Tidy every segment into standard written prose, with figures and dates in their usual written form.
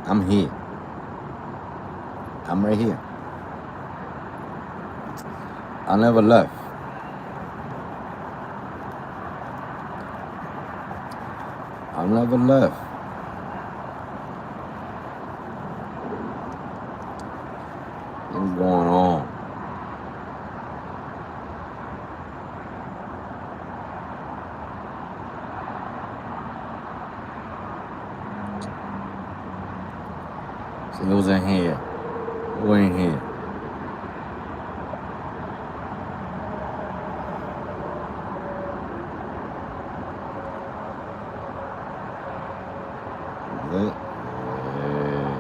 I'm here. I'm right here. I never left. I never left. What's going on? See who's in here? Who ain't here? Is it? Yeah.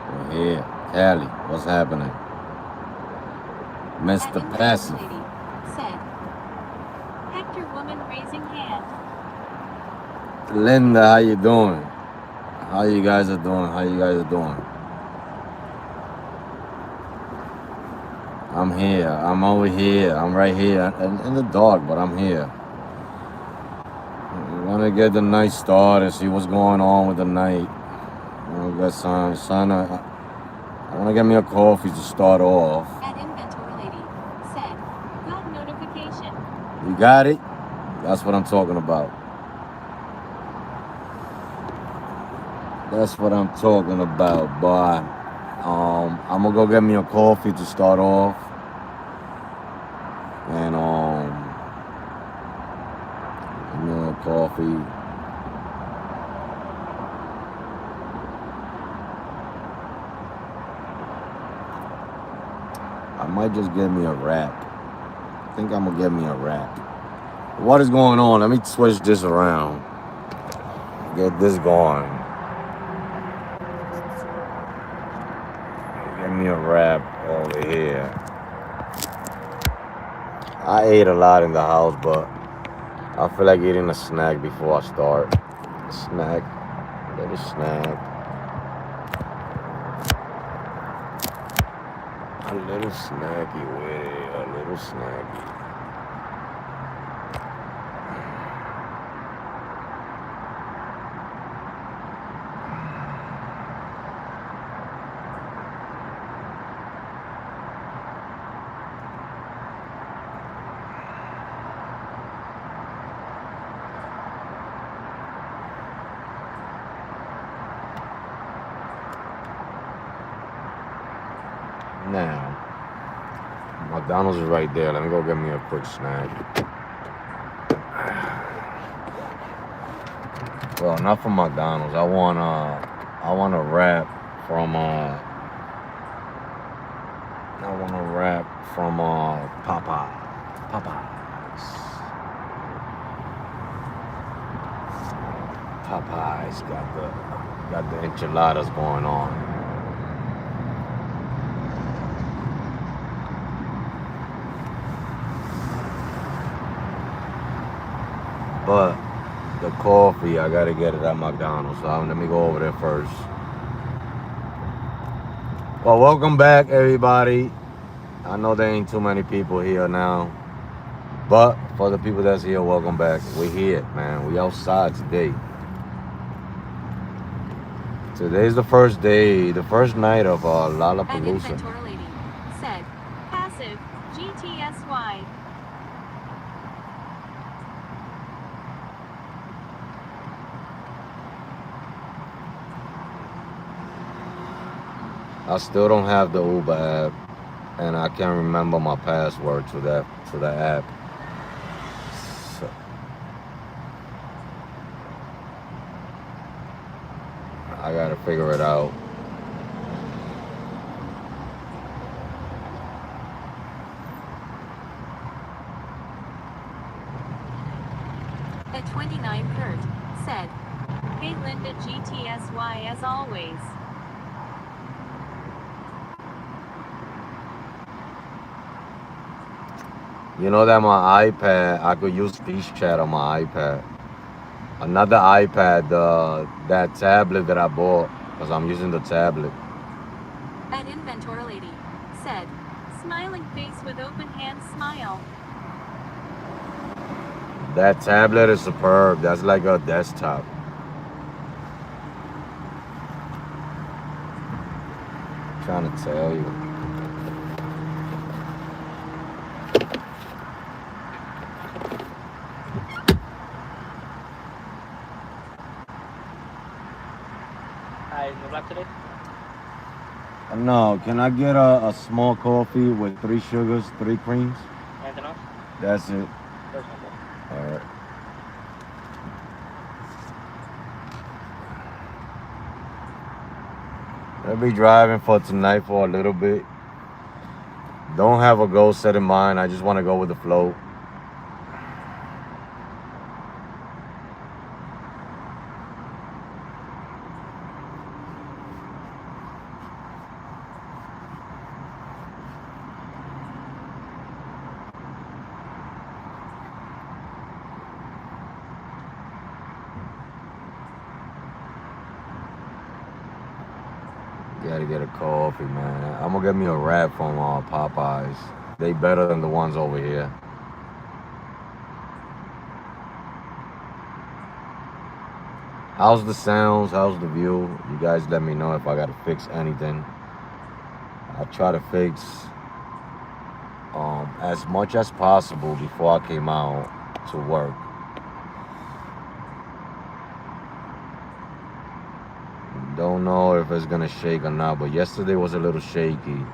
We're here. Cali, what's happening? Mr. Passive. Lady said. Hector woman raising hand. Linda, how you doing? How you guys are doing? How you guys are doing? I'm here. I'm over here. I'm right here in the dark, but I'm here. We want to get the night started, see what's going on with the night. We got son. I want to get me a coffee to start off. At Inventory Lady said. Got notification. You got it? That's what I'm talking about. That's what I'm talking about, boy. I'm gonna go get me a coffee to start off, and get me a coffee. I might just get me a wrap. I think I'm gonna get me a wrap. What is going on? Let me switch this around. Get this going. Get me a wrap over here. I ate a lot in the house, but I feel like eating a snack before I start. A snack. A little snack. A little snacky with it. A little snacky. Now, McDonald's is right there. Let me go get me a quick snack. Well, not from McDonald's. I want a wrap from Popeyes. Popeyes got the enchiladas going on. But the coffee, I gotta get it at McDonald's. So let me go over there first. Well, welcome back, everybody. I know there ain't too many people here now, but for the people that's here, welcome back. We're here, man. We outside today. Today's the first day, the first night of Lollapalooza. Inventory Lady said. Passive GTSY. I still don't have the Uber app, and I can't remember my password to the app. So, I gotta figure it out. At 29 Kurt said. Hey Linda GTSY as always. You know that my iPad, I could use speech chat on my iPad. Another iPad, that tablet that I bought, because I'm using the tablet. At Inventory Lady said. Smiling face with open hand smile. That tablet is superb. That's like a desktop. trying to tell you. No black today? No, can I get a small coffee with 3 sugars, 3 creams? Anything else? That's it. There's no more. All right. I'll be driving for tonight for a little bit. Don't have a goal set in mind. I just want to go with the flow. Gotta get a coffee, man. I'm gonna get me a wrap from Popeyes. They better than the ones over here. How's the sounds? How's the view? You guys let me know if I gotta fix anything. I try to fix as much as possible before I came out to work. Don't know if it's gonna shake or not, but yesterday was a little shaky.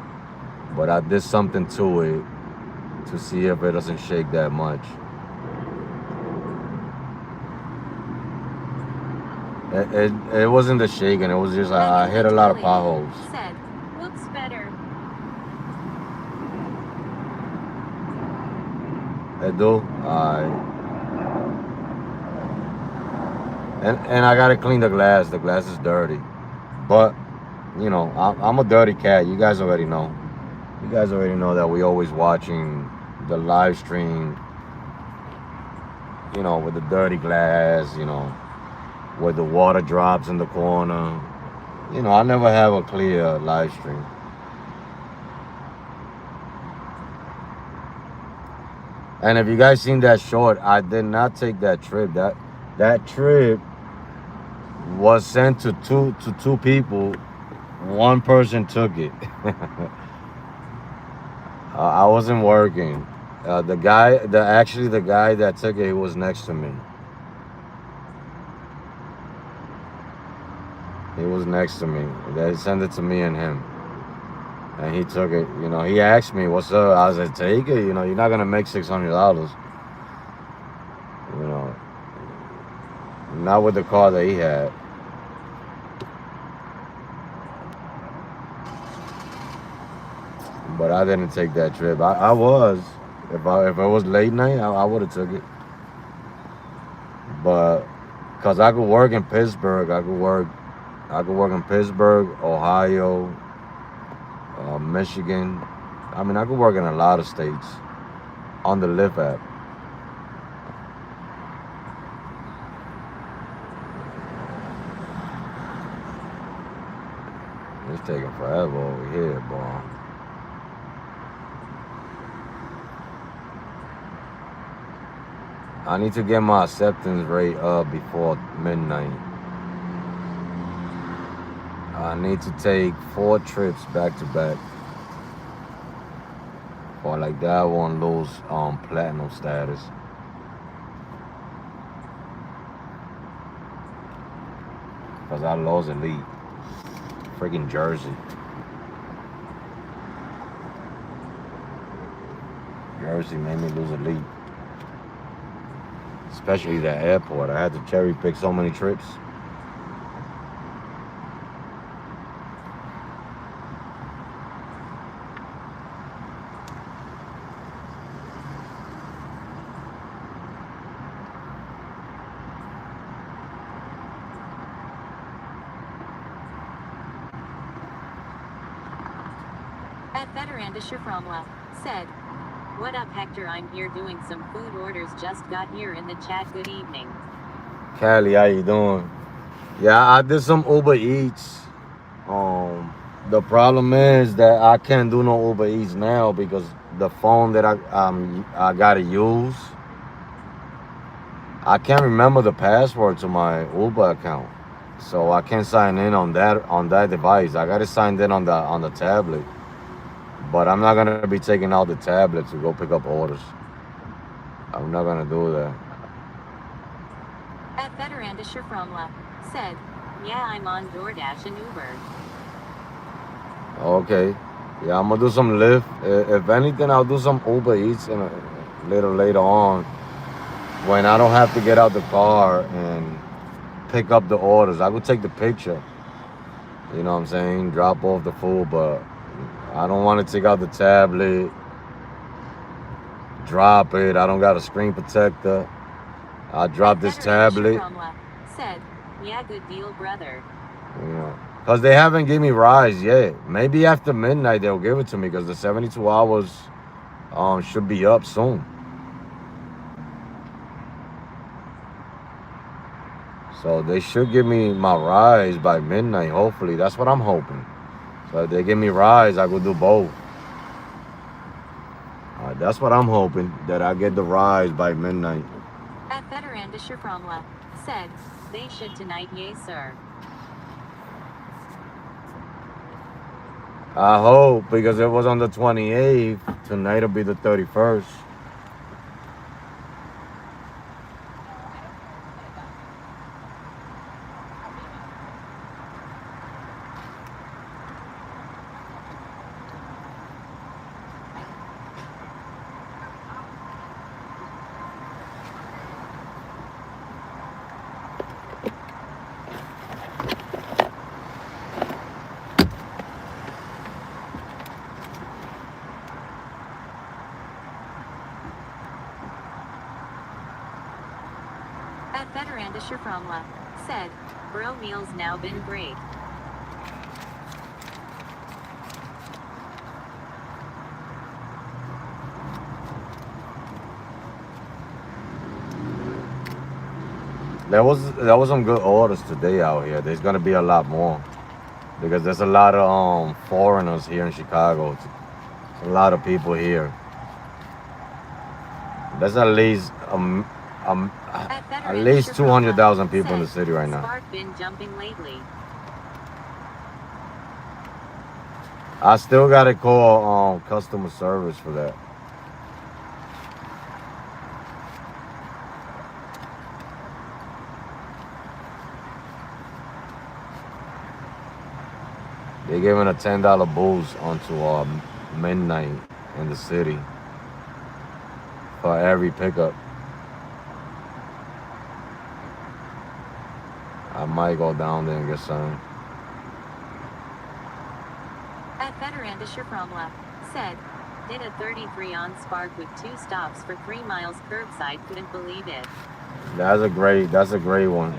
But I did something to it to see if it doesn't shake that much. It wasn't the shaking, it was just I hit a lot of potholes. Said, looks better. It do? Alright. And I gotta clean the glass. The glass is dirty. But, you know, I'm a dirty cat. You guys already know. You guys already know that we always watching the live stream, you know, with the dirty glass, you know, where the water drops in the corner. You know, I never have a clear live stream. And if you guys seen that short, I did not take that trip. That trip was sent to two people. One person took it. I wasn't working. The guy that took it, he was next to me. He was next to me. They sent it to me and him. And he took it. You know, he asked me, what's up? I said, take it. You know, you're not going to make $600. You know, not with the car that he had. But I didn't take that trip. I was. If it was late night, I would have took it. But because I could work in Pittsburgh, I could work in Pittsburgh, Ohio, Michigan. I mean, I could work in a lot of states on the Lyft app. It's taking forever over here, boy. I need to get my acceptance rate up before midnight. I need to take 4 trips back to back. Or like that, I won't lose platinum status. Because I lost elite. Freaking Jersey. Jersey made me lose elite. Especially that airport. I had to cherry pick so many trips. At Veteranda Shaframla said, what up, Hector? I'm here doing some food orders. Just got here in the chat. Good evening. Callie, how you doing? Yeah, I did some Uber Eats. The problem is that I can't do no Uber Eats now because the phone that I gotta use, I can't remember the password to my Uber account. so I can't sign in on that device. I gotta sign in on the tablet, but I'm not gonna be taking out the tablet to go pick up orders. I'm not gonna do that. At Veterandischer Fromla said, yeah, I'm on DoorDash and Uber. Okay. Yeah, I'm gonna do some Lyft. If anything, I'll do some Uber Eats in a little later on when I don't have to get out the car and pick up the orders. I could take the picture. You know what I'm saying? Drop off the food, but I don't want to take out the tablet, drop it. I don't got a screen protector. I drop At this Veterandischer tablet. Fromla said, yeah, good deal, brother. You know, because they haven't given me rides yet. Maybe after midnight they'll give it to me because the 72 hours should be up soon. So they should give me my rides by midnight, hopefully. That's what I'm hoping. So if they give me rides, I will do both. That's what I'm hoping, that I get the rides by midnight. At Veterandischer Fromla said, they should tonight, yay, sir. I hope, because it was on the 28th. Tonight will be the 31st. At Veterandischer Fromla said, bro, meals now been great. There was some good orders today out here. There's gonna be a lot more because there's a lot of foreigners here in Chicago. A lot of people here. There's At at least Veterandischer 200,000 Fromla people in the said, city right now. Spark been jumping lately. I still gotta call customer service for that. They're giving a $10 boost onto midnight in the city for every pickup. I might go down there and get some. At Veterandischer Fromla said, did a 33 on Spark with 2 stops for 3 miles curbside, couldn't believe it. That's a great one.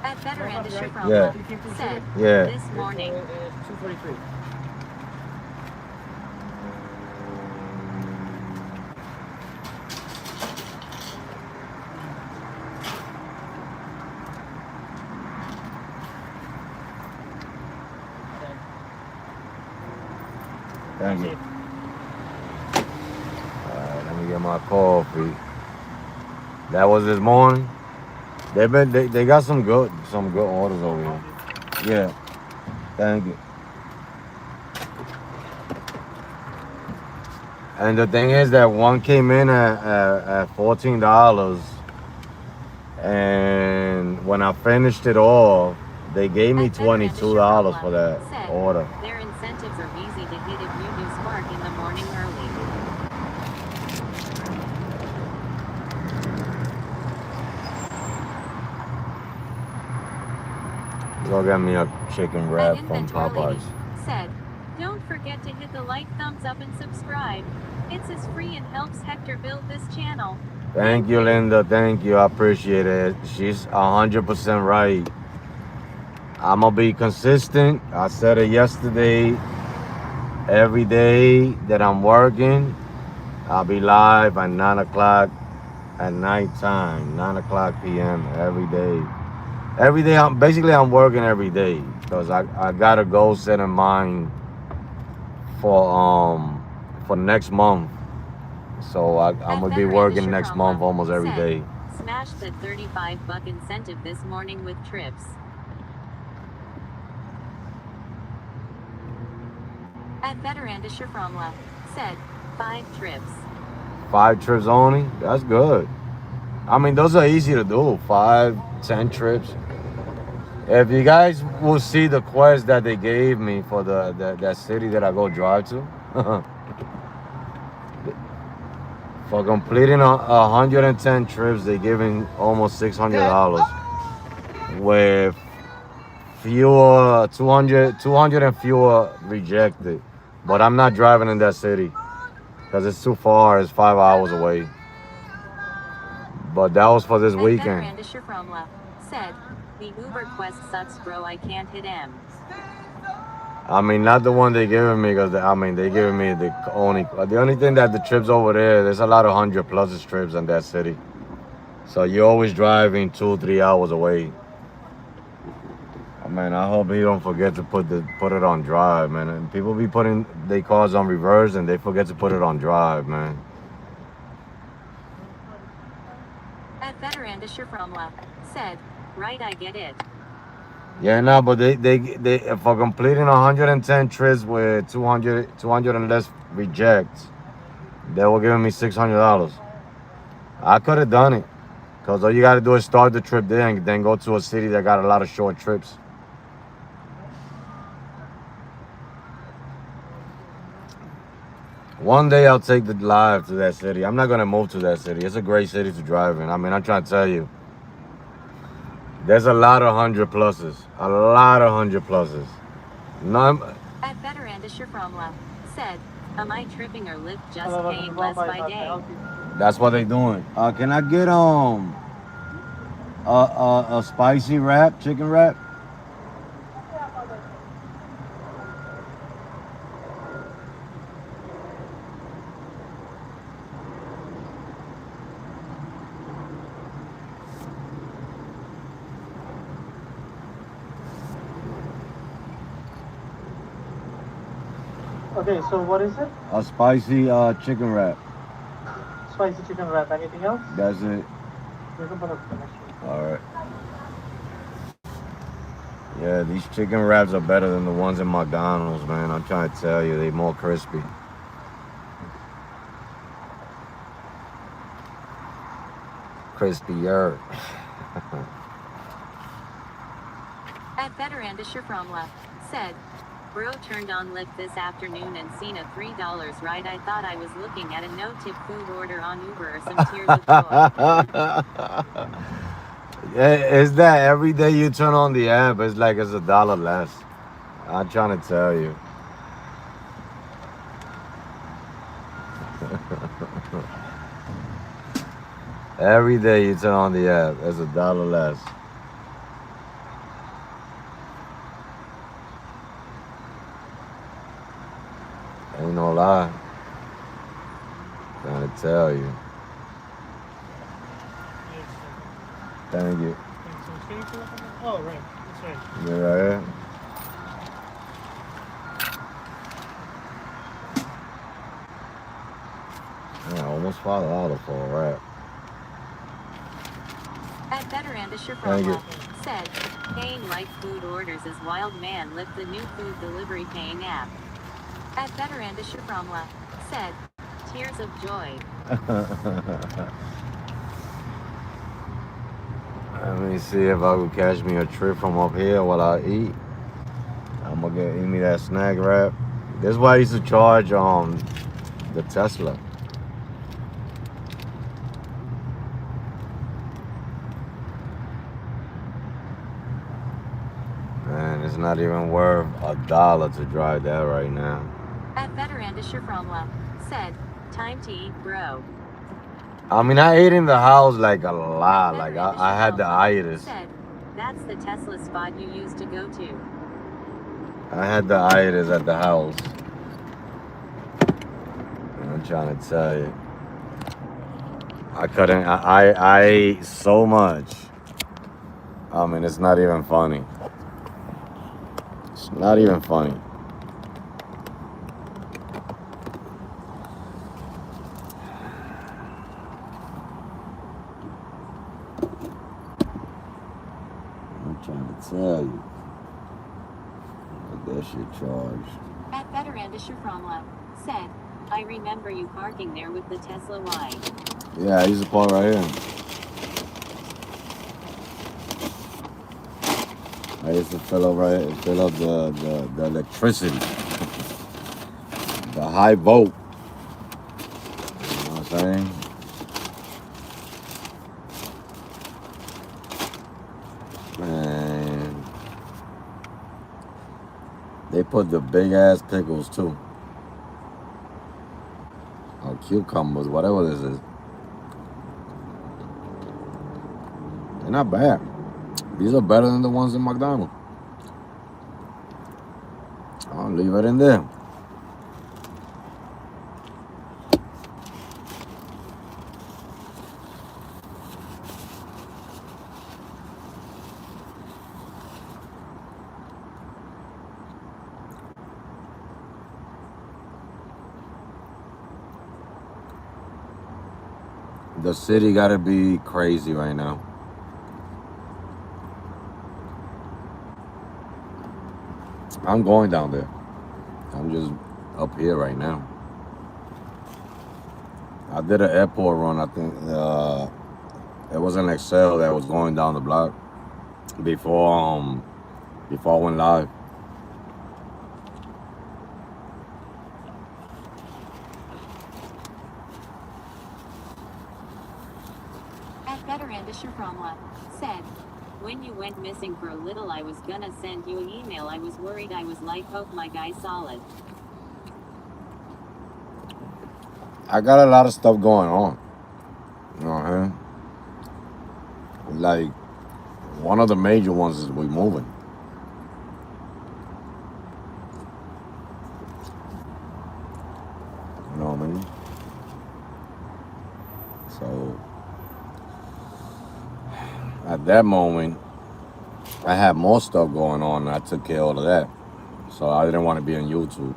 At Veterandischer Fromla Yeah. said, Yeah. this morning. 243. Thank you. Alright, let me get my coffee. That was this morning. They got some good orders over here. Yeah. Thank you. And the thing is that one came in at $14, and when I finished it all, they gave me At Veterandischer $22 Fromla for that said, order. their incentives are easy to hit if you do Spark in the morning early. Go get me a chicken wrap At from Inventory Lady Popeyes. said, don't forget to hit the like, thumbs up, and subscribe. It's as free and helps Hector build this channel. Thank you, Linda. Thank you. I appreciate it. She's 100% right. I'm gonna be consistent. I said it yesterday. Every day that I'm working, I'll be live at 9 o'clock at nighttime, 9 o'clock p.m. every day. Every day, I'm working every day because I got a goal set in mind for next month. So I'm At gonna be working Veterandischer next month Fromla almost every said, day. Smashed that $35 incentive this morning with trips. At Veteranda Shaframla said, 5 trips. 5 trips only? That's good. I mean, those are easy to do. 5, 10 trips. If you guys will see the quest that they gave me for that city that I go drive to, for completing 110 trips, they giving almost $600 with fewer 200 and fewer rejected. But I'm not driving in that city because it's too far. It's 5 hours away. But that was for this At weekend. Veteranda Shaframla said, the Uber quest sucks, bro. I can't hit M. I mean, not the one they giving me, because they giving me the only thing that the trips over there's a lot of 100+ trips in that city. So you're always driving 2-3 hours away. I mean, I hope he don't forget to put it on drive, man. And people be putting their cars on reverse and they forget to put it on drive, man. At Veteranda Shaframla said, right, I get it. Yeah, no, but they for completing 110 trips with 200 and less rejects, they were giving me $600. I could have done it, because all you got to do is start the trip there and then go to a city that got a lot of short trips. One day I'll take the live to that city. I'm not going to move to that city. It's a great city to drive in. I mean, I'm trying to tell you. There's a lot of 100+. A lot of 100+. No, At Veteranda Shaframla said, am I tripping or Lyft just paying less by day? that's what they doing. Can I get a spicy wrap, chicken wrap? Okay, so what is it? A spicy chicken wrap. Spicy chicken wrap. Anything else? That's it. You can put up the next one. All right. Yeah, these chicken wraps are better than the ones in McDonald's, man. I'm trying to tell you, they're more crispy. Crispier. At Veteranda Shaframla said, bro turned on Lyft this afternoon and seen a $3 ride. I thought I was looking at a no-tip food order on Uber or some tears of joy. Yeah, is that every day you turn on the app, it's like it's $1 less. I'm trying to tell you. Every day you turn on the app, it's $1 less. Ain't no lie. Trying to tell you. Thank you. Oh, right. That's right. You right here? Yeah, almost $5 for a wrap. At Veteranda Thank you. Shaframla said, paying like food orders is wild, man. Lyft, the new food delivery paying app. At Veteranda Shaframla said, tears of joy. Let me see if I can catch me a trip from up here while I eat. I'm gonna eat me that snack wrap. This is why I used to charge the Tesla. Man, it's not even worth $1 to drive that right now. At Veteranda Shaframla said, time to eat, bro. I mean, I ate in the house like a lot. Like I had the itis. Said, that's the Tesla spot you used to go to. I had the itis at the house. I'm trying to tell you. I couldn't. I ate so much. I mean, it's not even funny. It's not even funny. That shit charged. At Veterandisher Fromla said, I remember you parking there with the Tesla Y. Yeah, I used to park right here. I used to fill up the electricity, the high volt. You know what I'm saying? And they put the big ass pickles too. Or cucumbers, whatever this is. They're not bad. These are better than the ones in McDonald's. I'll leave it in there. The city gotta be crazy right now. I'm going down there. I'm just up here right now. I did an airport run. I think it was an Excel that was going down the block before I went live. At Veterandisher Fromla said, when you went missing for a little, I was gonna send you an email. I was worried. I was like, hope my guy's solid. I got a lot of stuff going on. You know what I mean? Like, one of the major ones is we moving. You know what I mean? So, at that moment, I had more stuff going on, and I took care of all of that. So I didn't want to be on YouTube.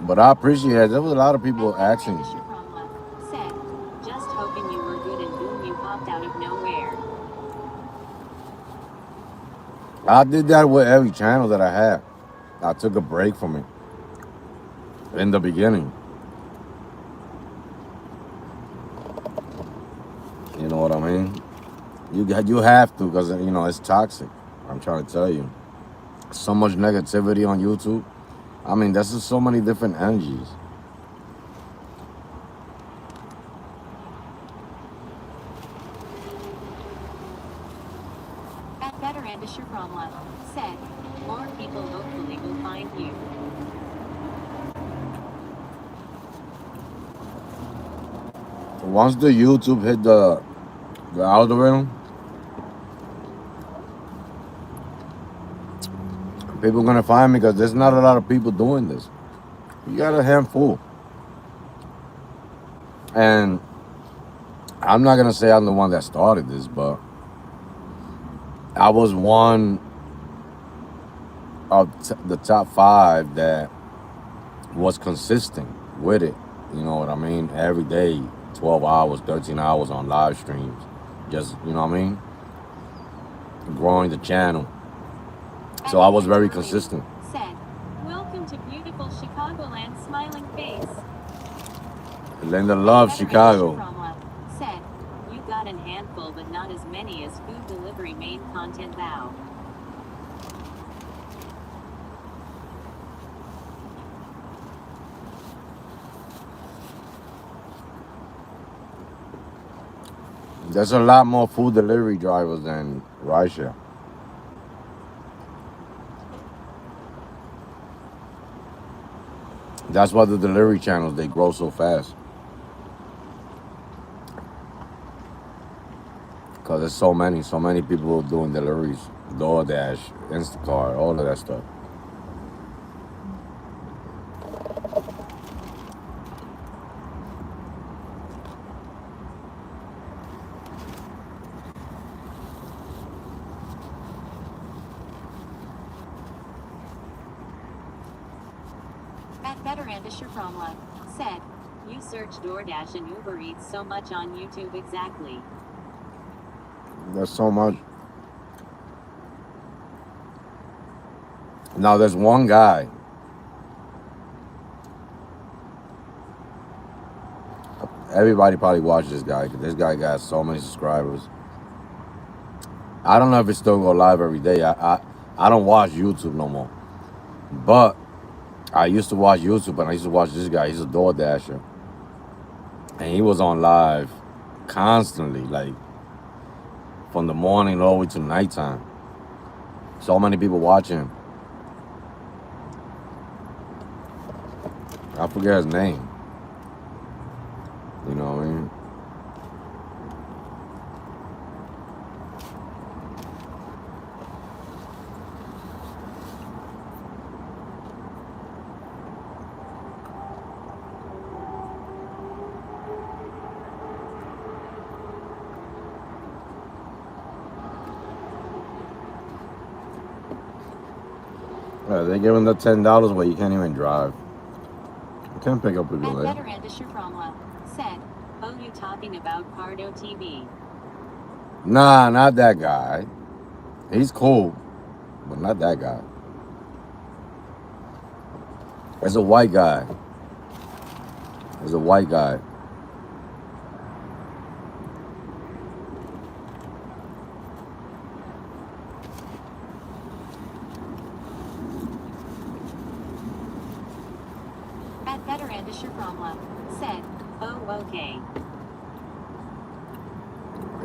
But I appreciate it. There was a lot of people At asking. Veterandisher Fromla said, just hoping you were good, and boom, you popped out of nowhere. I did that with every channel that I had. I took a break from it in the beginning. You know what I mean? You have to, because you know it's toxic. I'm trying to tell you. So much negativity on YouTube. I mean, there's just so many different energies. At Veterandisher Fromla said, more people hopefully will find you. Once the YouTube hit the algorithm, people are gonna find me because there's not a lot of people doing this. You got a handful. And I'm not gonna say I'm the one that started this, but I was one of the top 5 that was consistent with it. You know what I mean? Every day, 12 hours, 13 hours on live streams. Just, you know what I mean? Growing the channel. So I was very consistent. Said, welcome to beautiful Chicagoland, smiling face. Linda loves Chicago. Said, you got an handful, but not as many as food delivery main content thou. There's a lot more food delivery drivers than rideshare. That's why the delivery channels, they grow so fast. Because there's so many people doing deliveries. DoorDash, Instacart, all of that stuff. At Better and Fromla said, you search DoorDash and Uber Eats so much on YouTube exactly. There's so much. Now there's one guy. Everybody probably watches this guy because this guy got so many subscribers. I don't know if it still go live every day. I don't watch YouTube no more. But I used to watch YouTube, and I used to watch this guy. He's a DoorDasher. And he was on live constantly, like from the morning all the way to nighttime. So many people watching him. I forget his name. You know what I mean? Yeah, they give him the $10, but you can't even drive. You can't pick up people At there. Better and Fromla said, oh, you talking about Pardo TV? Nah, not that guy. He's cool, but not that guy. It's a white guy. It's a white guy. At Better and Fromla said, oh, okay.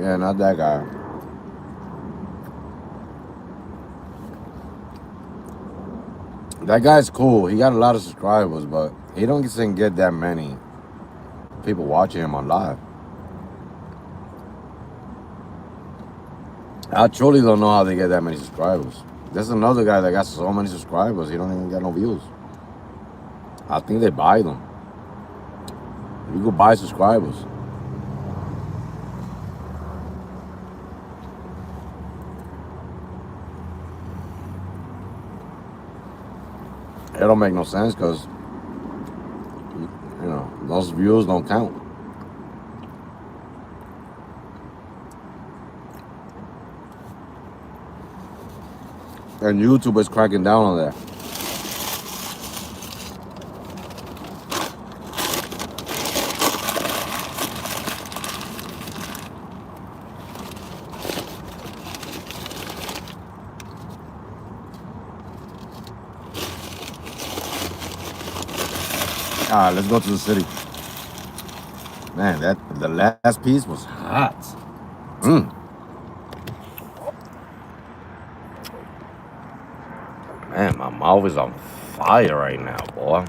Yeah, not that guy. That guy's cool. He got a lot of subscribers, but he don't get that many people watching him on live. I truly don't know how they get that many subscribers. There's another guy that got so many subscribers, he don't even get no views. I think they buy them. You could buy subscribers. It don't make no sense because, you know, those views don't count. And YouTube is cracking down on that. All right, let's go to the city. Man, the last piece was hot. Man, my mouth is on fire right now, boy.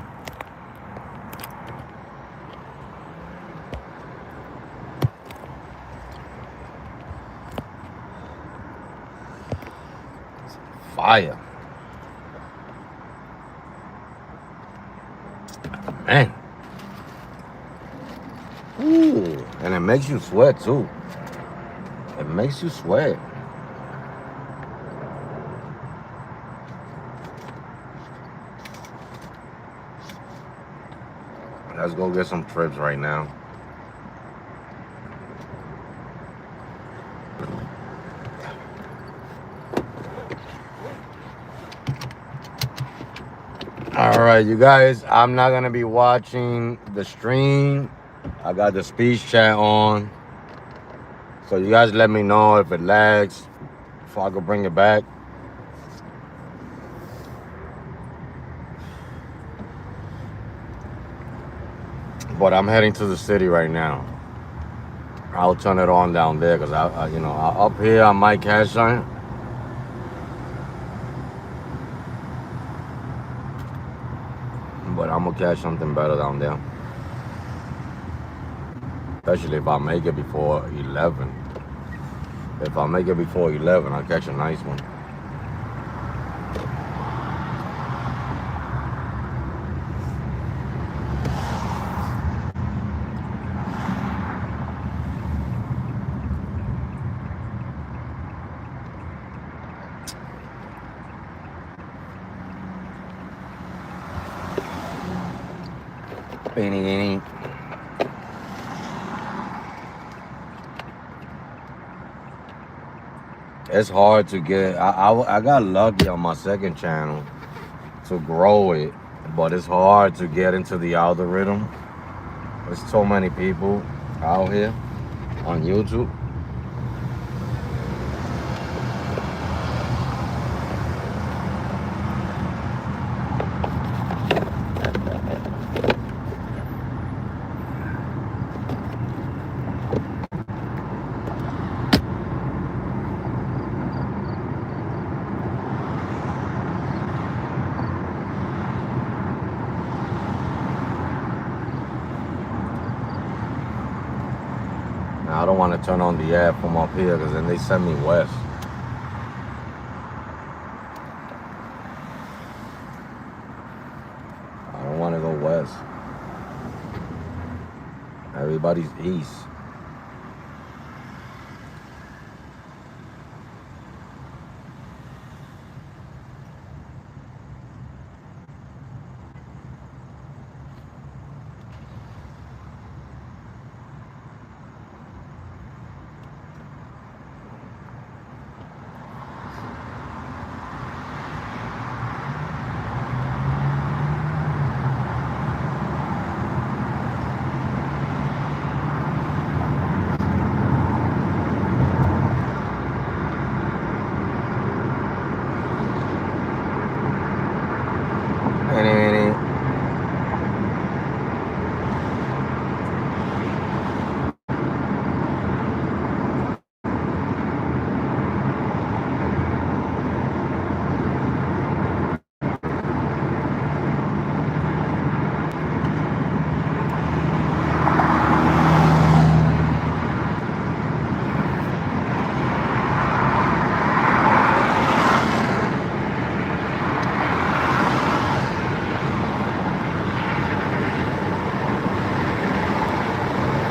Fire. Man. Ooh, and it makes you sweat too. It makes you sweat. Let's go get some trips right now. All right, you guys, I'm not gonna be watching the stream. I got the speech chat on. So you guys let me know if it lags, if I could bring it back. But I'm heading to the city right now. I'll turn it on down there because you know, up here I might catch something. But I'm gonna catch something better down there. Especially if I make it before 11. If I make it before 11, I'll catch a nice one. Beanie. It's hard to get. I got lucky on my second channel to grow it, but it's hard to get into the algorithm. There's so many people out here on YouTube. Now, I don't want to turn on the app from up here because then they send me west. I don't want to go west. Everybody's east.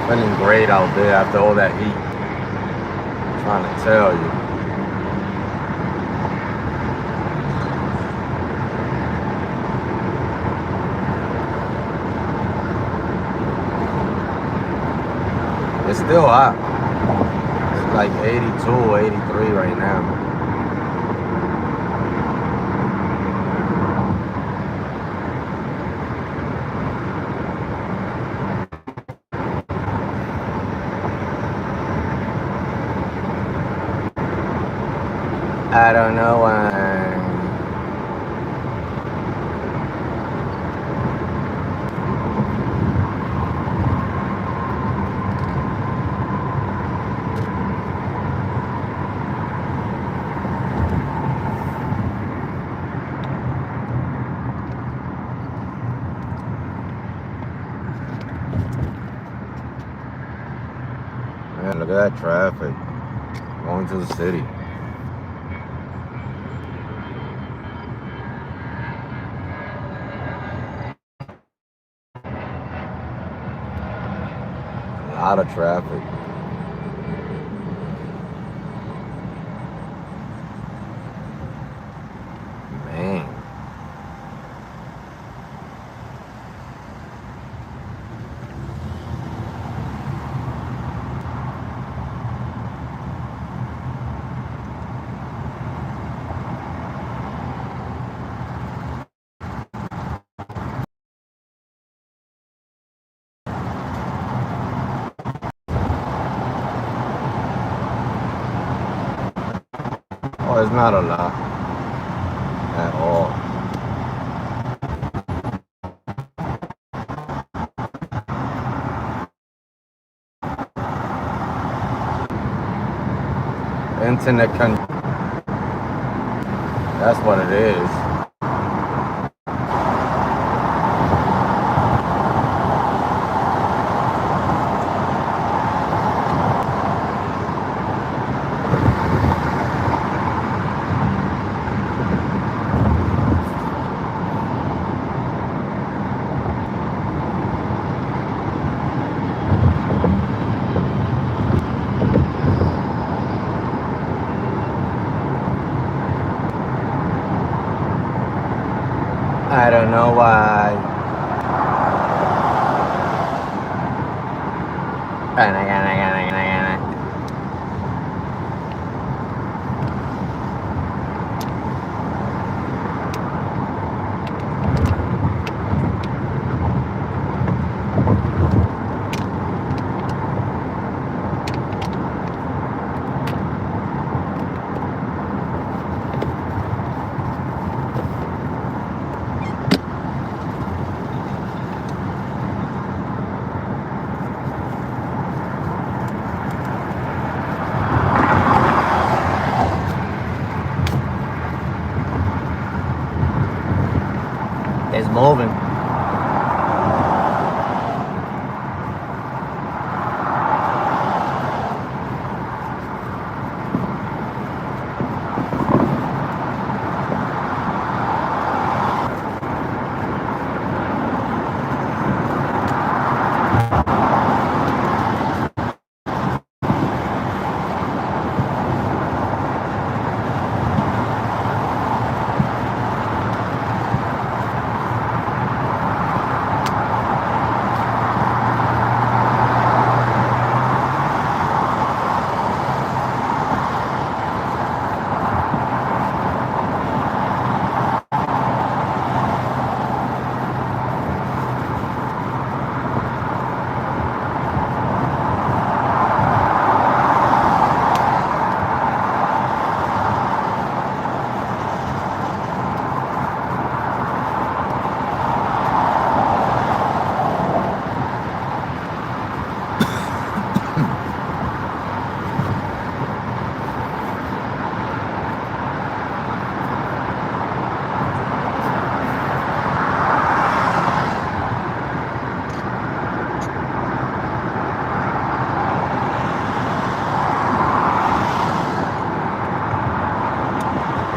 Feeling great out there after all that heat. I'm trying to tell you. It's still hot. It's like 82, 83 right now. I don't know why. Man, look at that traffic going to the city. A lot of traffic. Man. Oh, it's not a lot at all. Internet that's what it is. I don't know why. It's moving.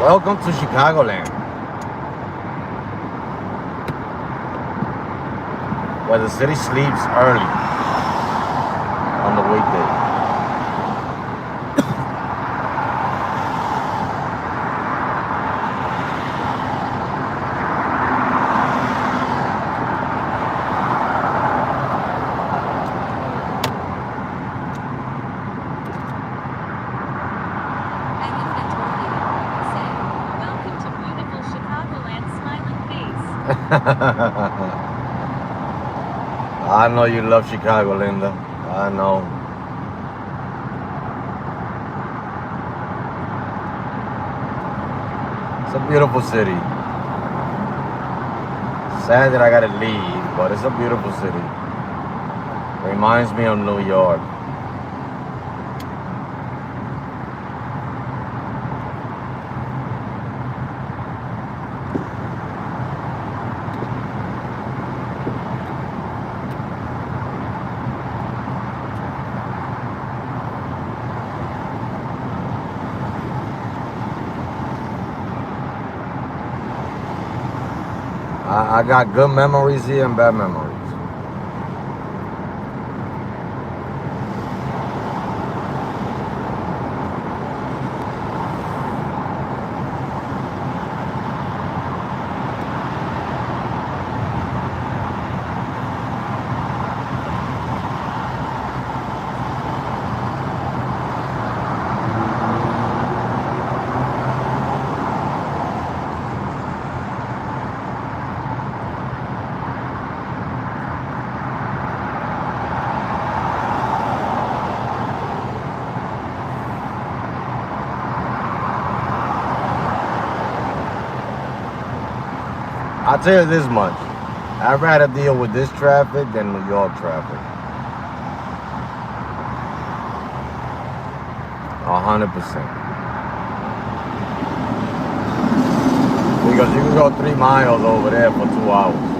Welcome to Chicagoland, where the city sleeps early on the weekday. An inventory lady said, "Welcome to beautiful Chicagoland, smiling face." I know you love Chicago, Linda. I know. It's a beautiful city. Sad that I gotta leave, but it's a beautiful city. Reminds me of New York. I got good memories here and bad memories. I'll tell you this much. I'd rather deal with this traffic than New York traffic. 100%. Because you can go 3 miles over there for 2 hours.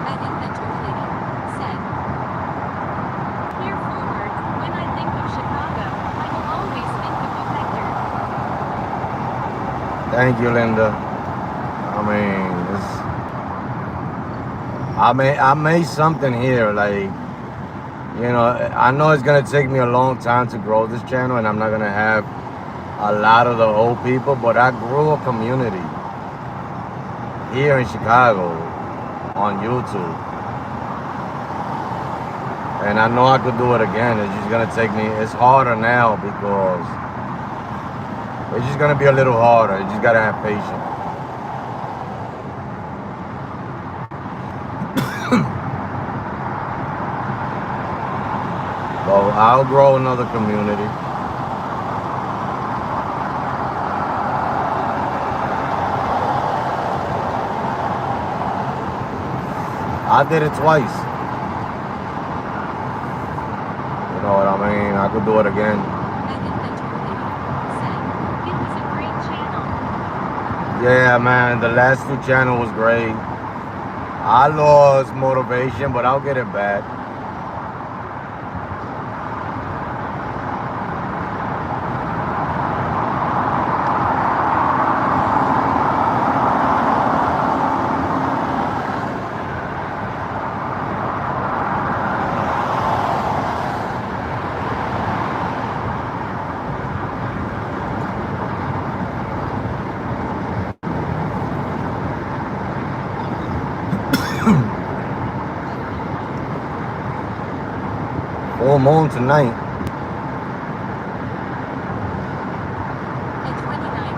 An inventory lady said, "Here forward, when Thank you, Linda. I mean, I made something here. Like, you know, I know it's gonna take me a long time to grow this channel, and I'm not gonna have a lot of the old people, but I grew a community here in Chicago on YouTube. And I know I could do it again. It's just gonna take me, it's harder now because it's just gonna be a little harder. You just gotta have patience. So I'll grow another community. I did it twice. You know what I mean? I could do it again. It was a great channel. Yeah, man, the last 2 channel was great. I lost motivation, but I'll get it back. Full moon tonight. A 29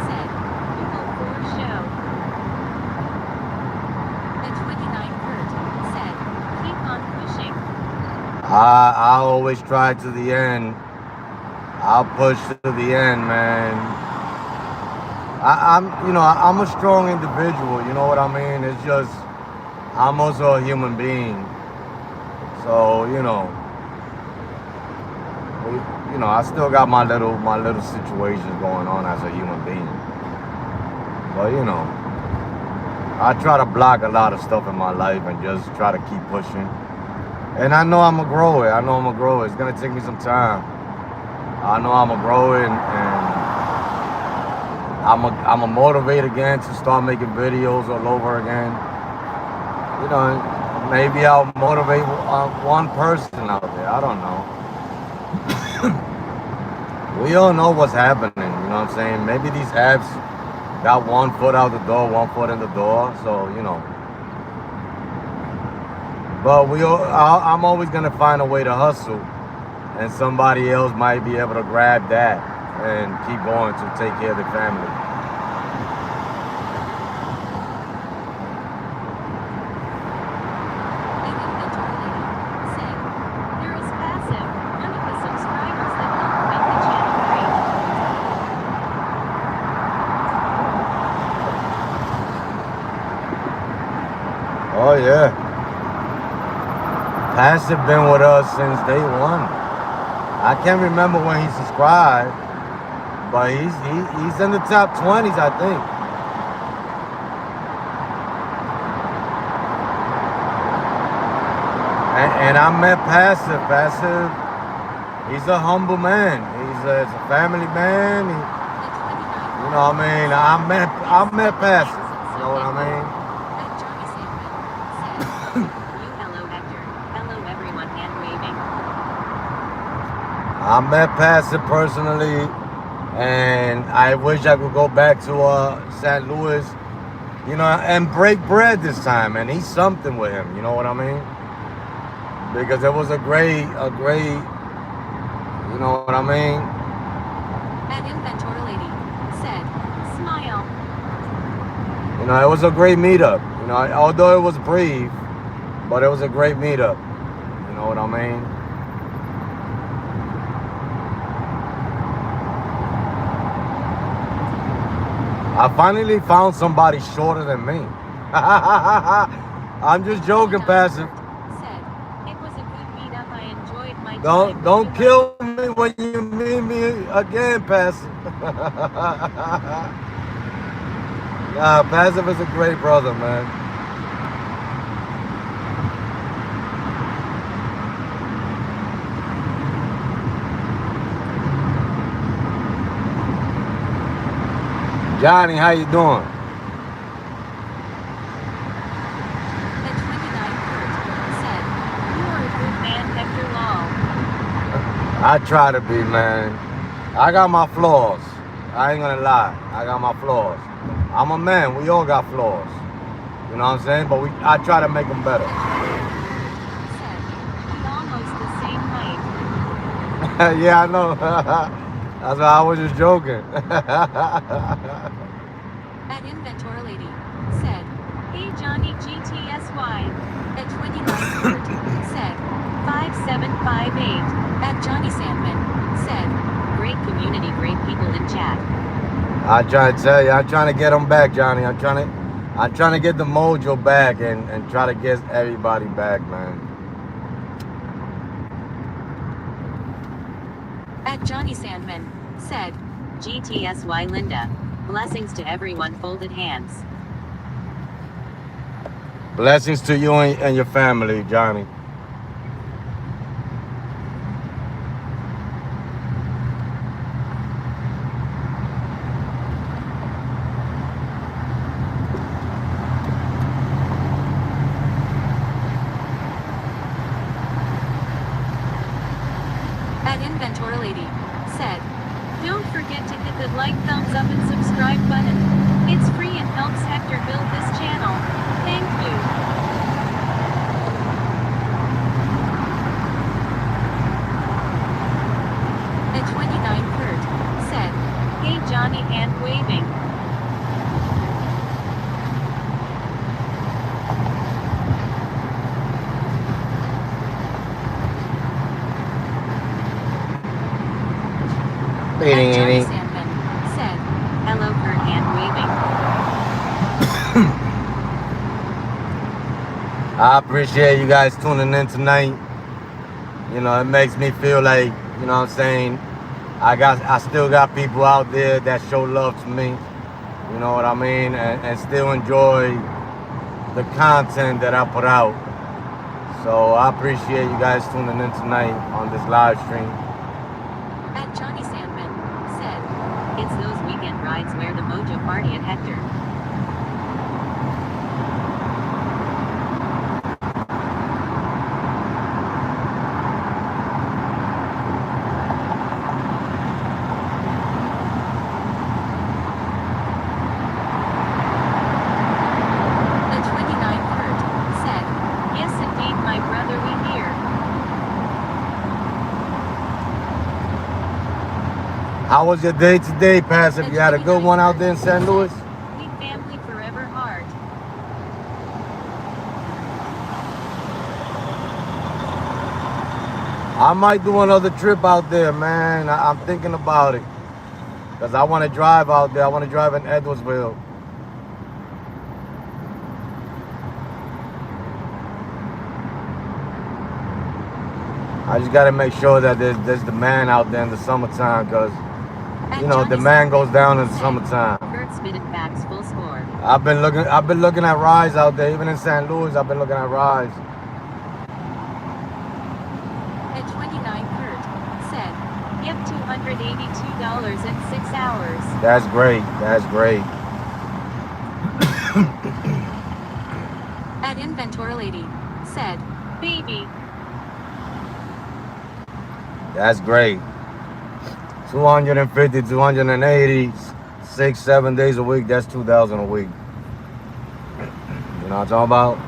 said, "People for show." A 29 said, "Keep on pushing." I always try to the end. I'll push to the end, man. I'm a strong individual. You know what I mean? It's just I'm also a human being. So I still got my little situations going on as a human being. But I try to block a lot of stuff in my life and just try to keep pushing. And I know I'm gonna grow it. It's gonna take me some time. I know I'm gonna grow it, and I'm a motivate again to start making videos all over again. Maybe I'll motivate one person out there. I don't know. We all know what's happening. You know what I'm saying? Maybe these apps got one foot out the door, one foot in the door. So but I'm always gonna find a way to hustle, and somebody else might be able to grab that and keep going to take care of the family. There is Passive, one of the subscribers that helped make the channel great. Oh yeah. Passive been with us since day one. I can't remember when he subscribed, but he's in the top 20s, I think. And I met Passive. Passive, he's a humble man. He's a family man. You know what I mean? I met Passive. You know what I mean? Hello, Hector. Hello, everyone. Hand waving. I met Passive personally, and I wish I could go back to St. Louis, and break bread this time and eat something with him. You know what I mean? Because it was a great, you know what I mean? An inventor lady said, "Smile." It was a great meetup. Although it was brief, but it was a great meetup. You know what I mean? I finally found somebody shorter than me. I'm just joking, Passive. Said, "It was a good meetup. I enjoyed my time." Don't kill me when you meet me again, Passive. Nah, Passive is a great brother, man. Johnny, how you doing? At 29 Kurt said, "You're a good man, Hector Lol." I try to be, man. I got my flaws. I ain't gonna lie. I got my flaws. I'm a man. We all got flaws. You know what I'm saying? But I try to make them better. Said, "We almost the same height." Yeah, I know. That's why I was just joking. At Inventor Lady said, "Hey Johnny GTSY." At 29 Kurt said, 5758. At Johnny Sandman said, "Great community, great people in chat." I try to tell you, I'm trying to get them back, Johnny. I'm trying to get the mojo back and try to get everybody back, man. At Johnny Sandman said, "GTSY Linda. Blessings to everyone, folded hands." Blessings to you and your family, Johnny. At Inventor Lady said, "Don't forget to hit the like, thumbs up, and subscribe button. It's free and helps Hector build this channel. Thank you." At 29 Kurt said, "Hey Johnny, hand waving." At Johnny Sandman said, "Hello Kurt, hand waving." I appreciate you guys tuning in tonight. You know, it makes me feel like, you know what I'm saying, I still got people out there that show love to me. You know what I mean? And still enjoy the content that I put out. So I appreciate you guys tuning in tonight on this live stream. At Johnny Sandman said, "It's those weekend rides where the mojo party at Hector." At 29 Kurt said, "Yes indeed my brother, we here." How was your day today, Passive? You had a good one out there in St. Louis? We family forever heart. I might do another trip out there, man. I'm thinking about it. Because I want to drive out there. I want to drive in Edwardsville. I just got to make sure that there's demand out there in the summertime, because, you know, demand goes down in the summertime. Kurt spitted facts, full score. I've been looking at rides out there, even in St. Louis. I've been looking at rides. At 29 Kurt said, "Yep, $282 in 6 hours." That's great. That's great. At Inventor Lady said, "Baby." That's great. 250, 280, 6, 7 days a week. That's 2,000 a week. You know what I'm talking about?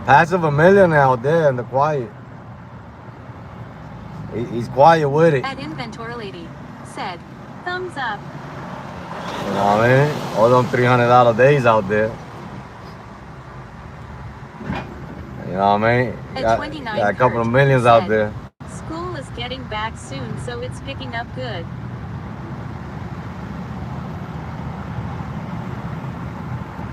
Passive a millionaire out there in the quiet. He's quiet with it. At Inventor Lady said, "Thumbs up." You know what I mean? All them $300 days out there. You know what I mean? At 29 got a couple Kurt of millions out said, there. "School is getting back soon, so it's picking up good."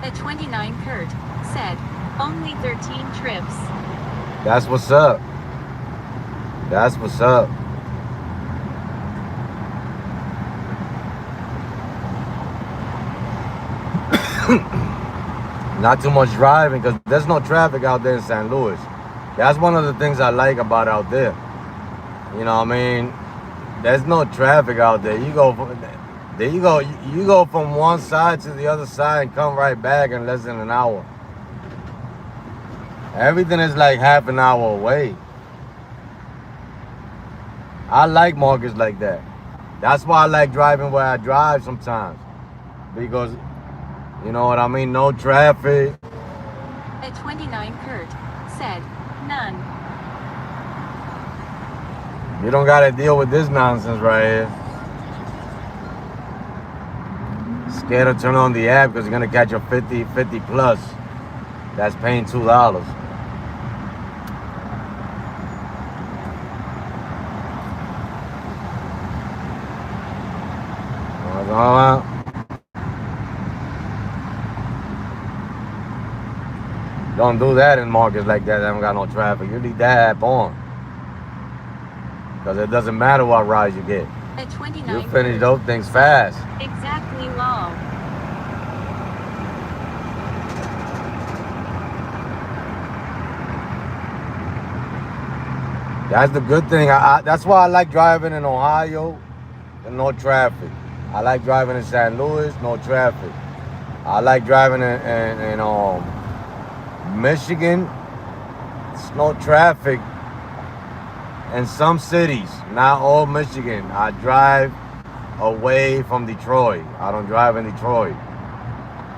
At 29 Kurt said, "Only 13 trips." That's what's up. That's what's up. Not too much driving, because there's no traffic out there in St. Louis. That's one of the things I like about out there. You know what I mean? There's no traffic out there. There you go from one side to the other side and come right back in less than an hour. Everything is like half an hour away. I like markets like that. That's why I like driving where I drive sometimes. Because, you know what I mean? No traffic. At 29 Kurt said, none. You don't got to deal with this nonsense right here. Scared to turn on the app because you're going to catch a 50 plus. That's paying $2. Don't do that in markets like that. They haven't got no traffic. You leave that app on. Because it doesn't matter what rides you get. At 29 You finish those things fast. Exactly, lol. That's the good thing. That's why I like driving in Ohio and no traffic. I like driving in St. Louis, no traffic. I like driving in Michigan. It's no traffic. In some cities, not all Michigan. I drive away from Detroit. I don't drive in Detroit.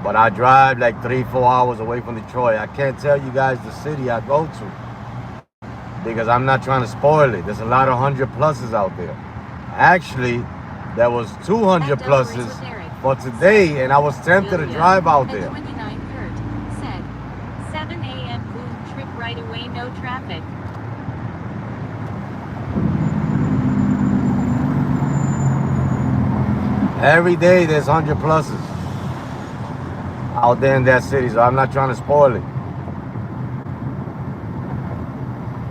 But I drive like 3-4 hours away from Detroit. I can't tell you guys the city I go to because I'm not trying to spoil it. There's a lot of 100 pluses out there. Actually, there was 200 pluses for today, and I was tempted to drive out there. 29 Kurt said, 7 a.m. boom trip right away, no traffic. Every day there's 100 pluses out there in that city, so I'm not trying to spoil it.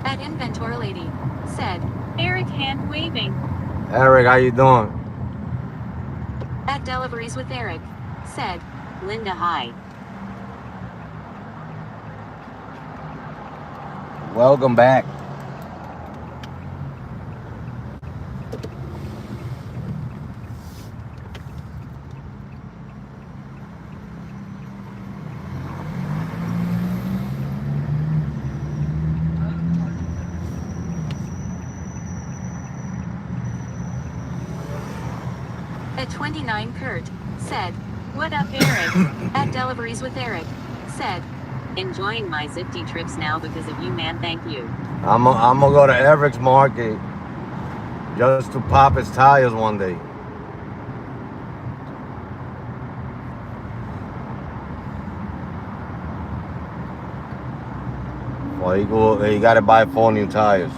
At Inventor Lady said, Eric hand waving. Eric, how you doing? At Deliveries with Eric said, Linda hi. Welcome back. At 29 Kurt said, what up Eric? At Deliveries with Eric said, enjoying my Zifty trips now because of you, man, thank you. I'm gonna go to Eric's Market just to pop his tires one day. Well, he got to buy 4 new tires.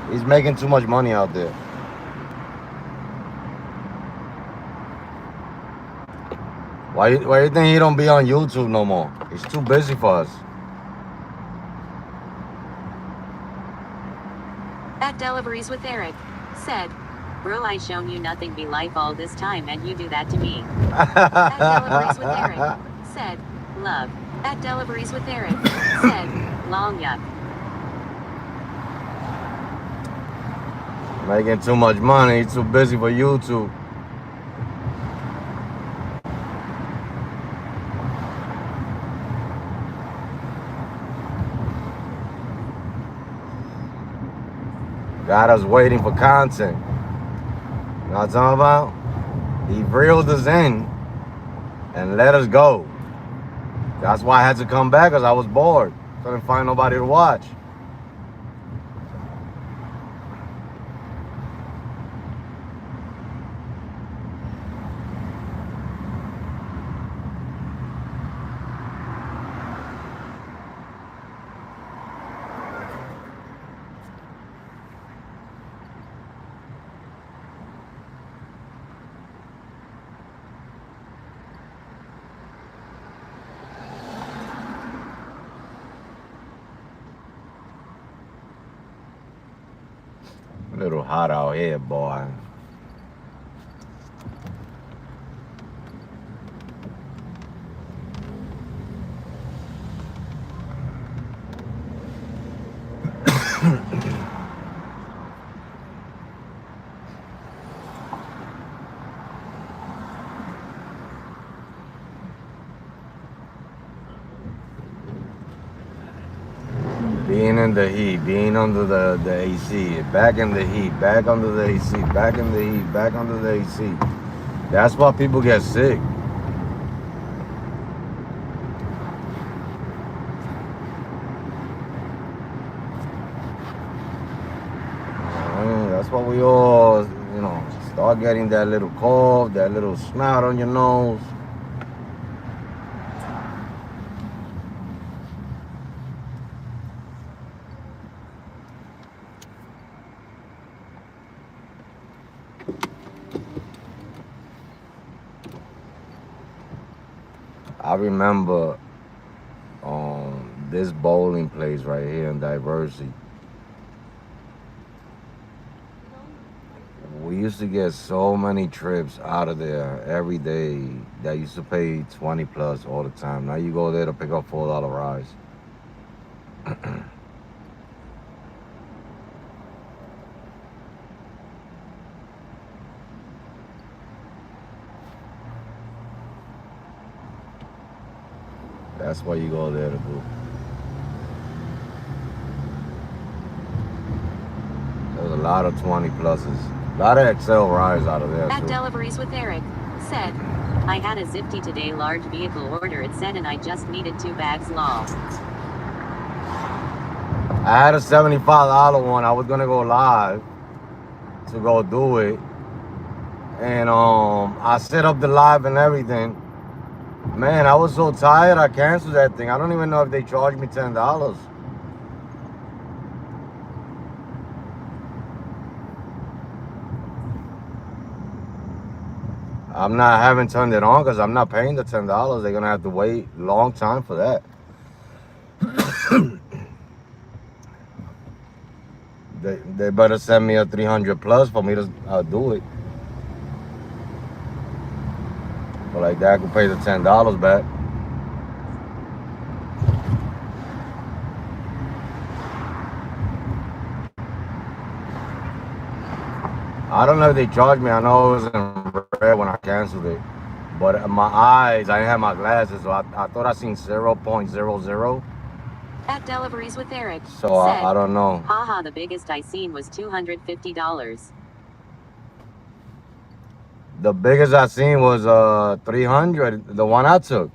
He's making too much money out there. Why you think he don't be on YouTube no more? He's too busy for us. At Deliveries with Eric said, bro, I shown you nothing be life all this time and you do that to me. At Deliveries with Eric said, love. At Deliveries with Eric said, long yuck. Making too much money. He's too busy for YouTube. Got us waiting for content. You know what I'm talking about? He reeled us in and let us go. That's why I had to come back, because I was bored. Couldn't find nobody to watch. A little hot out here, boy. in the heat, being under the AC, back in the heat, back under the AC, back in the heat, back under the AC. That's why people get sick. That's why we all, start getting that little cough, that little snot on your nose. I remember this bowling place right here in Diversey. We used to get so many trips out of there every day that used to pay 20 plus all the time. Now you go there to pick up $4 rides. That's what you go there to do. There's a lot of 20 pluses. A lot of XL rides out of there At too. Deliveries with Eric said, I had a Zifty today, large vehicle order, it said, and I just needed 2 bags long. I had a $75 one. I was gonna go live to go do it. And I set up the live and everything. Man, I was so tired I canceled that thing. I don't even know if they charged me $10. I'm not having turned it on because I'm not paying the $10. They're gonna have to wait a long time for that. They better send me a 300 plus for me to do it. But like that, I could pay the $10 back. I don't know if they charged me. I know it was in red when I canceled it. But my eyes, I didn't have my glasses, so I thought I seen 0.00. At Deliveries with Eric So said, I don't know. haha, the biggest I seen was $250. The biggest I seen was 300, the one I took.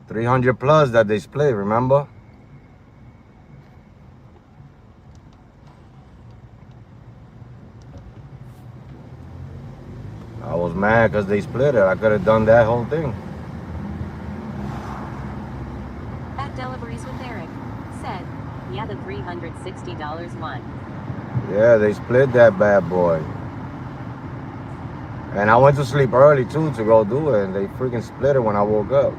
300 plus that they split, remember? I was mad because they split it. I could have done that whole thing. At Deliveries with Eric said, yeah, the $360 one. Yeah, they split that bad boy. And I went to sleep early too to go do it, and they freaking split it when I woke up.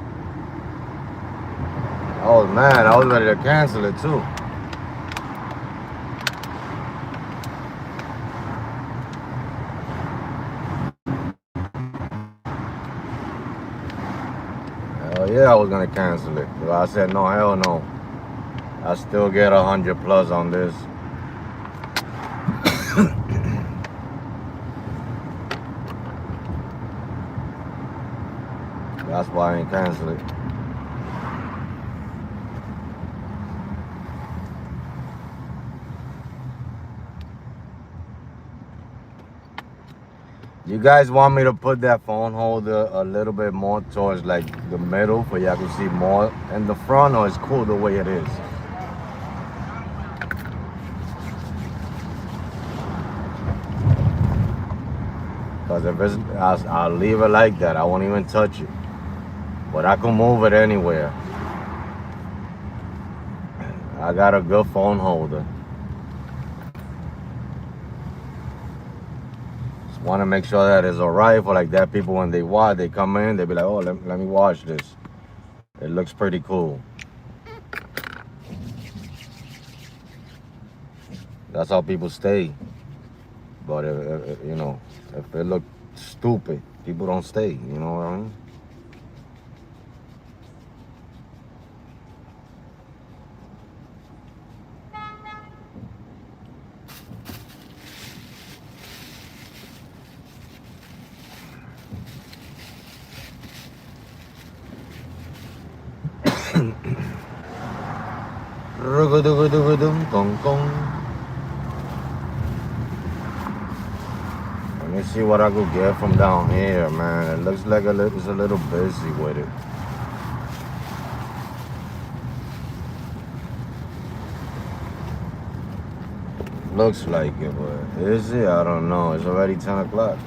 I was mad. I was ready to cancel it too. Hell yeah, I was gonna cancel it. But I said no, hell no. I still get 100 plus on this. That's why I ain't cancel it. You guys want me to put that phone holder a little bit more towards like the middle for y'all can see more in the front, or it's cool the way it is? Because if it's, I'll leave it like that. I won't even touch it. But I can move it anywhere. I got a good phone holder. Just want to make sure that it's alright for like that. People when they watch, they come in, they be like, oh, let me watch this. It looks pretty cool. That's how people stay. But if if it look stupid, people don't stay. You know what I mean? Let me see what I could get from down here, man. It looks like it's a little busy with it. Looks like it, but is it? I don't know. It's already 10 o'clock.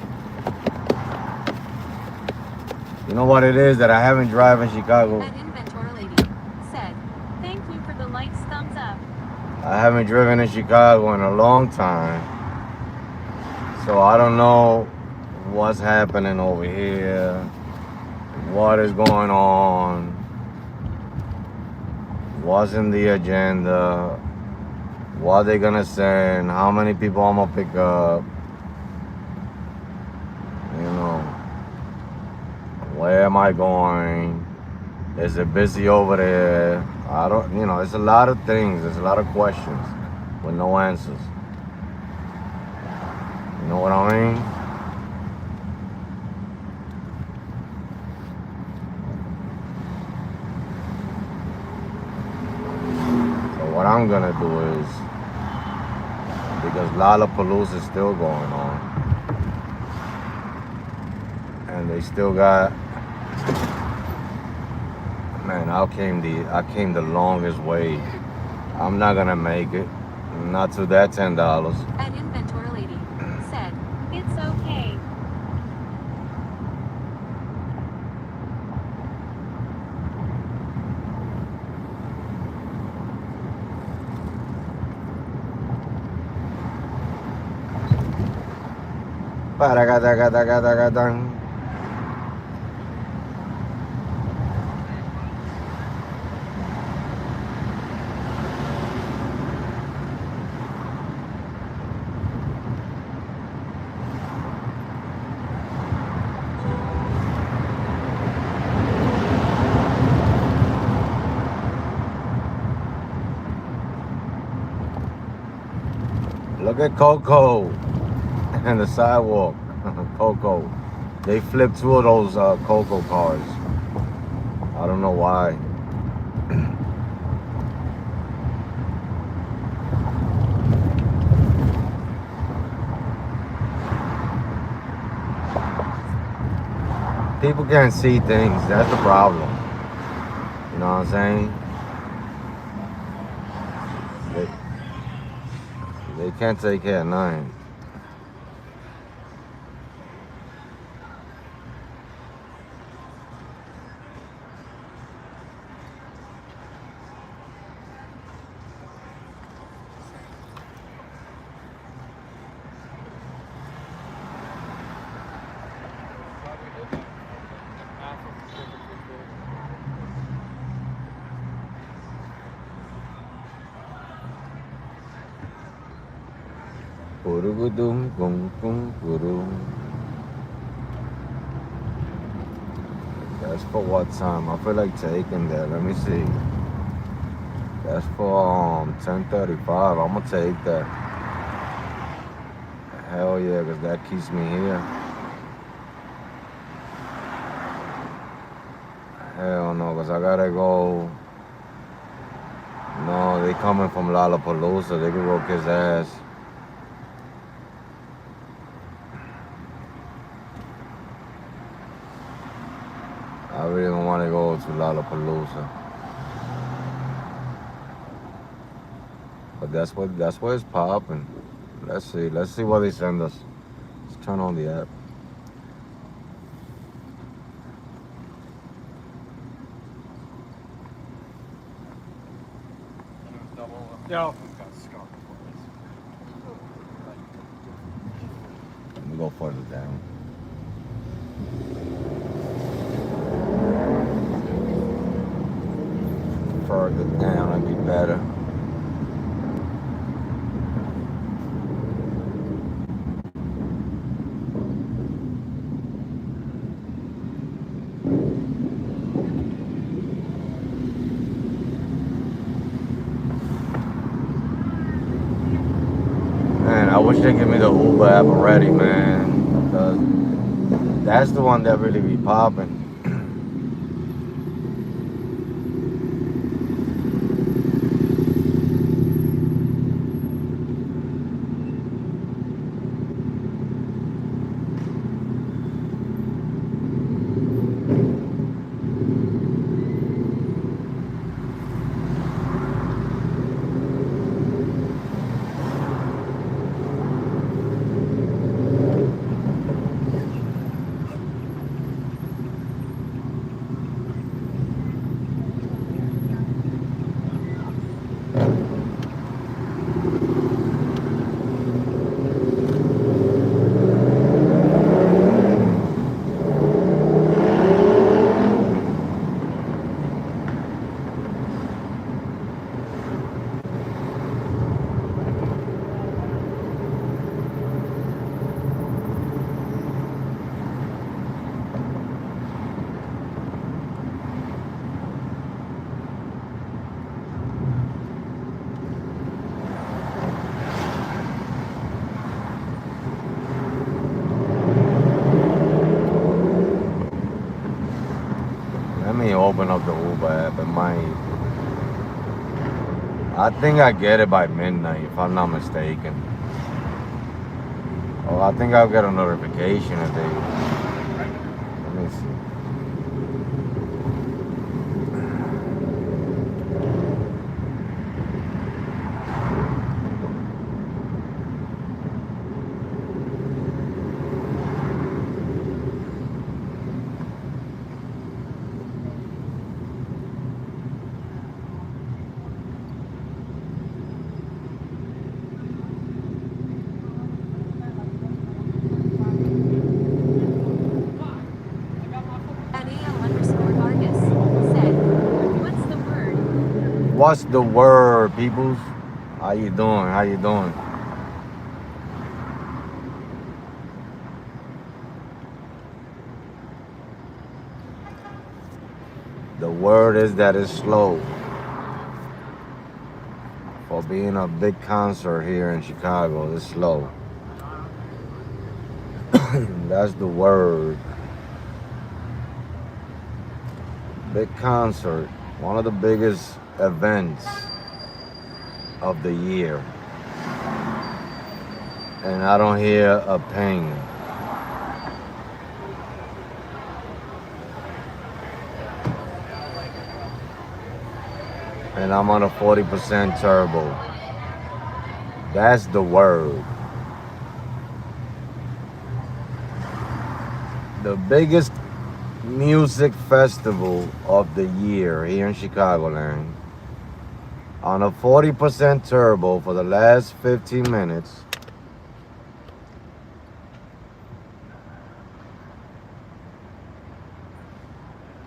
You know what it is that I haven't driven in Chicago? That inventor lady said, "Thank you for the likes, thumbs up." I haven't driven in Chicago in a long time. So I don't know what's happening over here. What is going on? What's in the agenda? What they gonna send? How many people I'm gonna pick up? You know, where am I going? Is it busy over there? I don't, you know, it's a lot of things. There's a lot of questions with no answers. You know what I mean? So what I'm gonna do is, because Lollapalooza is still going on, and they still got, man, I came the longest way. I'm not gonna make it, not to that $10. That inventor lady said, "It's okay." Look at Coco and the sidewalk. Coco. They flipped two of those Coco cars. I don't know why. People can't see things. That's the problem. You know what I'm saying? They can't take care of nothing. That's for what time? I feel like taking that. Let me see. That's for 10:35. I'm gonna take that. Hell yeah, because that keeps me here. Hell no, because I gotta go. No, they coming from Lollapalooza. They can go kiss ass. I really don't want to go to Lollapalooza. But that's what it's popping. Let's see what they send us. Let's turn on the app. Yeah. Let me go further down. Further down, I'd be better. Man, I wish they give me the Uber app already, man. Because that's the one that really be popping. open up the Uber app. It might. I think I get it by midnight, if I'm not mistaken. Oh, I think I'll get a notification if they. Let me see. At AL_Vargas said, "What's the word?" What's the word, peoples? How you doing? How you doing? The word is that it's slow. For being a big concert here in Chicago, it's slow. That's the word. Big concert. One of the biggest events of the year. And I don't hear a ping. And I'm on a 40% turbo. That's the word. The biggest music festival of the year here in Chicagoland. On a 40% turbo for the last 15 minutes.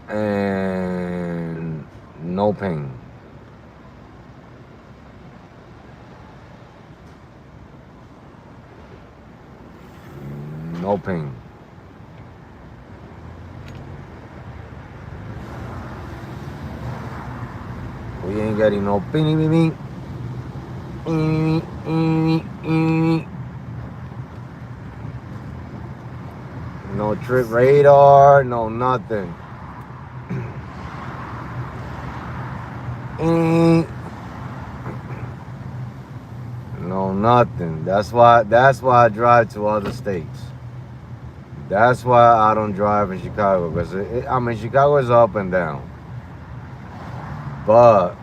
And no ping. No ping. We ain't getting no ping. No trip radar, no nothing. No nothing. That's why I drive to other states. That's why I don't drive in Chicago, because I mean, Chicago is up and down, but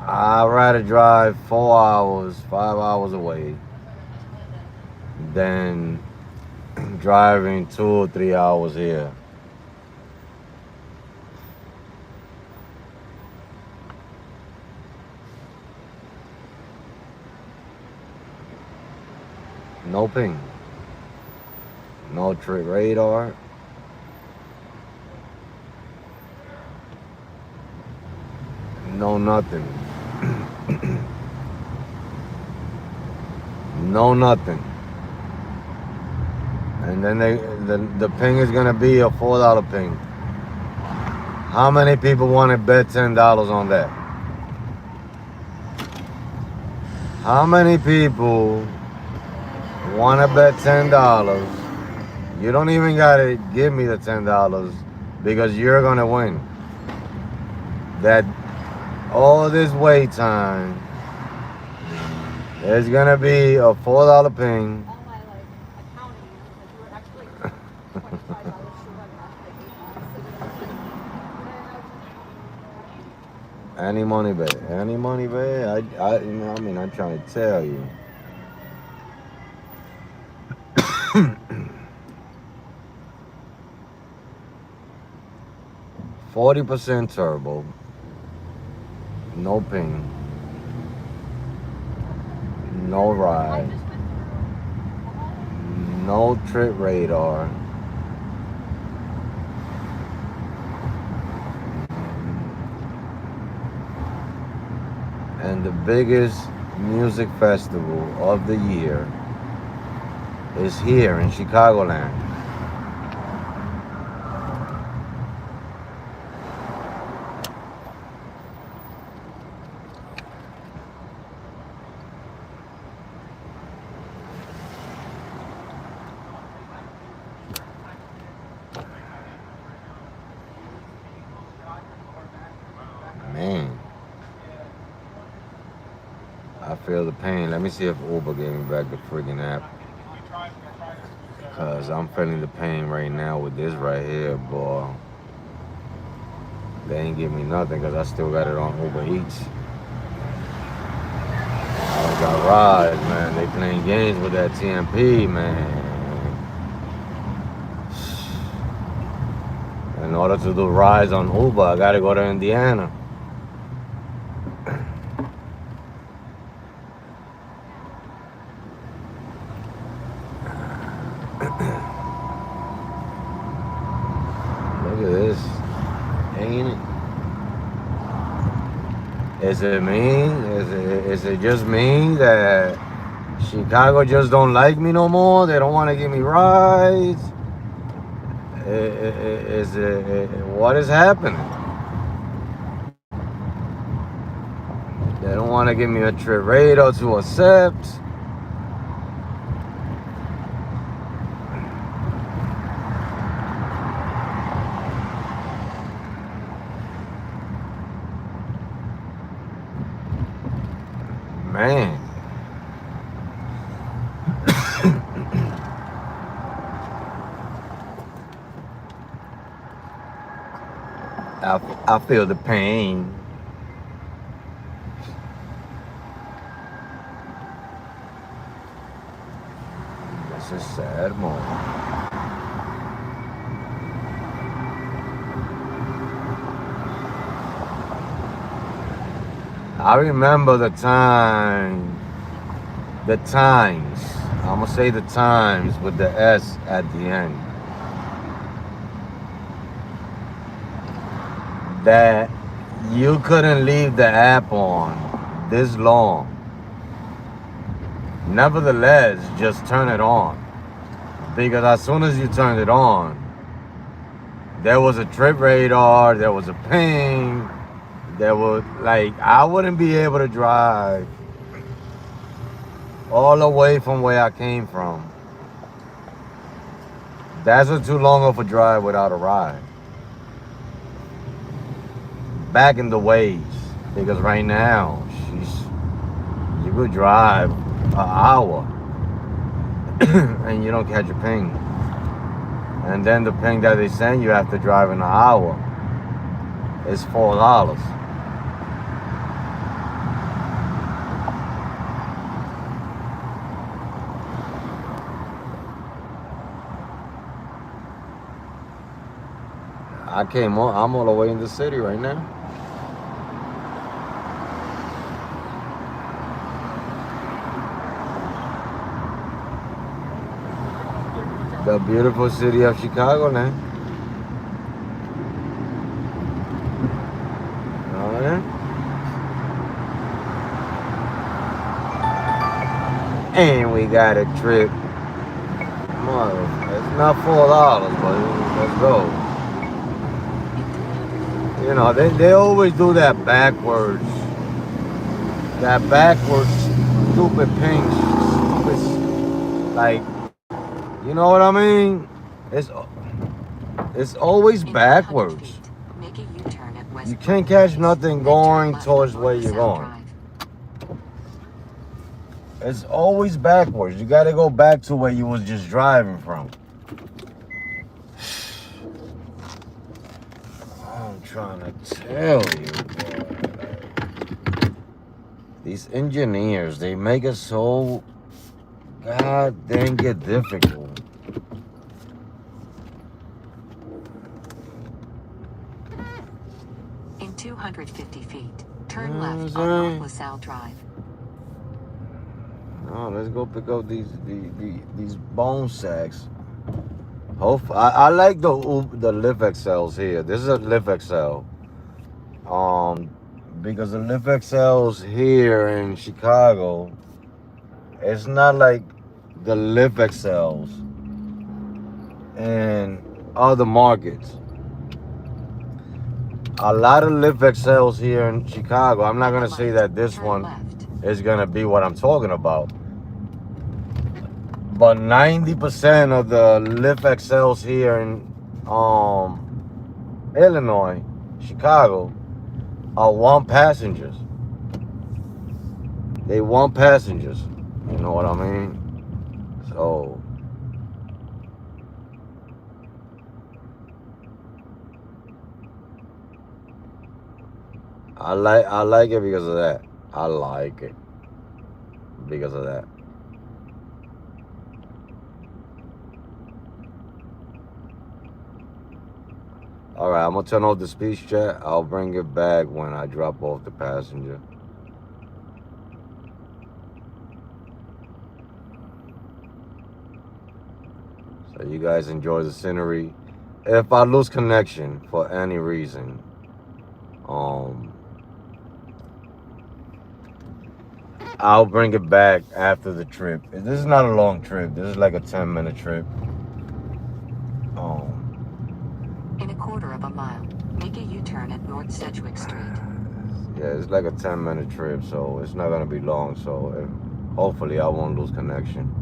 I'd rather drive 4 hours, 5 hours away than driving 2 or 3 hours here. No ping. No trip radar. No nothing. No nothing. And then the ping is gonna be a $4 ping. How many people want to bet $10 on that? How many people want to bet $10? You don't even gotta give me the $10 because you're gonna win. That all this wait time is gonna be a $4 ping. Any money bet. Any money bet. I mean, I'm trying to tell you. 40% turbo. No ping. No ride. No trip radar. And the biggest music festival of the year is here in Chicagoland. feel the pain. Let me see if Uber gave me back the friggin' app. Cause I'm feeling the pain right now with this right here, boy. They ain't give me nothing because I still got it on Uber Eats. I don't got rides, man. They playing games with that TMP, man. In order to do rides on Uber, I gotta go to Indiana. Look at this. Ain't it? Is it me? Is it just me that Chicago just don't like me no more? They don't want to give me rides? Is it what is happening? They don't want to give me a Trivado to accept. Man. I feel the pain. It's a sad moment. I remember the times, I'm gonna say the times with the S at the end, that you couldn't leave the app on this long. Nevertheless, just turn it on. Because as soon as you turned it on, there was a trip radar, there was a ping, there was, like, I wouldn't be able to drive all the way from where I came from. That's too long of a drive without a ride. Back in the ways, because right now, you could drive an hour and you don't catch a ping. And then the ping that they send you after driving an hour is $4. I'm all the way in the city right now. The beautiful city of Chicago now. Oh, yeah? And we got a trip. Mother, it's not $4, but let's go. You know, they always do that backwards stupid pink, stupid, like, you know what I mean? It's always backwards. Make a U-turn at West You can't catch nothing going towards where you're going. It's always backwards. You gotta go back to where you was just driving from. I'm trying to tell you, boy. These engineers, they make it so god dang it difficult. In 250 feet, turn left on North LaSalle Drive. Oh, let's go pick up these bone sacks. I like the Lift XLs here. This is a Lift XL. Because the Lift XLs here in Chicago, it's not like the Lift XLs in other markets. A lot of Lift XLs here in Chicago. I'm not gonna say that this one is gonna be what I'm talking about, but 90% of the Lift XLs here in Illinois, Chicago, are one passengers. they want passengers. You know what I mean? So I like it because of that. I like it because of that. All right, I'm gonna turn off the speech chat. I'll bring it back when I drop off the passenger. So you guys enjoy the scenery. If I lose connection for any reason, I'll bring it back after the trip. This is not a long trip. This is like a 10-minute trip. In a quarter of a mile, make a U-turn at North Sedgwick Street. Yeah, it's like a 10-minute trip, so it's not gonna be long. So hopefully I won't lose connection.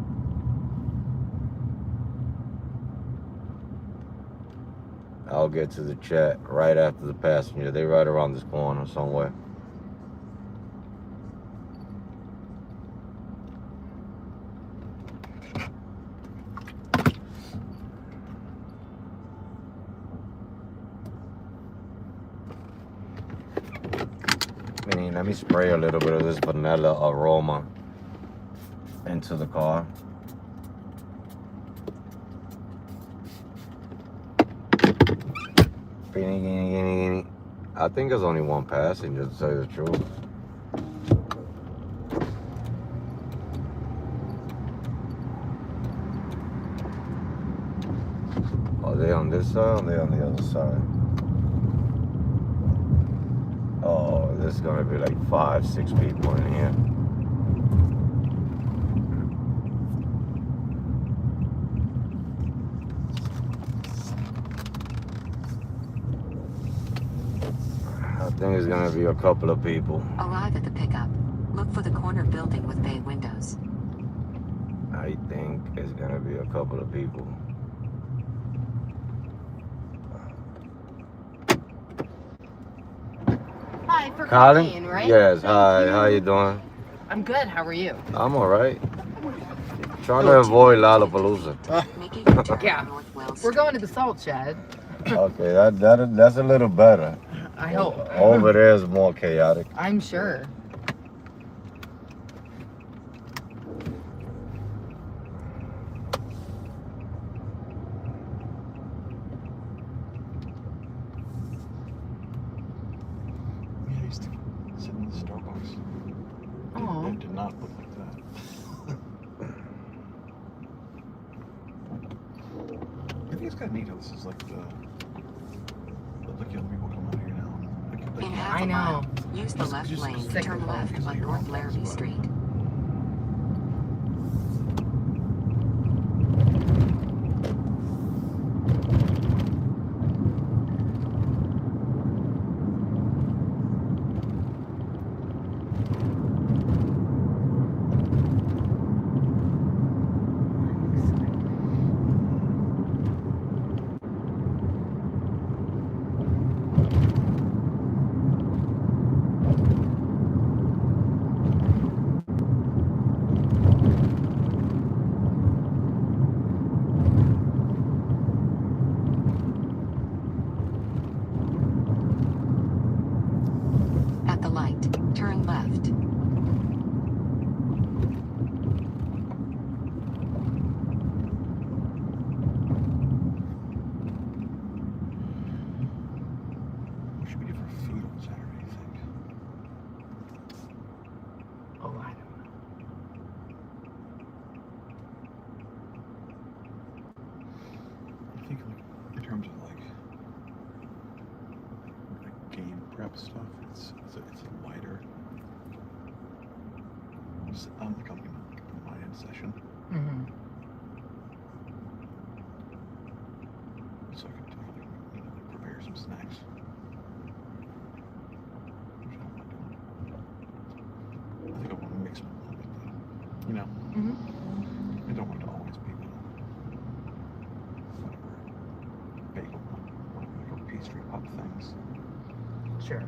I'll get to the chat right after the passenger. They're right around this corner somewhere. Let me spray a little bit of this vanilla aroma into the car. I think there's only one passenger, to tell you the truth. Are they on this side or are they on the other side? Oh, there's gonna be like 5, 6 people in here. I think it's gonna be a couple of people. Arrive at the pickup. Look for the corner building with bay windows. I think it's gonna be a couple of people. Hi, for Colin? caffeine, right? Yes, Thank hi, you. how you doing? I'm good, how are you? I'm alright. Trying to avoid Lollapalooza. Make a U-turn Yeah. at North Wells We're Street. going to the salt shed. Okay, that's a little better. I hope. Over there is more chaotic. I'm sure. Yeah, I used to sit in the Starbucks. Aw. It did not look like that. I think it's kind of neat how this is like the young people come out here now. In half I a mile, know. use the left lane to Sick turn of left that. on North Larrabee Street. At the light, turn left. What should we do for food on Saturday, you think? Oh, I don't know. I think like in terms of like game prep stuff, it's a lighter. Like a my-end session, Mm-hmm. so I could prepare some snacks. Which I don't mind doing. I think I want to mix them a little bit, though. You know, Mm-hmm. I don't want it to always be whatever bagel, like pastry pop things. Sure.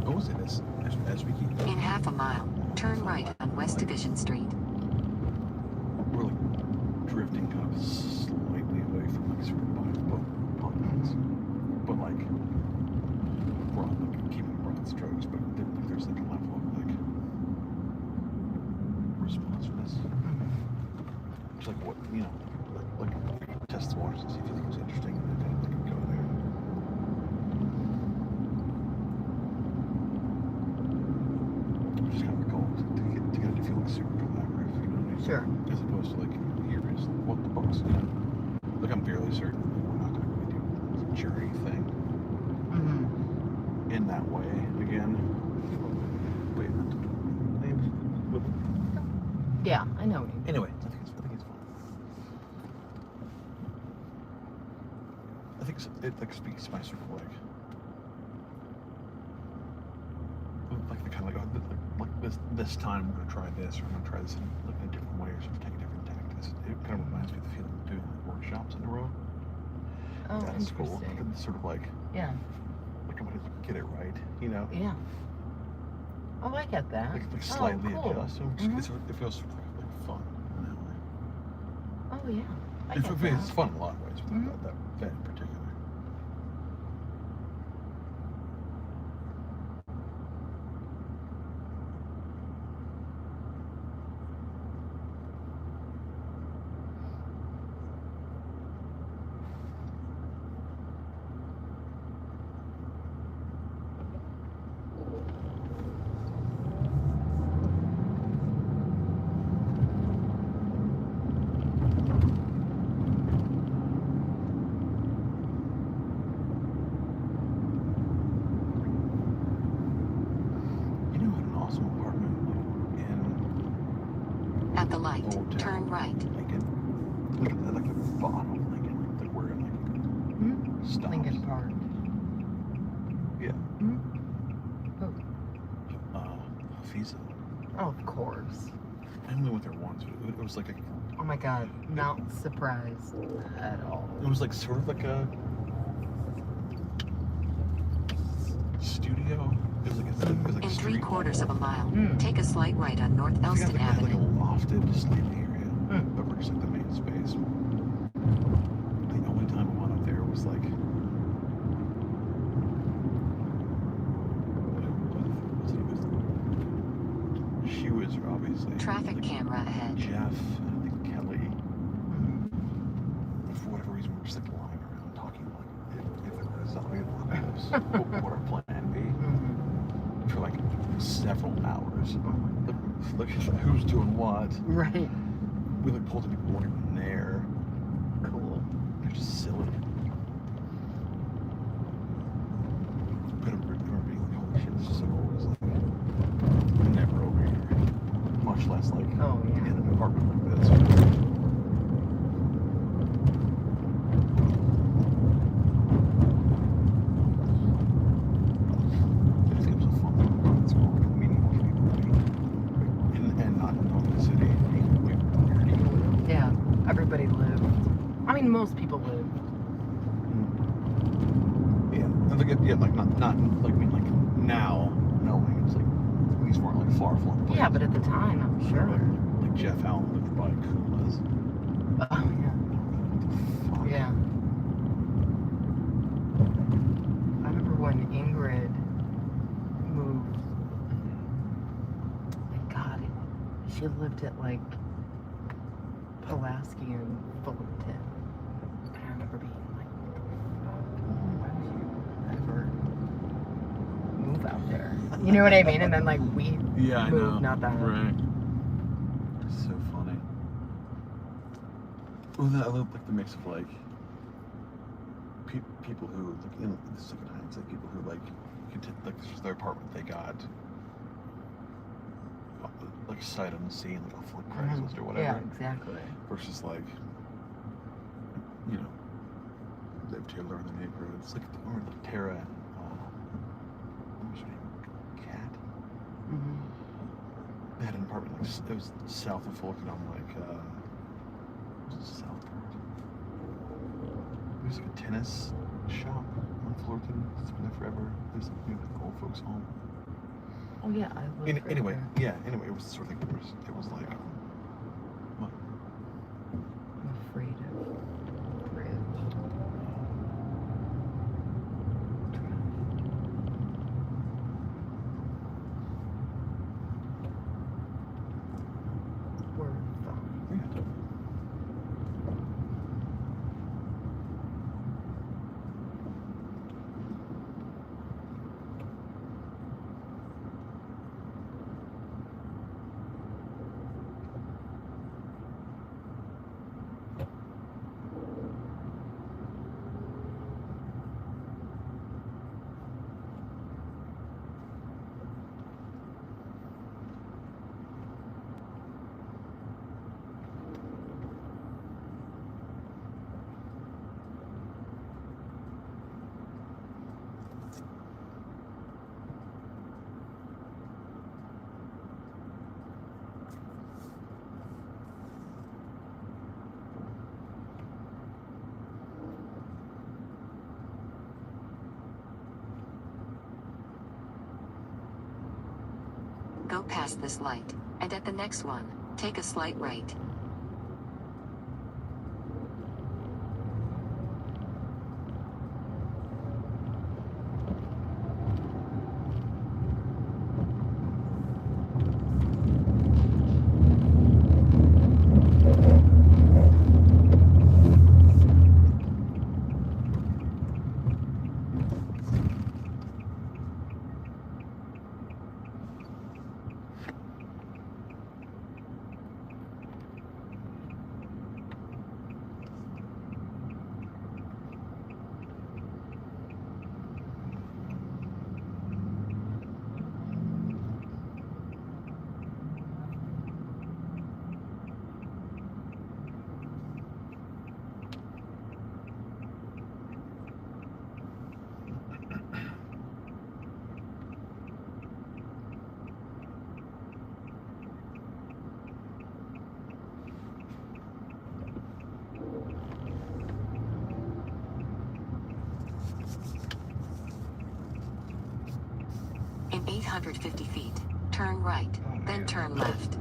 I will say this, as we keep In half a mile, turn right on West Division Street. we're like drifting kind of slightly away from like sort of both lines, but like broad, like keeping broad strokes, but there's like a level of like responsiveness. It's like what like test the waters and see if you think it's interesting, and then kind of like go there. Which is kind of cool to get it to feel like super collaborative, you know what I mean? Sure. As opposed to like here is what the books, you know. Like I'm fairly certain that we're not going to really do the jury thing in that way again. Wait, names. Yeah, I know what you mean. Anyway, I think it's fun. I think it like speaks to my sort of like the kind of like this time I'm gonna try this, or I'm gonna try this in like in a different way, or sort of take a different tactics. It kind of reminds me of the feeling of doing like workshops in a row. Oh, At school, interesting. like, sort of like Yeah. I'm gonna get it right, you know. Yeah. Oh, I get that. Like slightly cool. adjust. So it feels sort of like fun in that way. Oh, yeah. I It's get that. fun in a lot of ways, but that event in particular. You know, I had an awesome apartment in At the light, Old Town, turn right. Lincoln. Look at like the bottom of Lincoln, like where it like stops. Lincoln Park. Yeah. Oh. Hafiza. Oh, of course. I only went there once, but it was like Oh my God, not surprised at all. it was like sort of like a studio. It was like In a three street quarters of a mile, Mm. take a slight right on North I think Elston it had like a Avenue. lofted sleeping area, Mm. but we're just like the main space. The only time I went up there was like she was obviously Traffic like, camera ahead. Jeff, and I think Kelly. For whatever reason, we're just like lying around talking like if it was zombie apocalypse, what would our plan be? For like several hours. Like who's doing what? Right. We like pulled in people who weren't even there. Cool. They're just silly. But I remember being like, holy shit, this is so cool. It's like never over here. Much less like Oh, yeah. in an apartment like this. I think it was a fun it's cool, like meeting more people and not knowing the city. Yeah, everybody lived. I mean, most people lived. Yeah, and like not like I mean like now knowing it's like these weren't like far flung places. Yeah, but at the time, I'm sure. Like Jeff Allen lived by Kuma's. Oh, Fuck. yeah. I remember when Ingrid moved. My God, she lived at like Pulaski and Fullerton. And I remember being like, why would you ever move out there? You know what I mean? And then like we moved not that Right. It's so funny. Well, then I love like the mix of like people who like in the second hindsight, people who like like this was their apartment they got like sight unseen, like off like Craigslist or whatever. Yeah, exactly. Versus like, you know, lived here, learned the neighborhood. It's like I remember like Tara and what was her name? Kat. They had an apartment like it was south of Fullerton on like was it south part? It was like a tennis shop on Fullerton. It's been there forever. It was like maybe like an old folks home. Oh yeah, I live right Anyway, there. yeah. Anyway, it was sort of like it was like. What? I'm afraid of bridge. We're fine. Yeah. Go past this light, and at the next one, take a slight right. In 850 feet, turn right, then turn left.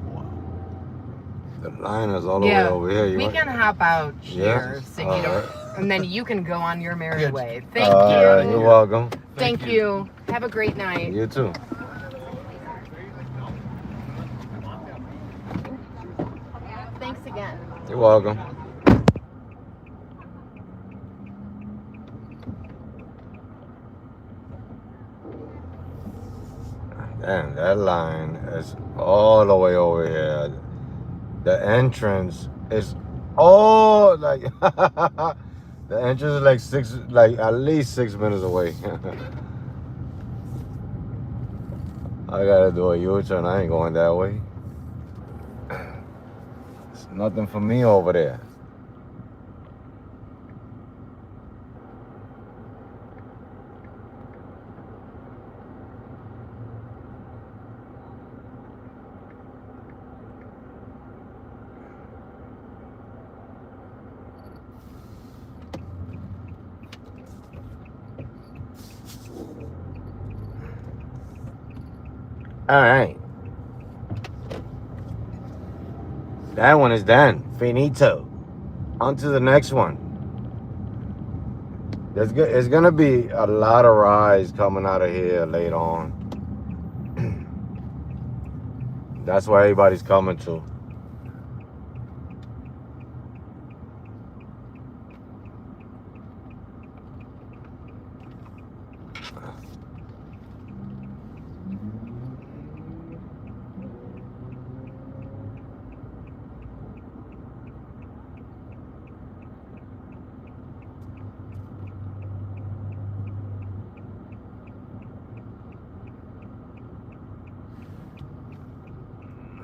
The line is all the way Yeah, over here. You we want- can hop out Yeah? here, so you don't, Alright. and then you can go on your merry Yeah. way. Thank Alright, you. you're welcome. Thank you. Have a great night. You too. Thanks again. You're welcome. Damn, that line is all the way over here. The entrance is all like the entrance is like at least 6 minutes away. I gotta do a U-turn. I ain't going that way. It's nothing for me over there. All right. That one is done. Finito. On to the next one. It's gonna be a lot of rides coming out of here later on. That's where everybody's coming to.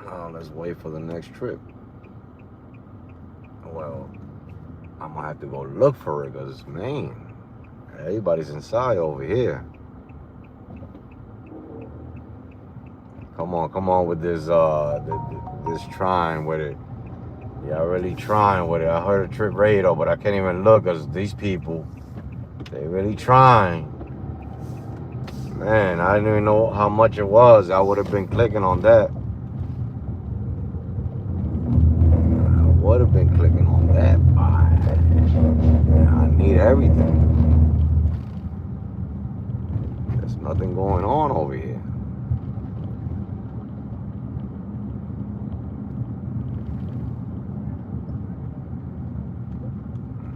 Oh, let's wait for the next trip. Well, I'm gonna have to go look for it because, man, everybody's inside over here. Come on with this this trying with it. Y'all really trying with it. I heard a trip radar, but I can't even look because these people, they really trying. Man, I didn't even know how much it was. I would have been clicking on that. I would have been clicking on that. I need everything. There's nothing going on over here.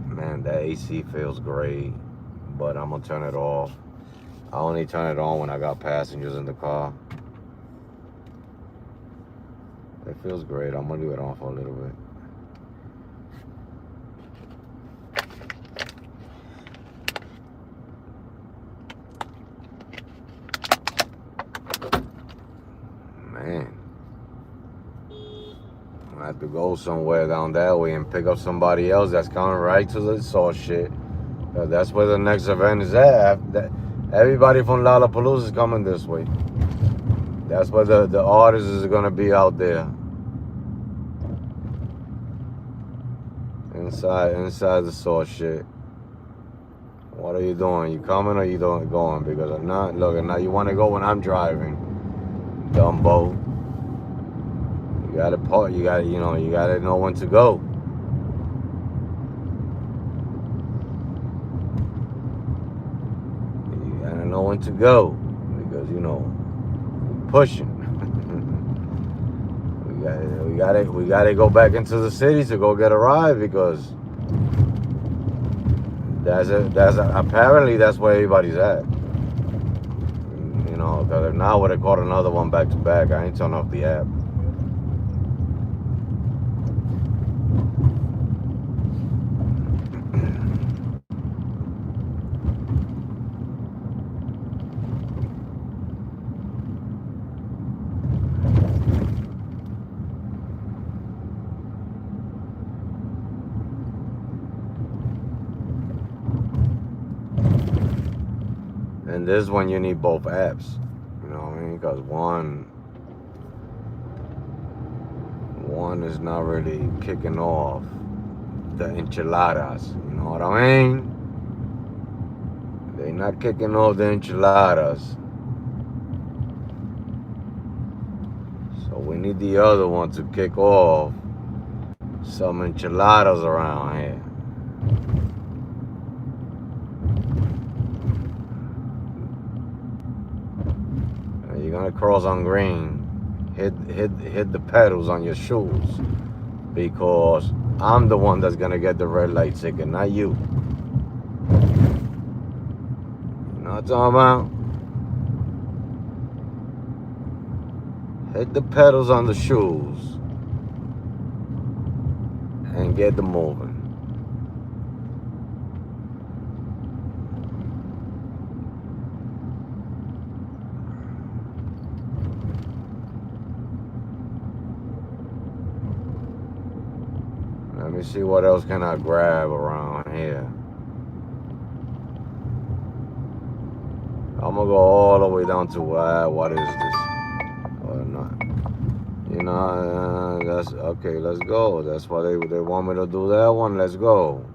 Man, that AC feels great, but I'm gonna turn it off. I only turn it on when I got passengers in the car. It feels great. I'm gonna leave it on for a little bit. Man, I have to go somewhere down that way and pick up somebody else that's coming right to the source shit. That's where the next event is at. Everybody from Lollapalooza is coming this way. That's where the artists is gonna be out there. Inside the source shit. What are you doing? You coming or you don't going? Because I'm not. Look, now you want to go when I'm driving. Dumbo. You gotta part. You gotta know when to go. You gotta know when to go because pushing. we gotta go back into the city to go get a ride because apparently that's where everybody's at. Because if not, I would have caught another one back to back. I ain't turning off the app. And this one you need both apps. You know what I mean? Because one is not really kicking off the enchiladas. You know what I mean? They're not kicking off the enchiladas. So we need the other one to kick off some enchiladas around here. You're gonna cross on green. Hit the pedals on your shoes because I'm the one that's gonna get the red light ticket, not you. You know what I'm talking about? Hit the pedals on the shoes and get them moving. Let me see what else can I grab around here. I'm gonna go all the way down to what is this? Or not? That's okay. Let's go. That's why they want me to do that one. Let's go.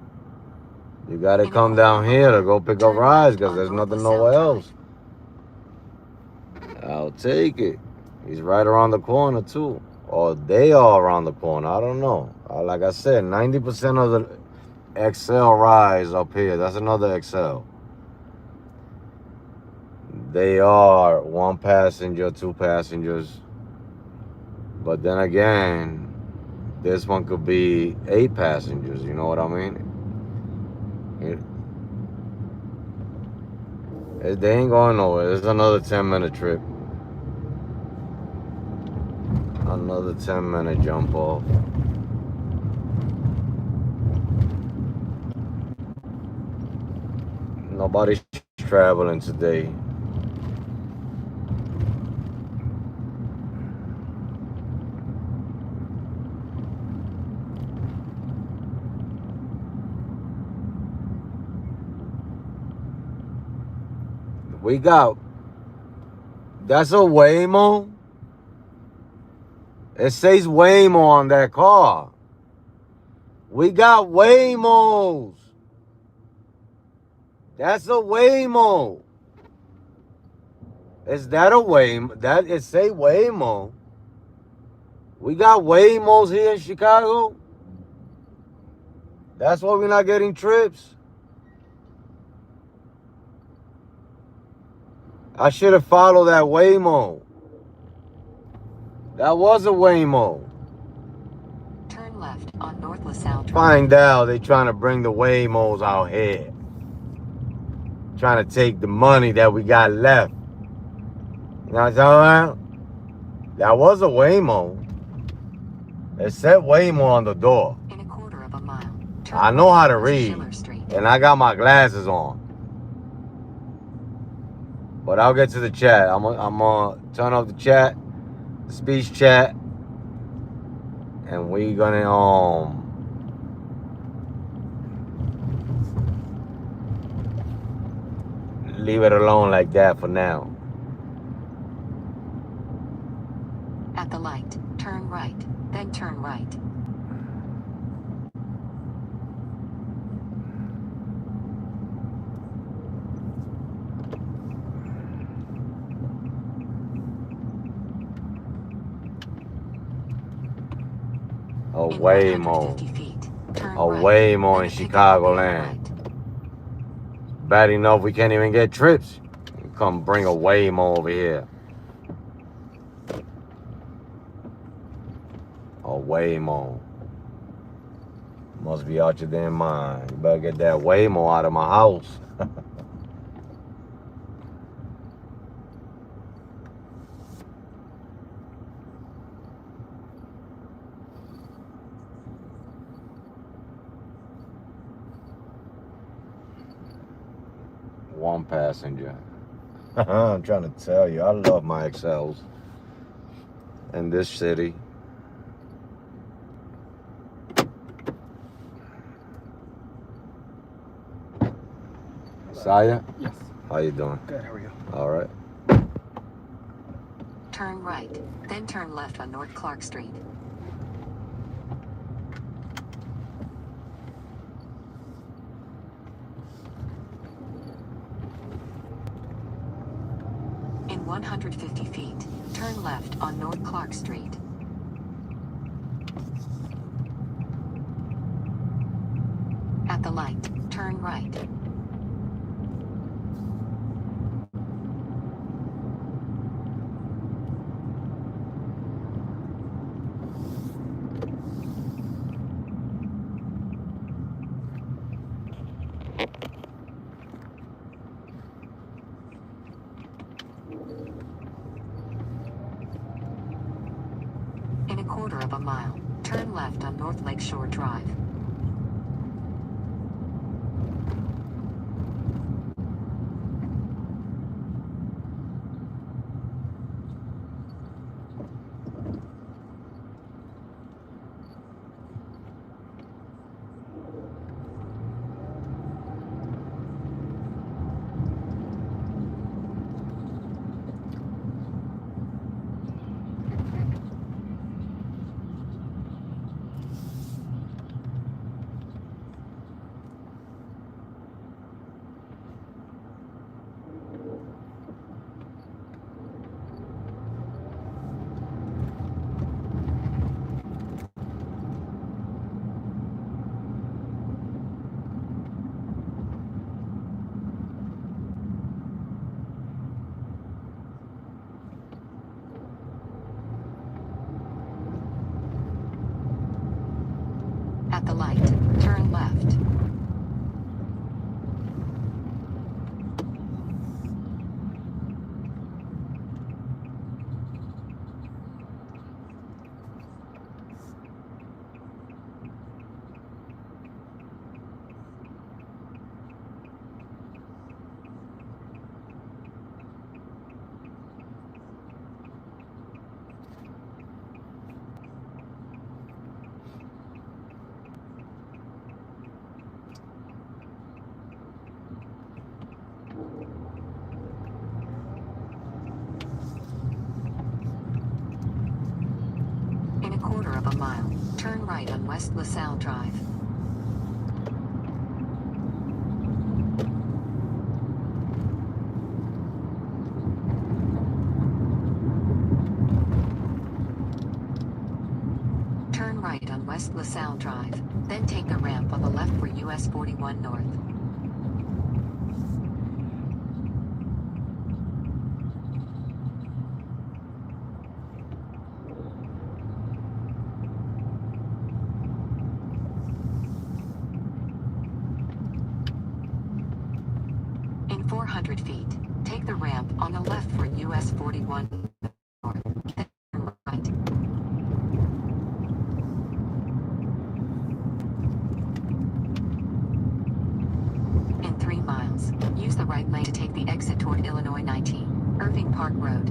You gotta come down here to go pick up rides because there's nothing nowhere else. I'll take it. He's right around the corner too. Or they are around the corner. I don't know. Like I said, 90% of the XL rides up here. That's another XL. They are 1 passenger, 2 passengers. But then again, this one could be 8 passengers. You know what I mean? They ain't going nowhere. It's another 10-minute trip. Another 10-minute jump off. Nobody's traveling today. We got, that's a Waymo. It says Waymo on that car. We got Waymos. That's a Waymo. Is that a Waymo? That is say Waymo. We got Waymos here in Chicago. That's why we're not getting trips. I should have followed that Waymo. That was a Waymo. Turn left on North LaSalle Drive. Find out they trying to bring the Waymos out here. Trying to take the money that we got left. You know what I'm talking about? That was a Waymo. It said Waymo on the door. In a quarter of a mile. Turn I know how to west read. Schiller Street. And I got my glasses on. But I'll get to the chat. I'm gonna turn off the chat, the speech chat, and we gonna leave it alone like that for now. At the light, turn right, then turn right. A In Waymo. 150 feet, turn A right, Waymo then in pick up on the Chicagoland. right. Bad enough we can't even get trips. You come bring a Waymo over here. A Waymo. Must be out your damn mind. You better get that Waymo out of my house. One passenger. I'm trying to tell you, I love my XLs in this city. Saya, Yes. how you doing? Good. How are you? All right. Turn right, then turn left on North Clark Street. In 150 feet, turn left on North Clark Street. At the light, turn right. In a quarter of a mile, turn left on North Lakeshore Drive. At the light, turn left. In a quarter of a mile, turn right on West LaSalle Drive. West LaSalle Drive, then take the ramp on the left for US 41 North. In 400 feet, take the ramp on the left for US 41 North, then turn right. In 3 miles, use the right lane to take the exit toward Illinois 19, Irving Park Road.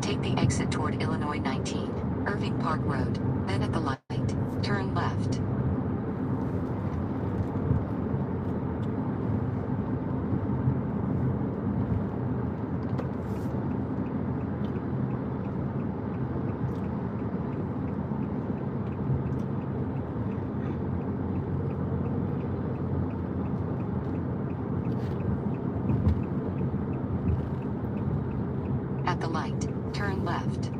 Take the exit toward Illinois 19, Irving Park Road, then at the light, turn left. At the light, turn left.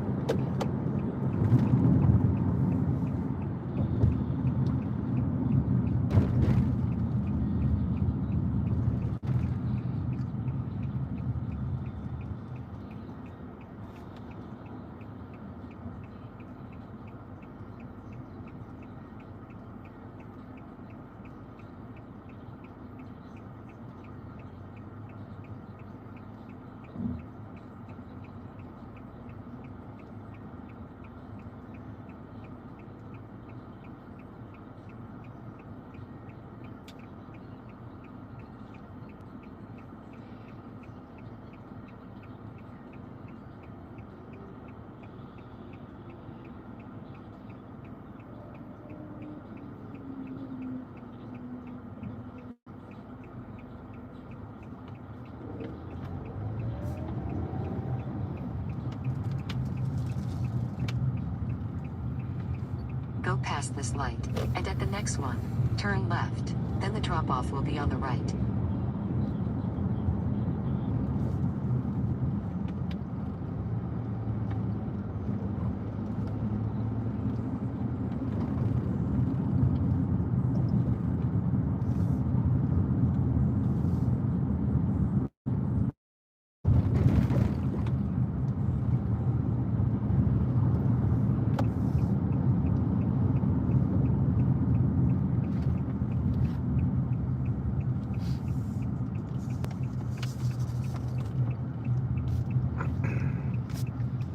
past this light, and at the next one, turn left. Then the drop-off will be on the right.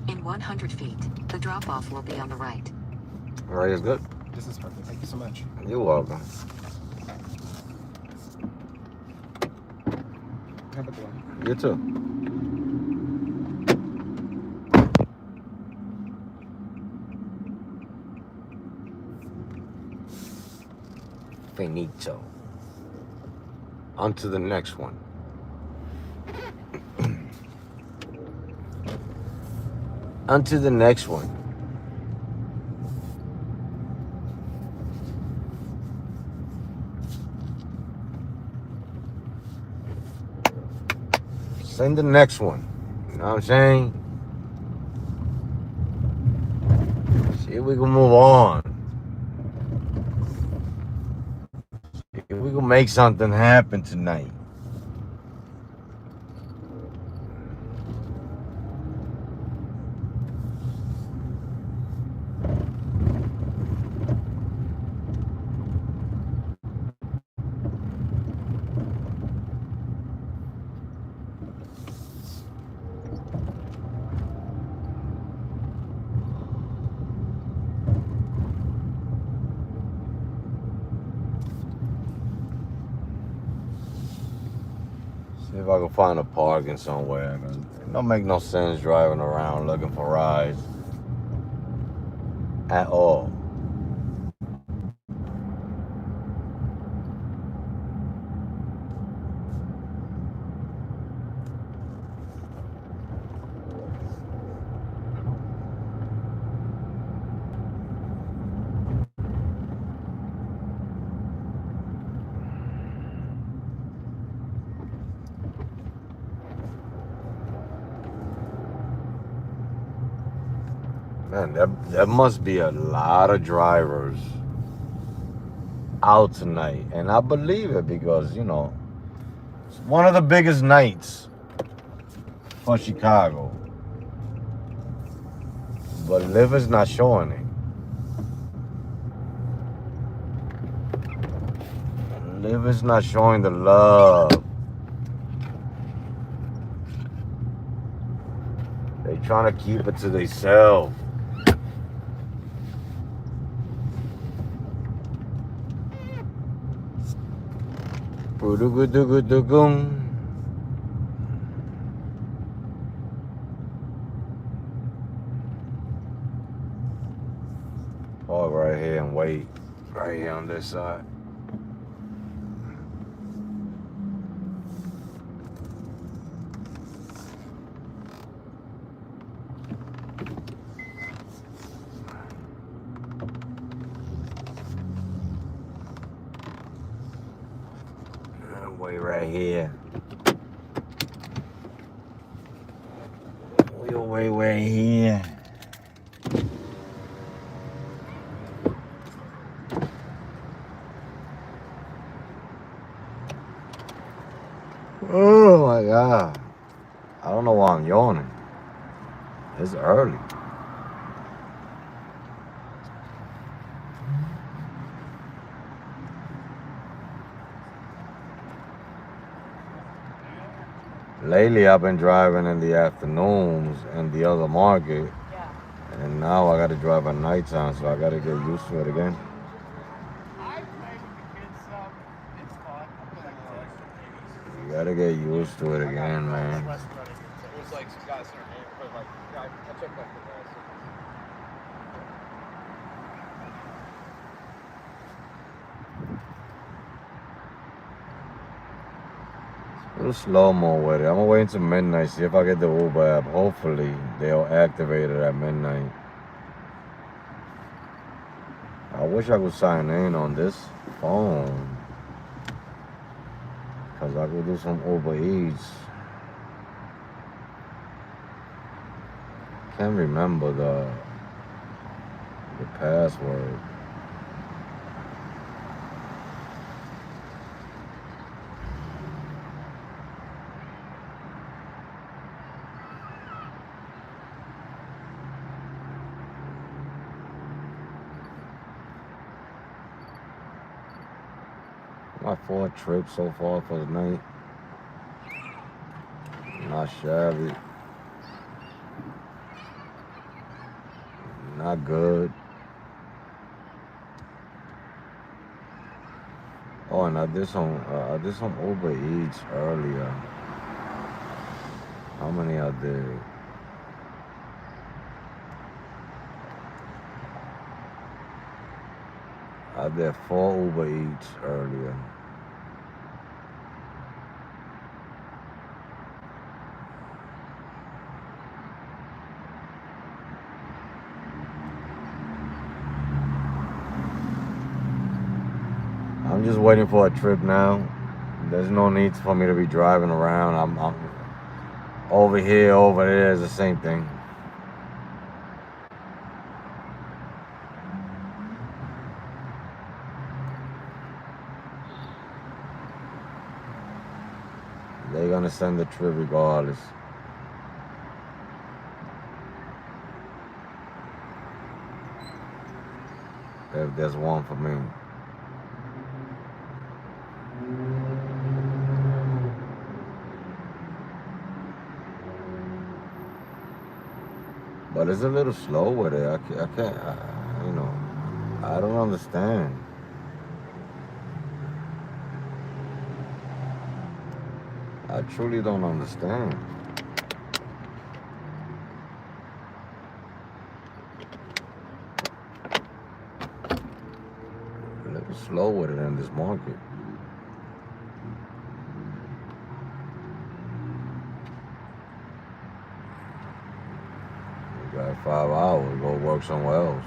In 100 feet, the drop-off will be on the right. Right is good. This is perfect. Thank you so much. You're welcome. Have a good one. You too. Finito. On to the next one. On to the next one. Send the next one. You know what I'm saying? See if we can move on. See if we can make something happen tonight. See if I can find a parking somewhere. It don't make no sense driving around looking for rides at all. Man, there must be a lot of drivers out tonight. And I believe it because, you know, it's one of the biggest nights for Chicago. But Liv is not showing it. Liv is not showing the love. They trying to keep it to themselves. Park right here and wait right here on this side. Wait right here. We'll wait right here. Oh my God. I don't know why I'm yawning. It's early. Lately, I've been driving in the afternoons in the other market, and now I got to drive at nighttime, so I got to get used to it again. You got to get used to it again, man. It was like some guys in our neighborhood, like, I took like the last. A little slow-mo with it. I'm gonna wait until midnight, see if I get the Uber app. Hopefully, they'll activate it at midnight. I wish I could sign in on this phone. Because I could do some Uber Eats. Can't remember the password. My 4th trip so far for the night. Not shabby. Not good. Oh, and I did some Uber Eats earlier. How many I did? I did 4 Uber Eats earlier. I'm just waiting for a trip now. There's no need for me to be driving around. I'm over here, over there is the same thing. They're gonna send the trip regardless. If there's one for me. But it's a little slow with it. I can't, I don't understand. I truly don't understand. A little slow with it in this market. You got 5 hours, go work somewhere else.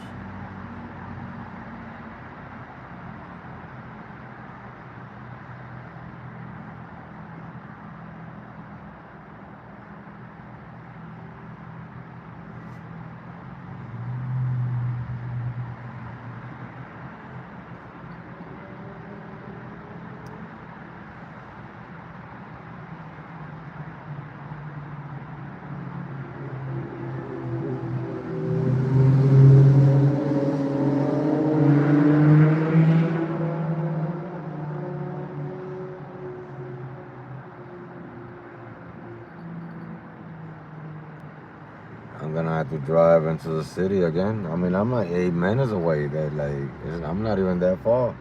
I'm gonna have to drive into the city again. I mean, I'm like 8 minutes away. I'm not even that far.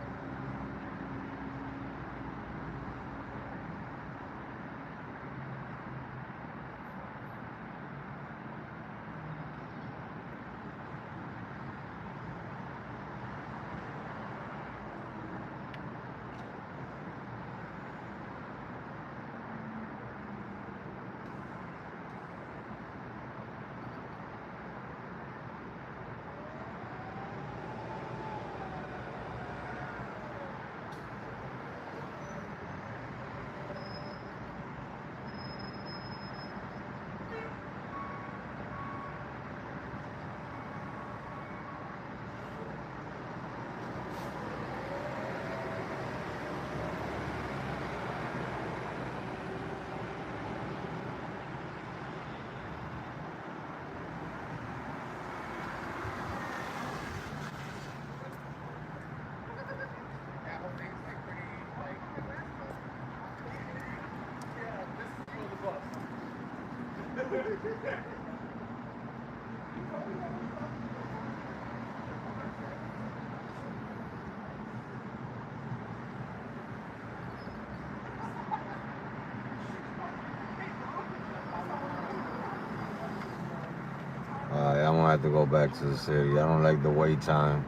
I'm gonna have to go back to the city. I don't like the wait time.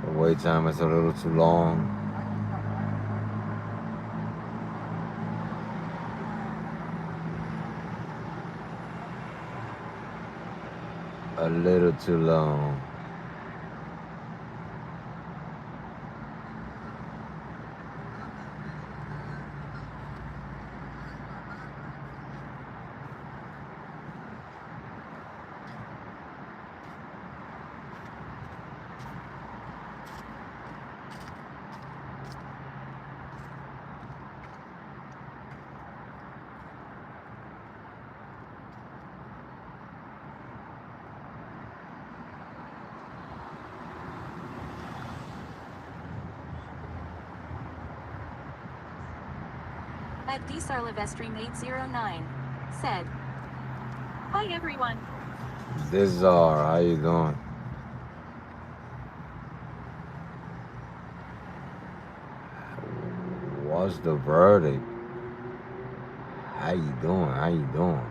The wait time is a little too long. A little too long. At livestream809 said, "Hi everyone." This is how you doing? What's the verdict? How you doing? How you doing?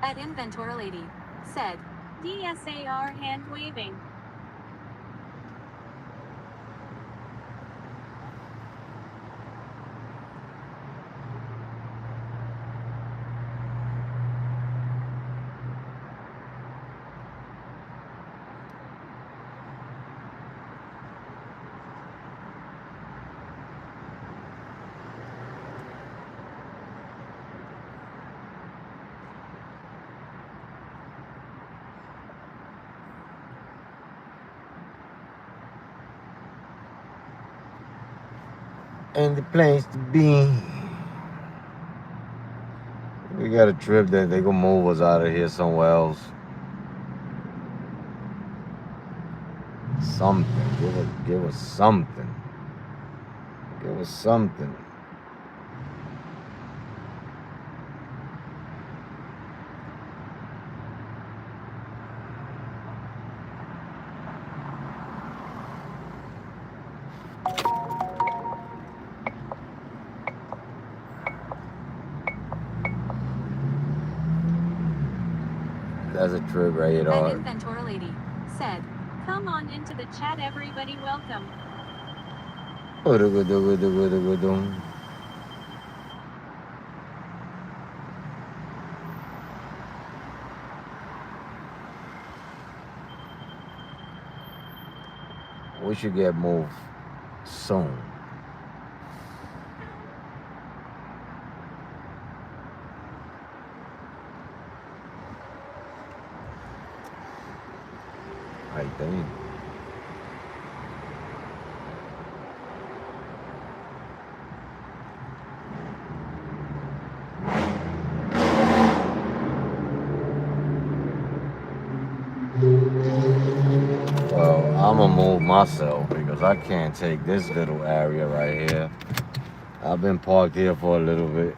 At Inventor Lady said, DSAR hand waving. And the place to be. We got a trip that they gonna move us out of here somewhere else. Something. Give us something. Give us something. That's a trip rated An R. Inventor Lady said, "Come on into the chat, everybody, welcome." We should get moved soon. I think. Well, I'm gonna move myself because I can't take this little area right here. I've been parked here for a little bit.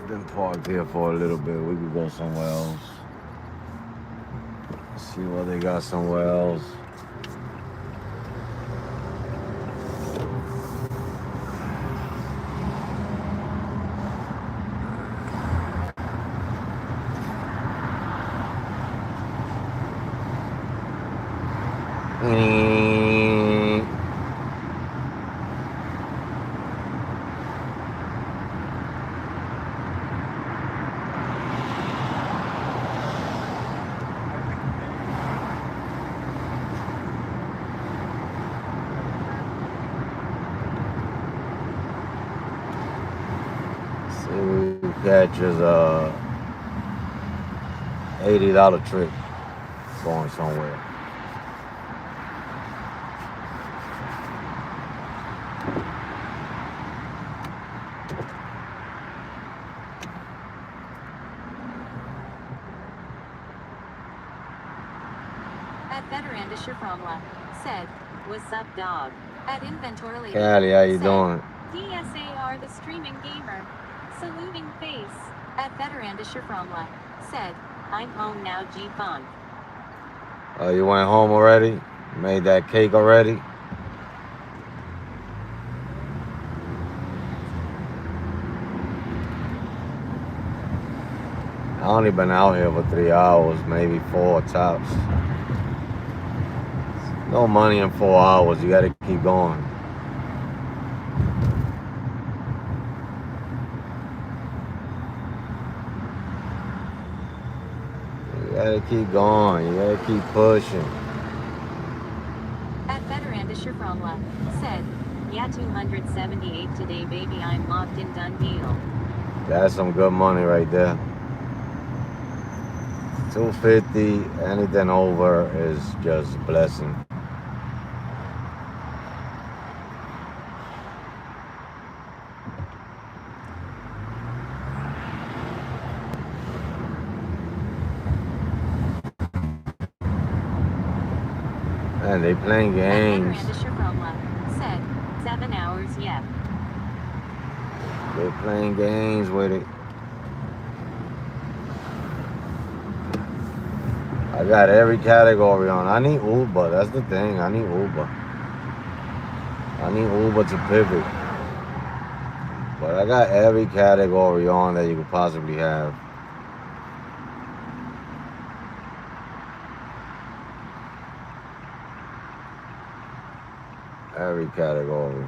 Been parked here for a little bit. We could go somewhere else. See what they got somewhere else. Catches a $80 trip going somewhere. At Veteran Fromla said, "What's up, dog?" At Inventor Lady Callie, how you said, doing? DSAR the streaming gamer. Saluting face. At Veteran Fromla said, "I'm home now, G-Funk." You went home already? Made that cake already? I only been out here for 3 hours, maybe 4 tops. No money in 4 hours. You gotta keep going. You gotta keep going. You gotta keep pushing. At Veteran Fromla said, "Yeah, 278 today, baby. I'm locked in, done deal." That's some good money right there. 250, anything over is just a blessing. Man, they playing games. Said 7 hours yet. They playing games with it. I got every category on. I need Uber. That's the thing. I need Uber. I need Uber to pivot. But I got every category on that you could possibly have. Every category.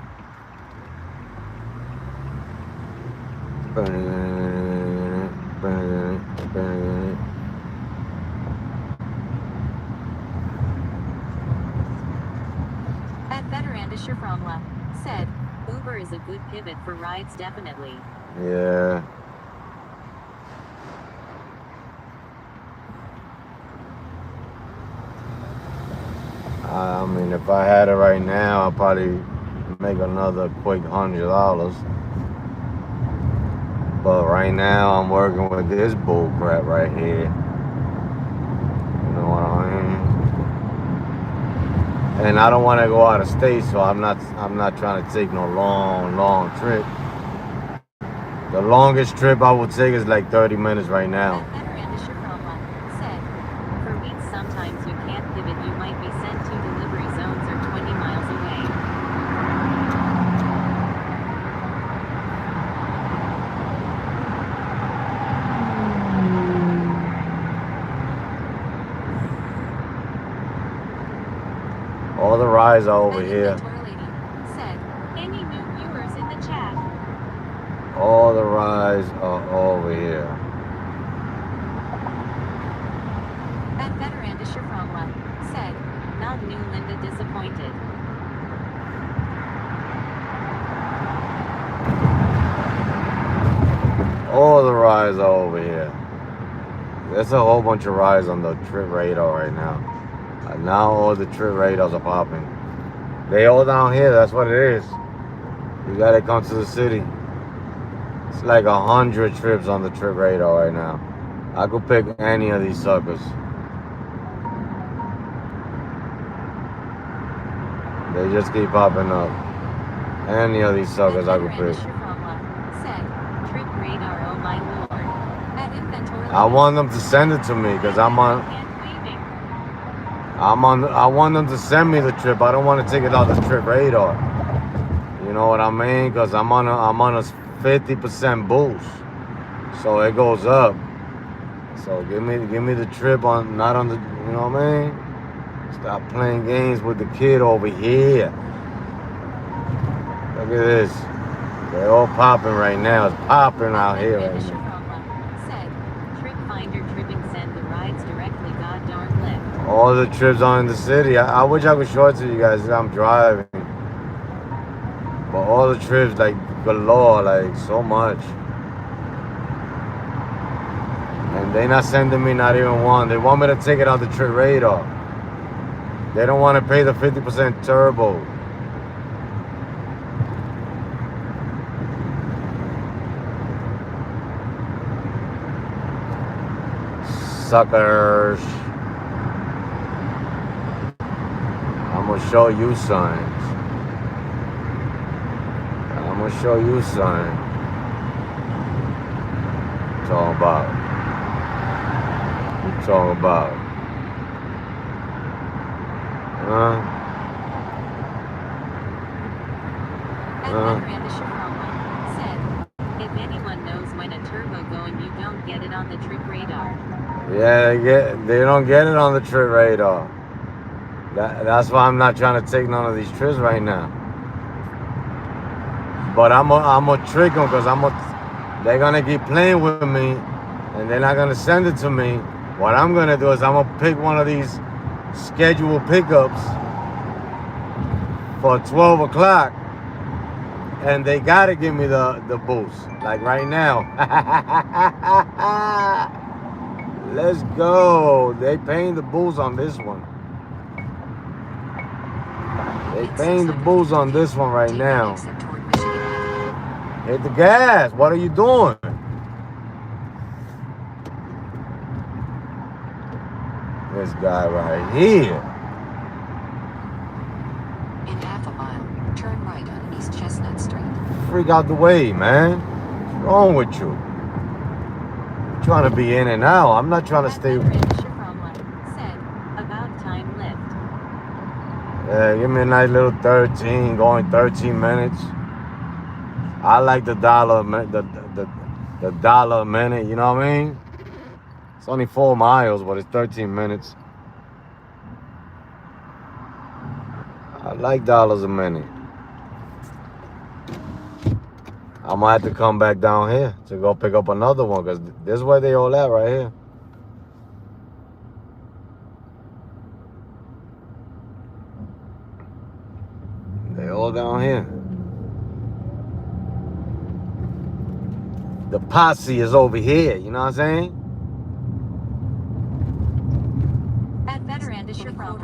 At Better and Shiframla said, Uber is a good pivot for rides definitely. Yeah. I mean, if I had it right now, I'd probably make another quick $100. But right now, I'm working with this bull crap right here. You know what I mean? And I don't want to go out of state, so I'm not trying to take no long trip. The longest trip I would take is like 30 minutes right now. Better and Shiframla said, for weeks sometimes you can't pivot. You might be sent to delivery zones or 20 miles away. All the rides are over here. Said, any new viewers in the chat? All the rides are over here. At Better and Shiframla said, not new Linda disappointed. All the rides are over here. There's a whole bunch of rides on the trip radar right now. Now all the trip radars are popping. They all down here, that's what it is. You gotta come to the city. It's like 100 trips on the trip radar right now. I could pick any of these suckers. They just keep popping up. Any of these suckers I could pick. Said, trip radar, oh my lord. At inventory. I want them to send it to me because I want them to send me the trip. I don't want to take it off the trip radar. You know what I mean? Because I'm on a 50% boost, so it goes up. So give me the trip on, not on the, you know what I mean? Stop playing games with the kid over here. Look at this. They're all popping right now. It's popping out here right now. Said, trip finder tripping, send the rides directly. God darn lift. All the trips on in the city. I wish I could show it to you guys. I'm driving. But all the trips, like galore, like so much. And they not sending me not even one. They want me to take it out the trip radar. They don't want to pay the 50% turbo. Suckers. I'm gonna show you signs. I'm gonna show you something. Talking about. What you talking about? Said, if anyone knows when a turbo going, you don't get it on the trip radar. Yeah, they don't get it on the trip radar. That's why I'm not trying to take none of these trips right now. But I'm a trick them because they're gonna keep playing with me, and they're not gonna send it to me. What I'm gonna do is I'm gonna pick one of these scheduled pickups for 12 o'clock, and they gotta give me the boost. Like right now. Let's go. They paying the boost on this one. They paying the boost on this one right now. Hit the gas. What are you doing? This guy right here. freak out the way, man. What's wrong with you? I'm trying to be in and out. I'm not trying to stay. Said, about time lift. Yeah, give me a nice little 13, going 13 minutes. I like the dollar, the dollar a minute. You know what I mean? It's only 4 miles, but it's 13 minutes. I like dollars a minute. I might have to come back down here to go pick up another one, because this is where they all at right here. They all down here. The posse is over here, you know what I'm saying? At Veterandisher from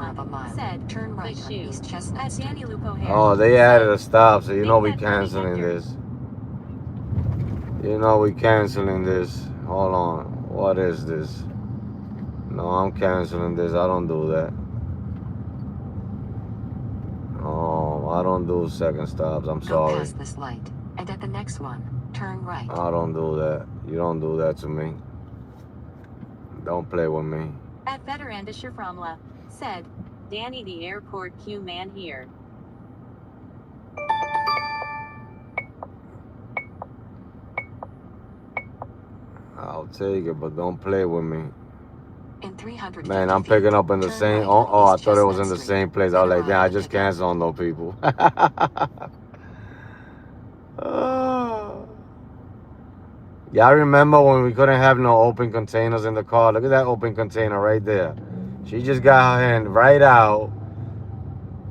said, turn right on East Chestnut at Street. Danny Lupo Hair. Oh, they added a stop, so you know we Make that money, canceling Hector. this. You know we canceling this. Hold on. What is this? No, I'm canceling this. I don't do that. Oh, I don't do second stops. I'm Go sorry. past this light, and at the next one, turn right. I don't do that. You don't do that to me. Don't play with me. At Veterandisher from said, Danny the airport Q man here. I'll take it, but don't play with me. In 300 Man, I'm picking up in the turn same. right Oh, on I East thought it was in Chestnut the Street. same place. I was like, Turn damn, I right just and pick up. canceled on those people. Yeah, I remember when we couldn't have no open containers in the car. Look at that open container right there. She just got her hand right out,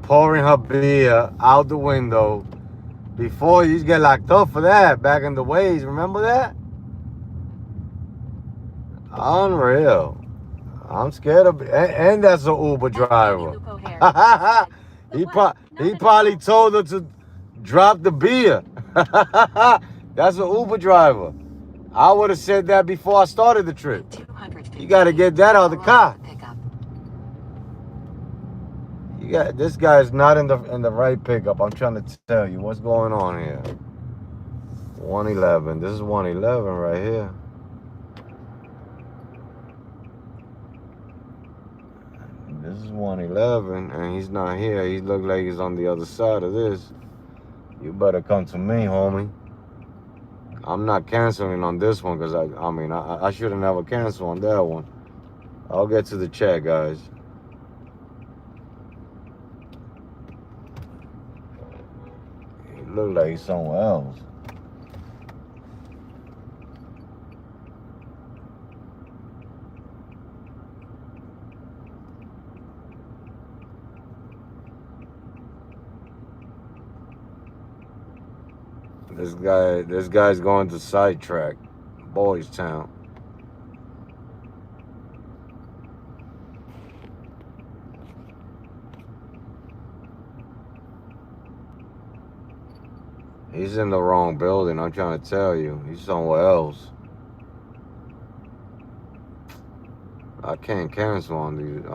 pouring her beer out the window. Before you get locked up for that back in the ways. Remember that? Unreal. I'm scared of, and that's an Uber driver. he probably told her to drop the beer. That's an Uber driver. I would have said that before I started the trip. 250 You got to get that out of the car. Pickup. You got this guy is not in the right pickup. I'm trying to tell you what's going on here. 111. This is 111 right here. This is 111, and he's not here. He look like he's on the other side of this. You better come to me, homie. I'm not canceling on this one, because I should have never canceled on that one. I'll get to the chat, guys. He look like he's somewhere else. This guy's going to Sidetrack, Boys Town. He's in the wrong building, I'm trying to tell you. He's somewhere else. I can't cancel on these.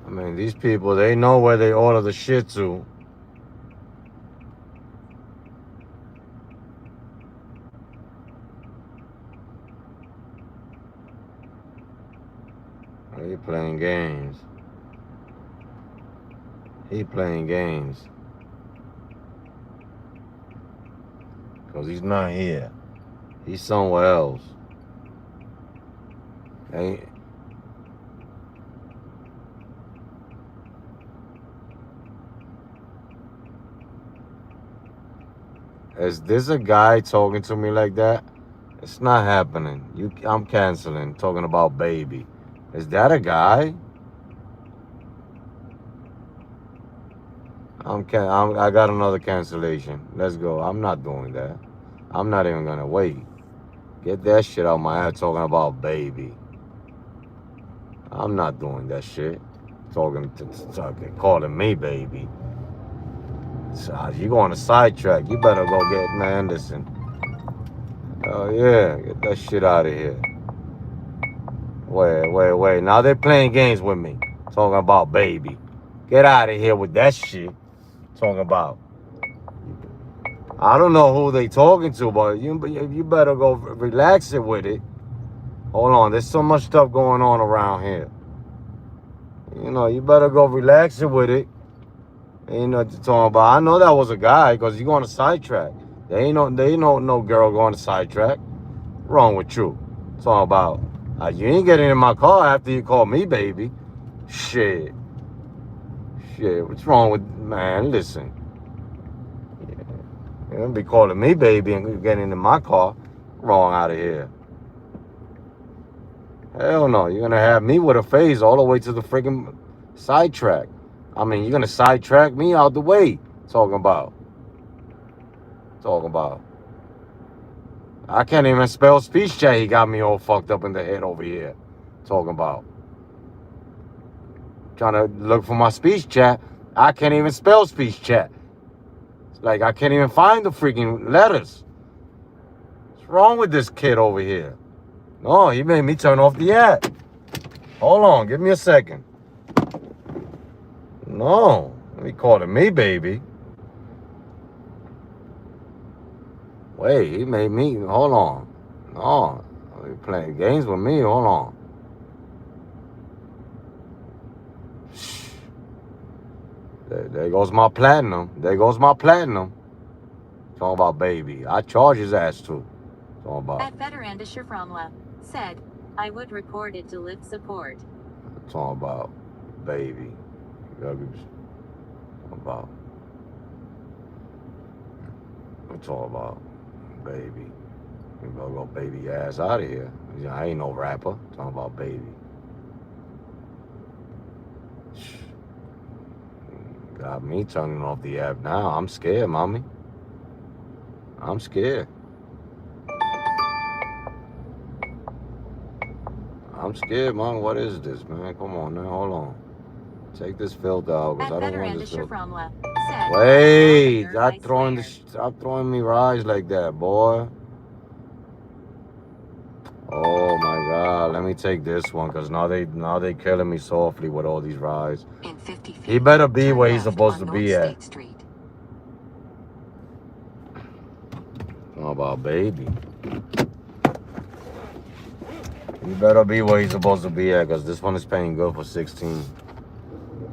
I mean, these people, they know where they order the shit to. He playing games. He playing games. Because he's not here. He's somewhere else. Is this a guy talking to me like that? It's not happening. I'm canceling. Talking about baby. Is that a guy? I got another cancellation. Let's go. I'm not doing that. I'm not even gonna wait. Get that shit out my head talking about baby. I'm not doing that shit. Calling me baby. So you go on a sidetrack. You better go get, man, listen. Oh yeah, get that shit out of here. Wait. Now they're playing games with me. Talking about baby. Get out of here with that shit. Talking about. I don't know who they talking to, but you better go relax it with it. Hold on, there's so much stuff going on around here. You know, you better go relax it with it. Ain't nothing to talk about. I know that was a guy because you going to sidetrack. There ain't no girl going to sidetrack. Wrong with you? Talking about you ain't getting in my car after you call me baby. Shit. What's wrong with man? Listen. You don't be calling me baby and getting in my car. Wrong out of here. Hell no. You're gonna have me with a phase all the way to the freaking sidetrack. I mean, you're gonna sidetrack me out the way. Talking about. I can't even spell speech chat. He got me all fucked up in the head over here. Talking about. Trying to look for my speech chat. I can't even spell speech chat. It's like I can't even find the freaking letters. What's wrong with this kid over here? No, he made me turn off the app. Hold on, give me a second. No, he calling me baby. Wait, he made me, hold on. No, he playing games with me, hold on. Shh. There goes my platinum. Talking about baby. I charge his ass too. Talking about. At Veteranda Shaframla said, I would report it to live support. Talking about baby. I'm talking about baby. You better go baby ass out of here. I ain't no rapper. Talking about baby. Got me turning off the app now. I'm scared, mommy. I'm scared. Mom. What is this, man? Come on now. Hold on. Take this filter out because I don't want this filter. Wait, stop throwing me rides like that, boy. Oh my God, let me take this one because now they killing me softly with all these rides. In 50 feet, He better be turn where he's left supposed on to be North at. State Street. How about baby? He better be where he's supposed to be at because this one is paying good for 16.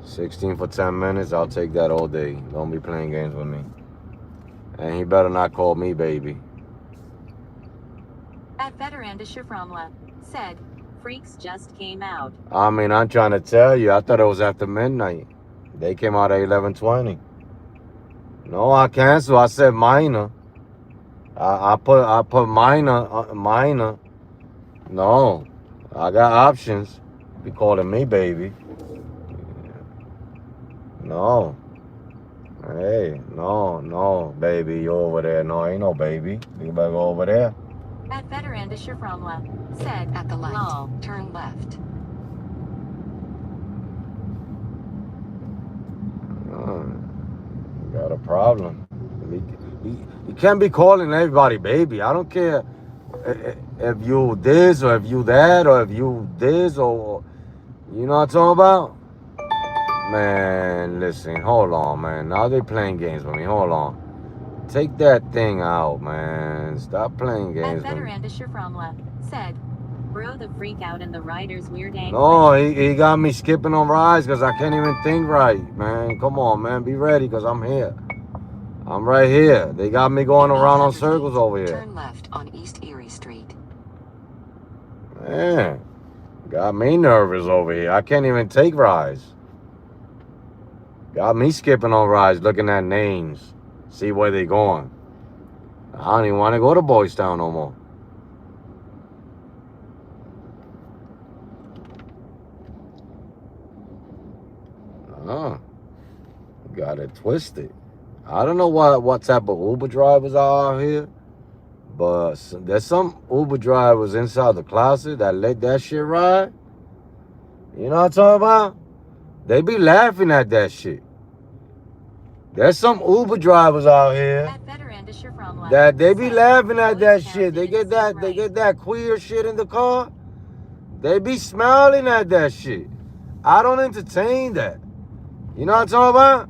16 for 10 minutes, I'll take that all day. Don't be playing games with me. And he better not call me baby. At Veteranda Shaframla said, freaks just came out. I mean, I'm trying to tell you, I thought it was after midnight. They came out at 11:20. No, I canceled. I said minor. I put minor. No, I got options. Be calling me baby. No. Hey, no, baby, you over there. No, ain't no baby. You better go over there. At Veteranda Shaframla said, At the light, lol. turn left. You got a problem. You can't be calling everybody baby. I don't care if you this or if you that or if you this or you know what I'm talking about? Man, listen, hold on, man. Now they playing games with me. Hold on. Take that thing out, man. Stop playing games At with me. Veteranda Shaframla said, bro, the freak out and the rider's weird angle. No, he got me skipping on rides because I can't even think right, man. Come on, man. Be ready because I'm here. I'm right here. They got me going around on circles over here. Turn left on East Erie Street. Man, got me nervous over here. I can't even take rides. Got me skipping on rides, looking at names. See where they going. I don't even want to go to Boys Town no more. Got it twisted. I don't know what type of Uber drivers are out here, but there's some Uber drivers inside the closet that let that shit ride. You know what I'm talking about? They be laughing at that shit. There's some Uber drivers out here that they be laughing at that shit. They get that queer shit in the car. They be smiling at that shit. I don't entertain that. You know what I'm talking about?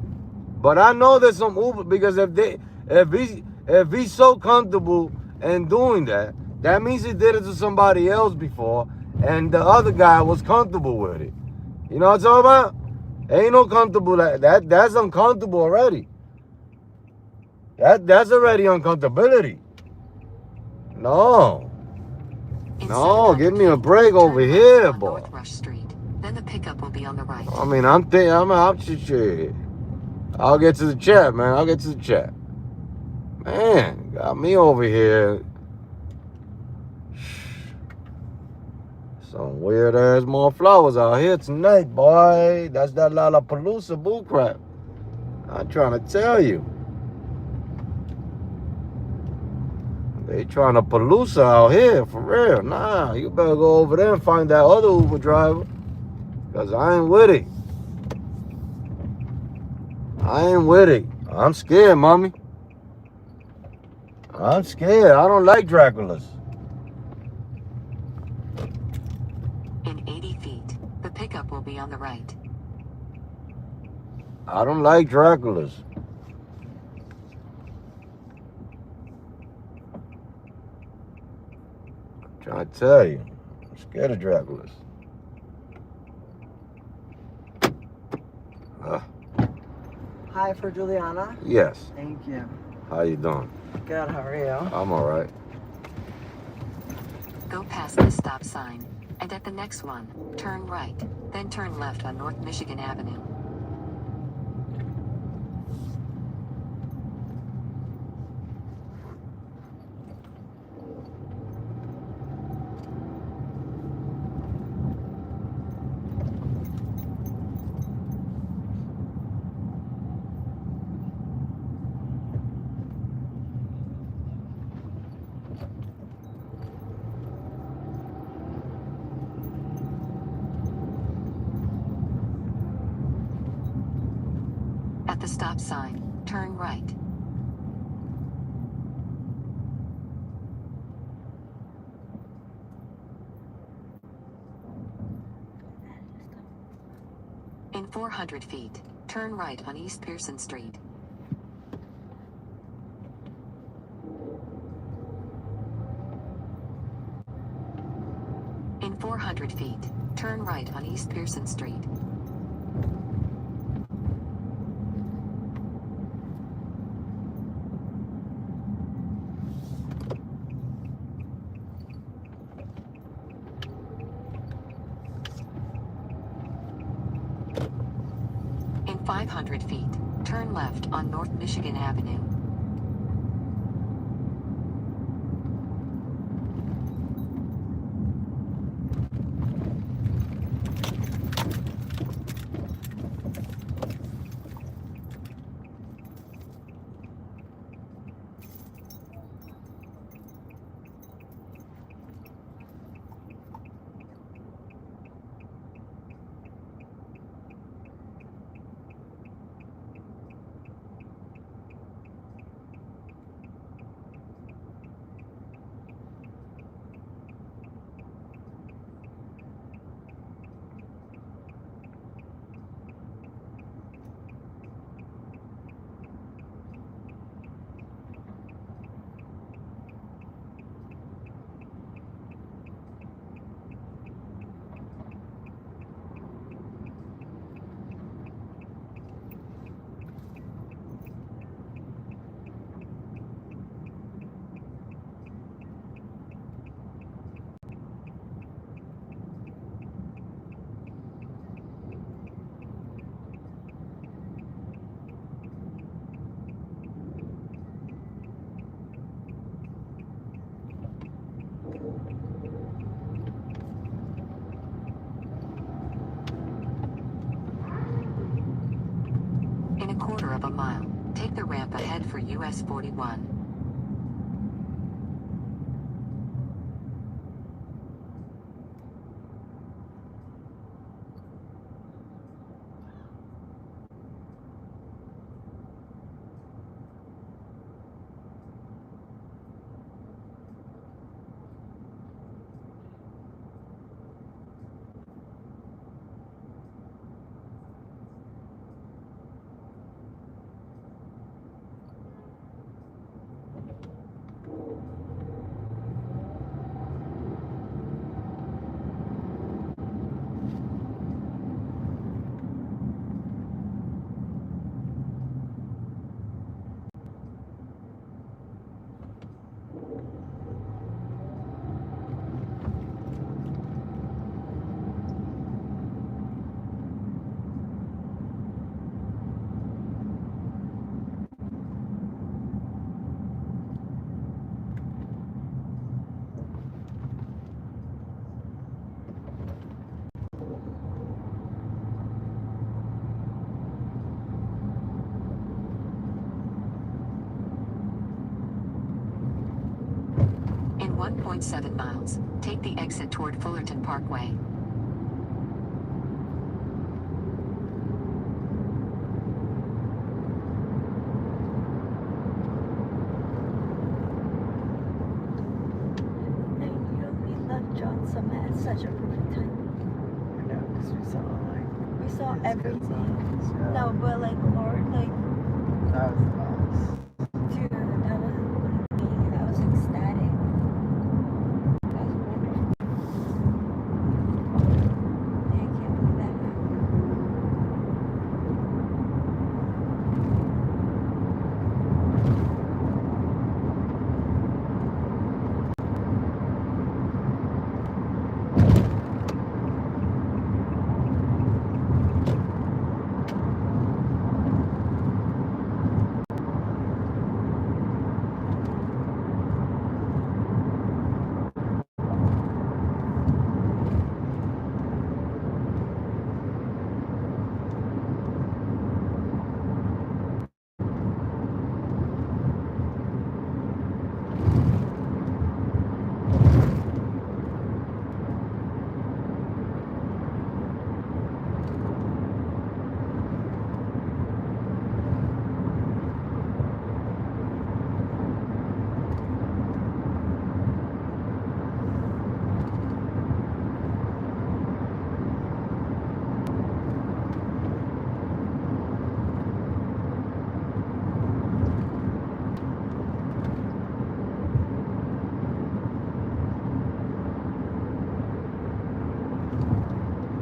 But I know there's some Uber, because if he's so comfortable in doing that, that means he did it to somebody else before, and the other guy was comfortable with it. You know what I'm talking about? Ain't no comfortable that's uncomfortable already. That's already uncomfortability. No. No, give me a break over here, boy. North Rush Street. Then the pickup will be on the right. I mean, I'm out shit. I'll get to the chat, man. I'll get to the chat. Man, got me over here. Some weird ass more flowers out here tonight, boy. That's that Lollapalooza bull crap. I'm trying to tell you. They trying to palooza out here, for real. Nah, you better go over there and find that other Uber driver. Because I ain't with it. I ain't with it. I'm scared, mommy. I'm scared. I don't like Draculas. In 80 feet, the pickup will be on the right. I don't like Draculas. I'm trying to tell you. I'm scared of Draculas. Hi, for Juliana. Yes. Thank you. How you doing? Good, how are you? I'm all right. Go past the stop sign, and at the next one, turn right, then turn left on North Michigan Avenue. At the stop sign, turn right. In 400 feet, turn right on East Pearson Street. In 400 feet, turn right on East Pearson Street. In 500 feet, turn left on North Michigan Avenue. In a quarter of a mile, take the ramp ahead for US 41. In 1.7 miles, take the exit toward Fullerton Parkway. We left John Summit at such a perfect time. I know, because we saw like We saw his good everything. signs, yeah. No, but like Lord, like That was the best. dude, that was amazing. That was ecstatic. That was wonderful. Yeah, I can't believe that happened.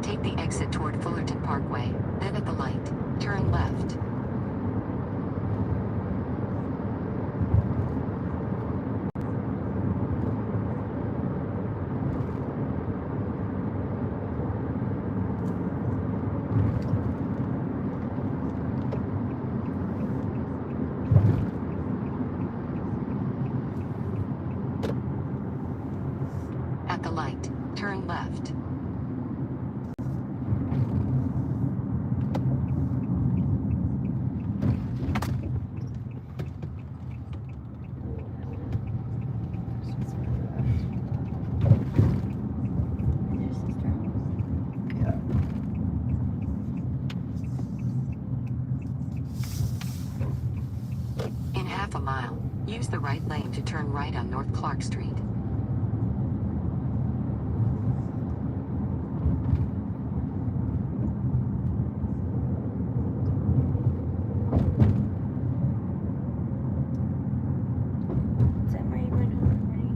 Take the exit toward Fullerton Parkway, then at the light, turn left. At the light, turn left. Your sister? Yeah. In half a mile, use the right lane to turn right on North Clark Street. What time are you going home, Marty?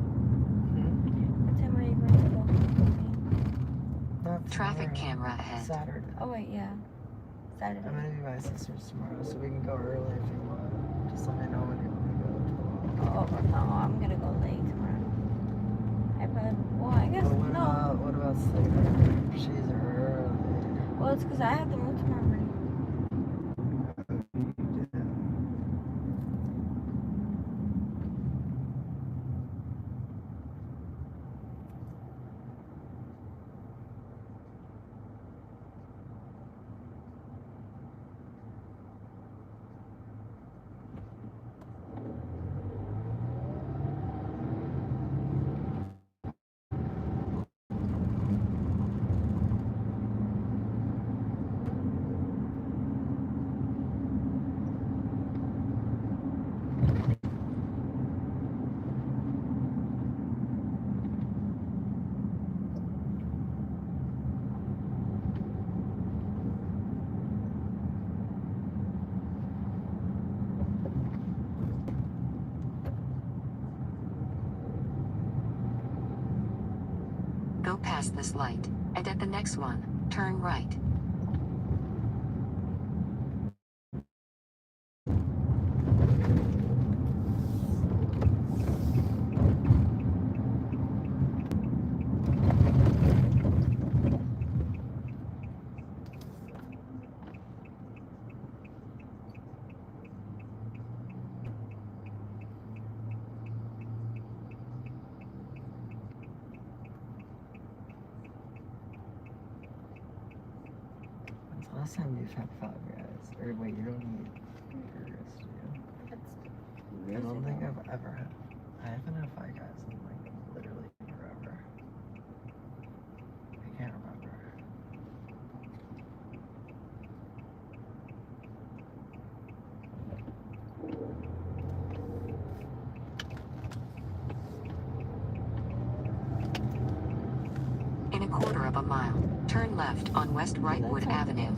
What time are you going to go home? Not Traffic tomorrow. camera ahead. Saturday. Oh wait, yeah. Saturday. I'm gonna be my sister's tomorrow, so we can go early if you want. Just let me know when you want to go. Oh no, I'm gonna go late tomorrow. I probably. Well, I guess But no. what about sleeping? She's early. Well, it's because I have to move tomorrow morning. past this light, and at the next one, turn right. When's the last time you've had 5 guys? Or wait, you don't need burgers, do you? I don't think I've ever had. I haven't had 5 guys in like literally forever. I can't remember. In a quarter of a mile, turn left on West Wrightwood Avenue.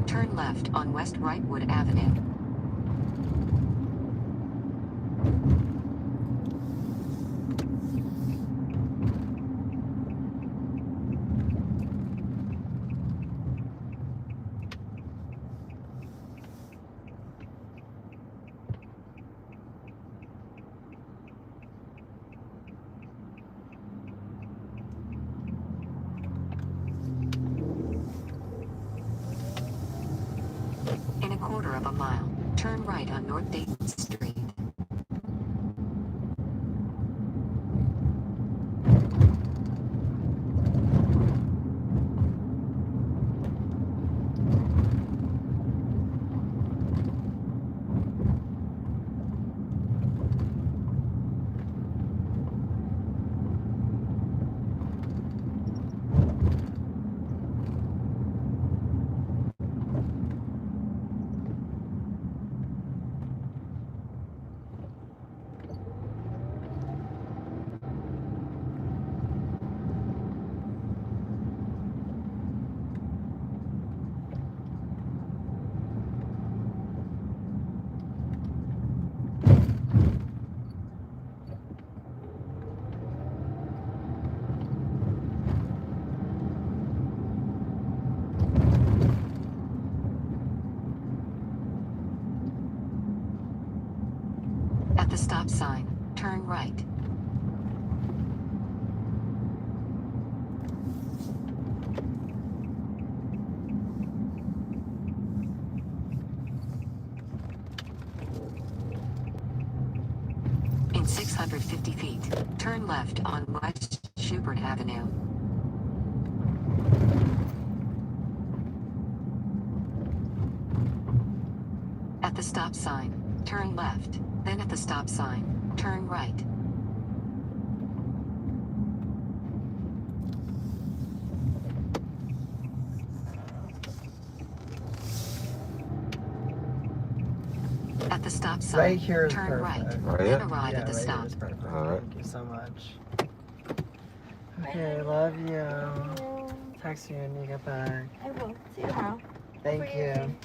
Turn left on West Wrightwood Avenue. In a quarter of a mile, turn right on North Dayton Street. At the stop sign, turn right. In 650 feet, turn left on West Schubert Avenue. At the stop sign, turn left, then at the stop sign, turn right. At the stop sign, Right here is turn right, perfect. Right then here? arrive Yeah, at the right stop. here is perfect. Alright. Thank you so much. Okay, love you. Text you when you get back. I will. See you tomorrow. Thank you.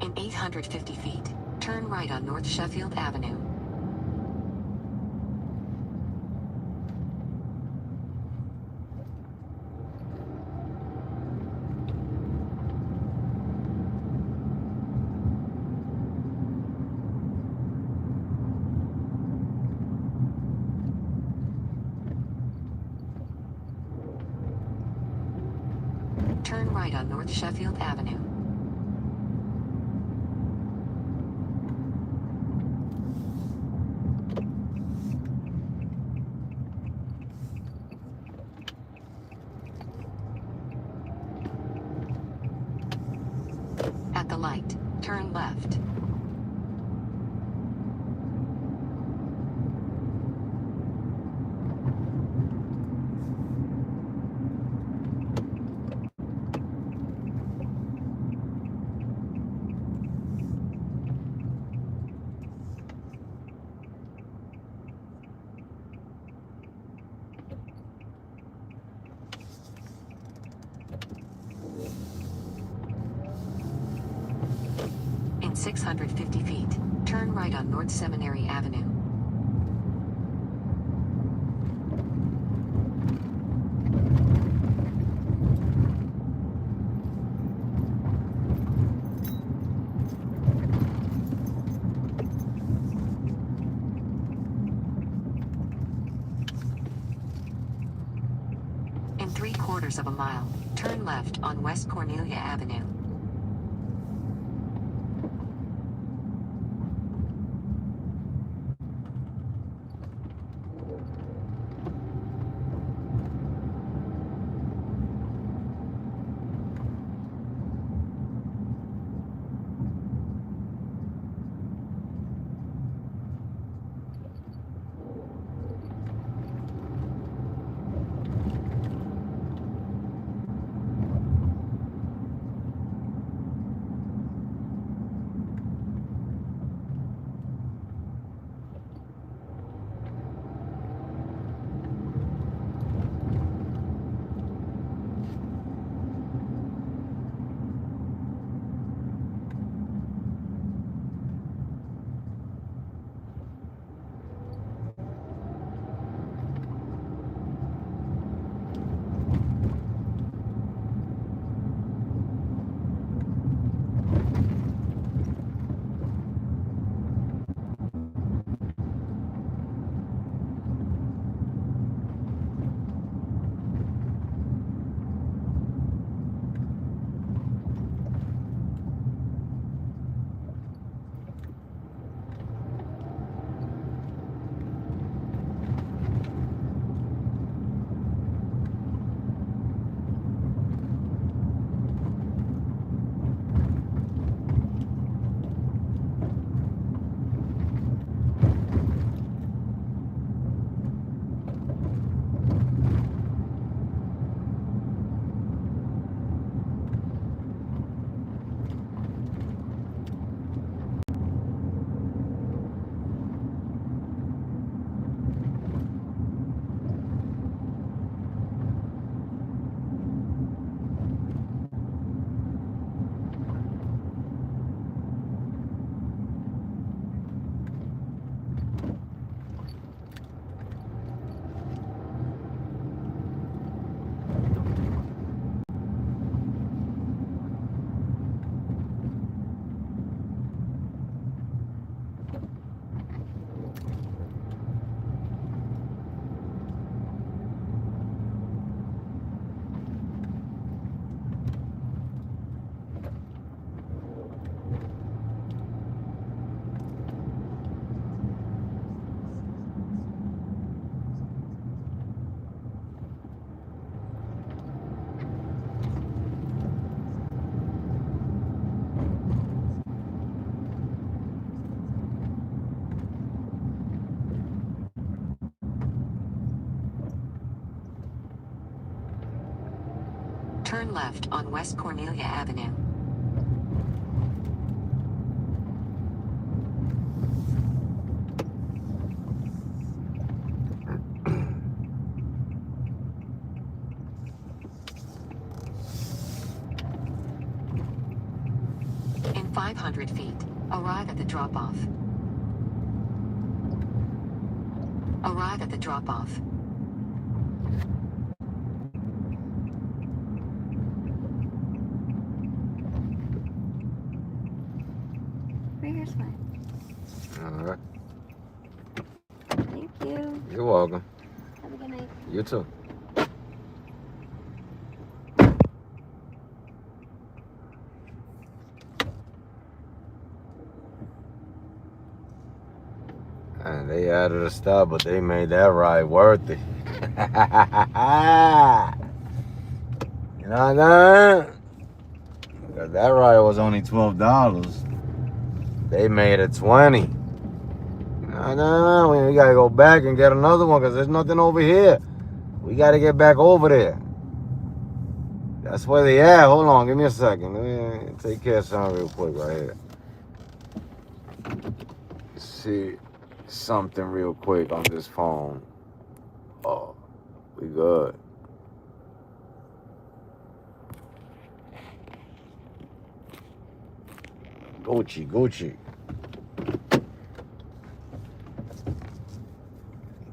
In 850 feet, turn right on North Sheffield Avenue. Turn right on North Sheffield Avenue. At the light, turn left. 650 feet, turn right on North Seminary Avenue. In 3/4 of a mile, turn left on West Cornelia Avenue. Turn left on West Cornelia Avenue. In 500 feet, arrive at the drop-off. Arrive at the drop-off. Here's mine. All right. Thank you. You're welcome. Have a good night. You too. And they added a stop, but they made that ride worth it. You know what I'm saying? Because that ride was only $12. They made it 20. You know what I'm saying? We gotta go back and get another one because there's nothing over here. We gotta get back over there. That's where they at. Hold on, give me a second. Let me take care of something real quick right here. See something real quick on this phone. Oh, we good. Gucci, Gucci.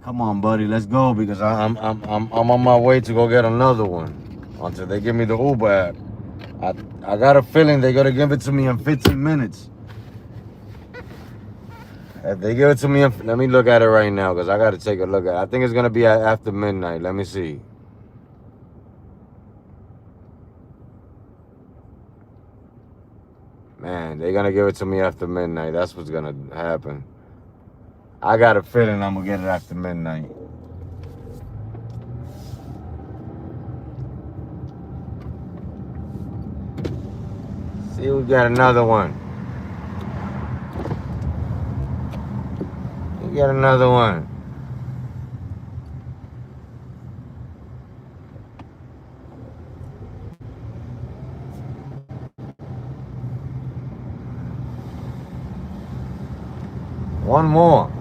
Come on, buddy, let's go because I'm on my way to go get another one until they give me the Uber app. I got a feeling they're gonna give it to me in 15 minutes. If they give it to me, let me look at it right now because I got to take a look at it. I think it's gonna be after midnight. Let me see. Man, they're gonna give it to me after midnight. That's what's gonna happen. I got a feeling I'm gonna get it after midnight. See, we got another one. We got another one. One more.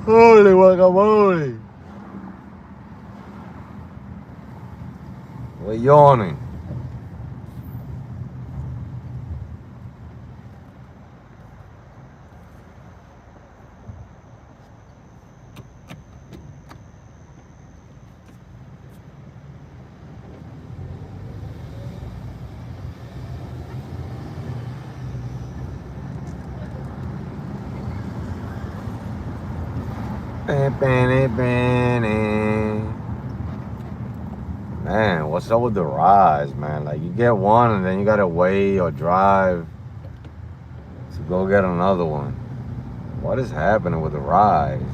Holy guacamole. We're yawning. Man, what's up with the rides, man? Like, you get one and then you gotta wait or drive to go get another one. What is happening with the rides?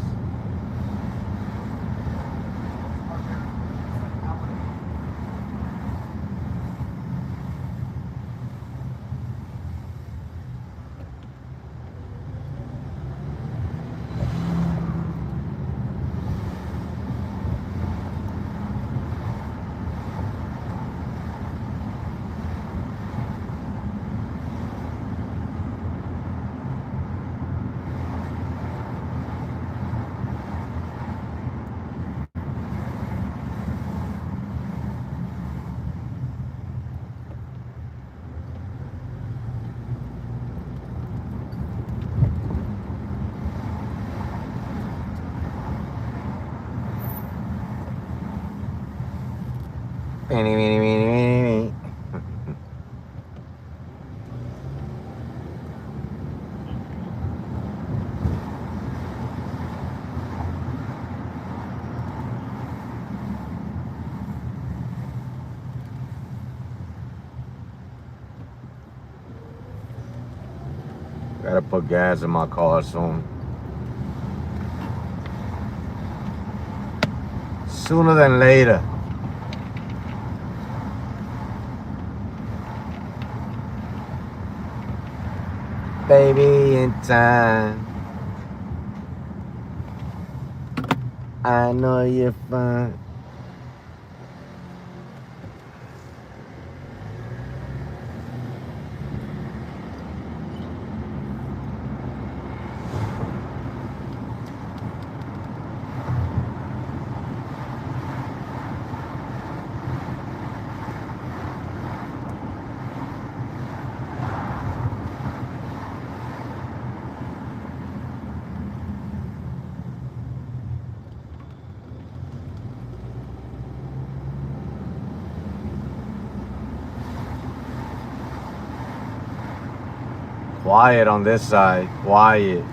Gotta put gas in my car soon. Sooner than later. Baby, in time. I know you're fine. Quiet on this side. Quiet.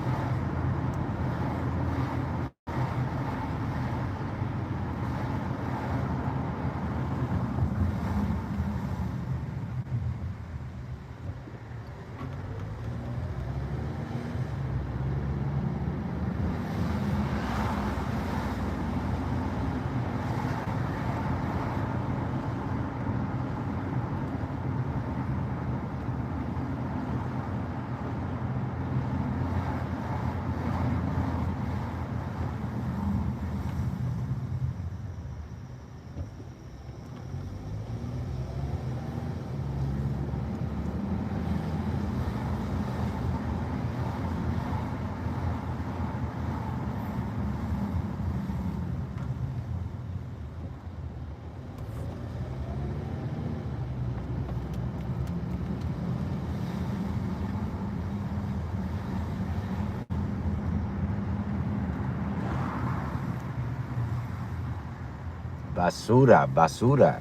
Basura.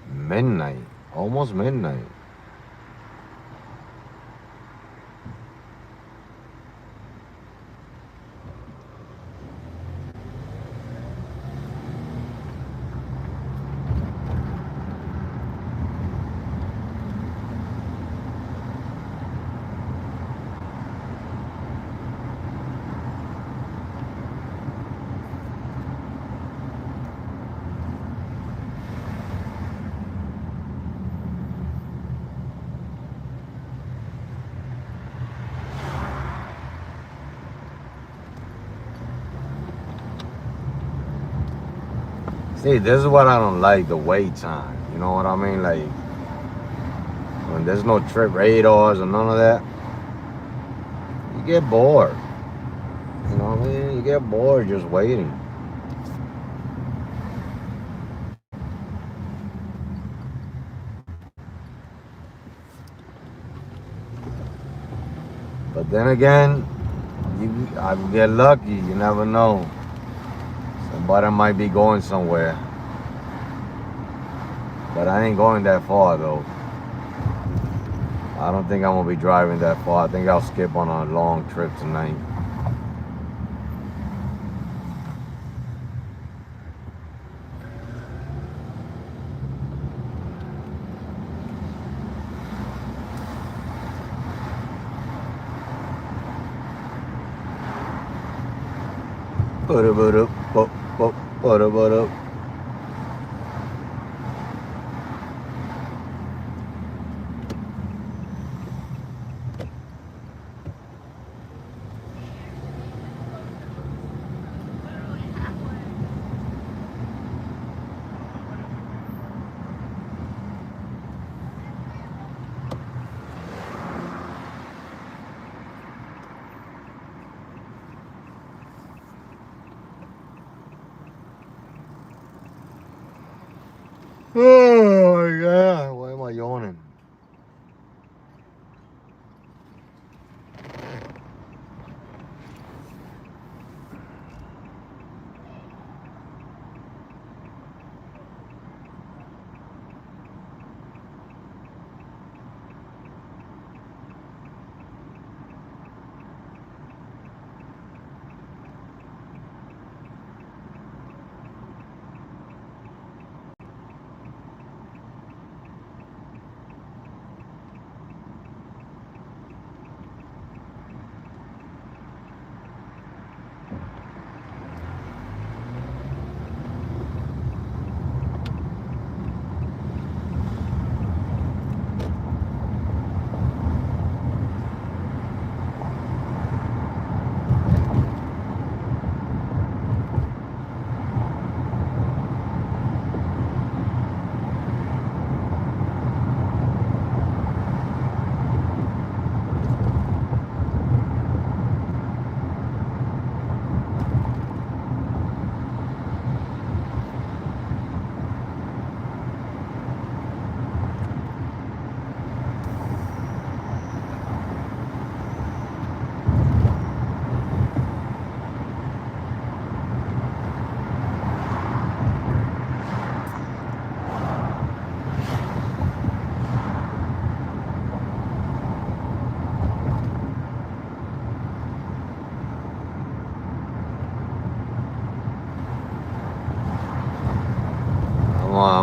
Midnight. Almost midnight. See, this is what I don't like, the wait time. You know what I mean? Like, when there's no trip radars or none of that, you get bored. You know what I mean? You get bored just waiting. But then again, I get lucky. You never know. Somebody might be going somewhere. But I ain't going that far, though. I don't think I'm going to be driving that far. I think I'll skip on a long trip tonight. Oh my God, why am I yawning?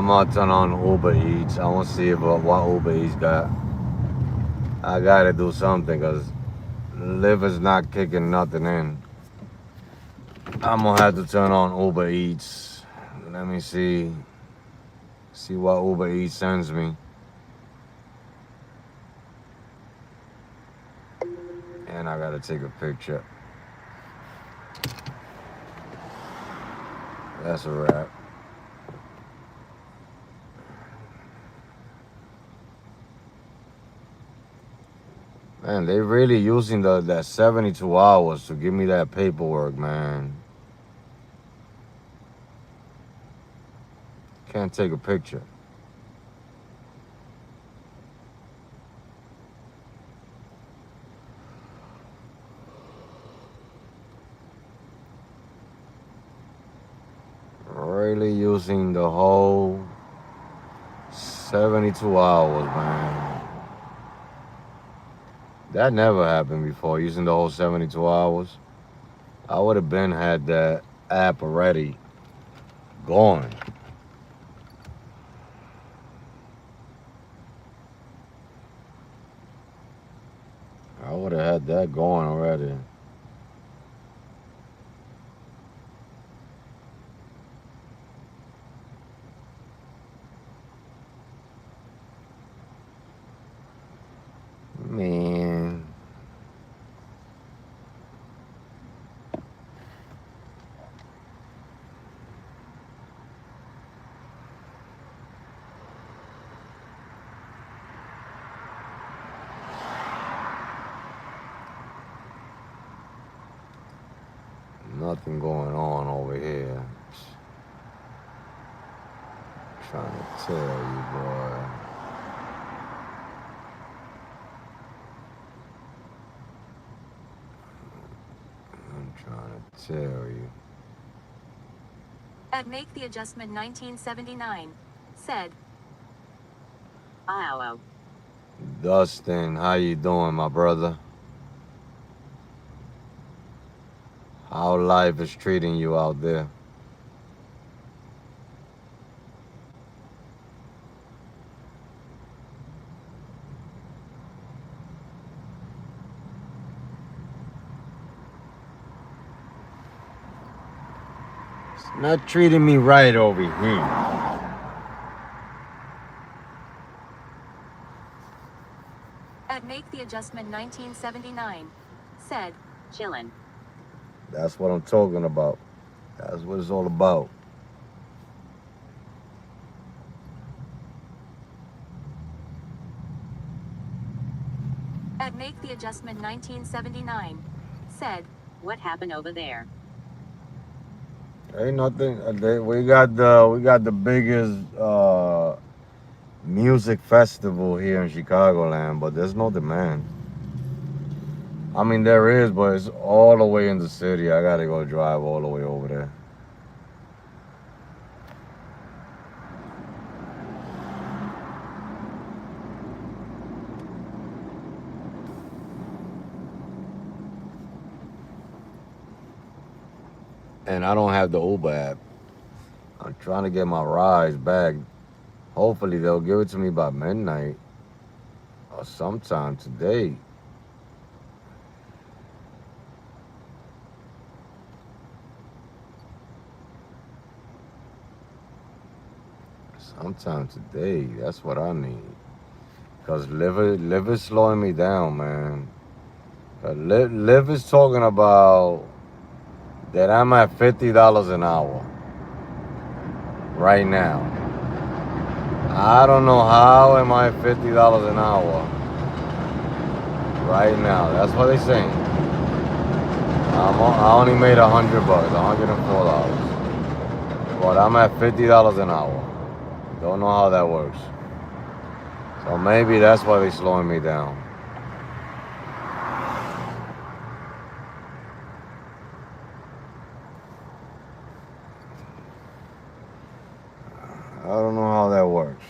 I'm gonna turn on Uber Eats. I want to see what Uber Eats got. I gotta do something because liver's not kicking nothing in. I'm gonna have to turn on Uber Eats. Let me see what Uber Eats sends me. And I gotta take a picture. That's a wrap. Man, they really using that 72 hours to give me that paperwork, man. Can't take a picture. using the whole 72 hours, man. That never happened before, using the whole 72 hours. I would have been had that app already going. I would have had that going already. Man. Nothing going on over here. Trying to tell you, boy. I'm trying to tell you. At Make the Adjustment 1979 said, "Wow." Dustin, how you doing, my brother? How life is treating you out there? It's not treating me right over here. At Make the Adjustment 1979 said, "Chillin'." That's what I'm talking about. That's what it's all about. At Make the Adjustment 1979 said, "What happened over there?" Ain't nothing. We got the biggest music festival here in Chicagoland, but there's no demand. I mean, there is, but it's all the way in the city. I gotta go drive all the way over there. And I don't have the Uber app. I'm trying to get my rides back. Hopefully they'll give it to me by midnight or sometime today. Sometime today. That's what I need. Cause Liv is slowing me down, man. Liv is talking about that I'm at $50 an hour right now. I don't know how am I at $50 an hour right now. That's what they're saying. I only made $100, $104. But I'm at $50 an hour. Don't know how that works. So maybe that's why they're slowing me down. I don't know how that works.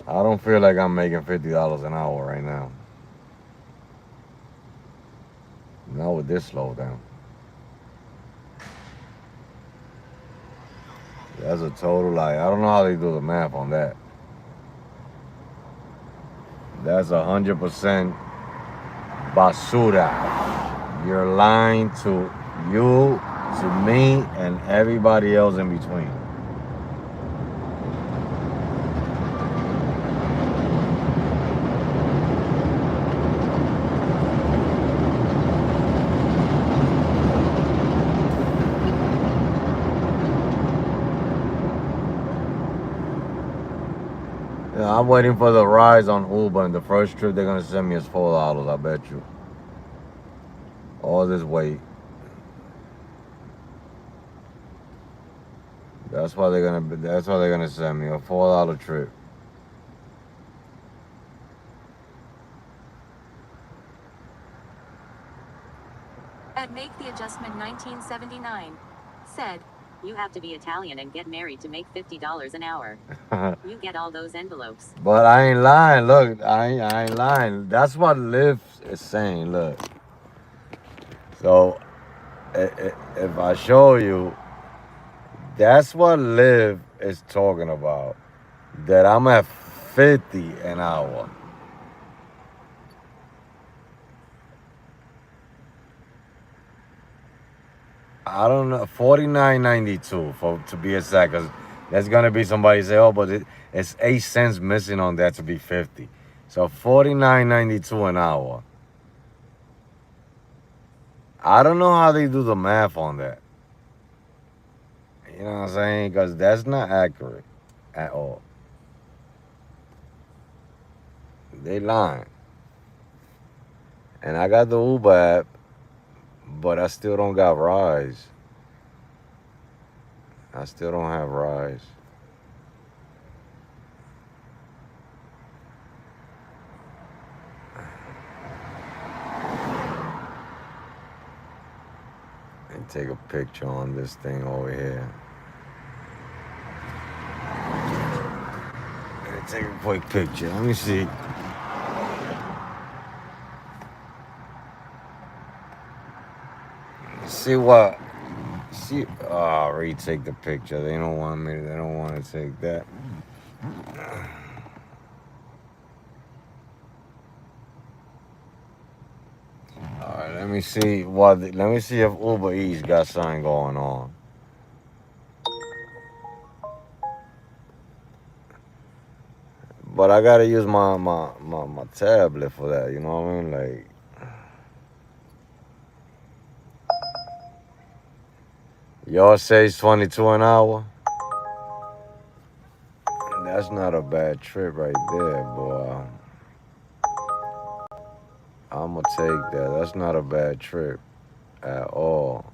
I don't feel like I'm making $50 an hour right now. Not with this slowdown. That's a total lie. I don't know how they do the math on that. That's 100% basura. You're lying to you, to me, and everybody else in between. Yeah, I'm waiting for the rides on Uber, and the first trip they're gonna send me is $4, I bet you. All this wait. That's why they're gonna send me a $4 trip. At Make the Adjustment 1979 said, you have to be Italian and get married to make $50 an hour. You get all those envelopes. But I ain't lying. Look, I ain't lying. That's what Liv is saying. Look. So, if I show you, that's what Liv is talking about. That I'm at 50 an hour. I don't know, 49.92 to be exact, because there's gonna be somebody say, oh, but it's 8 cents missing on that to be 50. So 49.92 an hour. I don't know how they do the math on that. You know what I'm saying? Because that's not accurate at all. They lying. And I got the Uber app, but I still don't got rides. I still don't have rides. And take a picture on this thing over here. And take a quick picture. Let me see. See what? See, retake the picture. They don't want me. They don't want to take that. All right, let me see what. Let me see if Uber Eats got something going on. But I gotta use my tablet for that. You know what I mean? Like. Y'all says 22 an hour. That's not a bad trip right there, boy. I'ma take that. That's not a bad trip at all.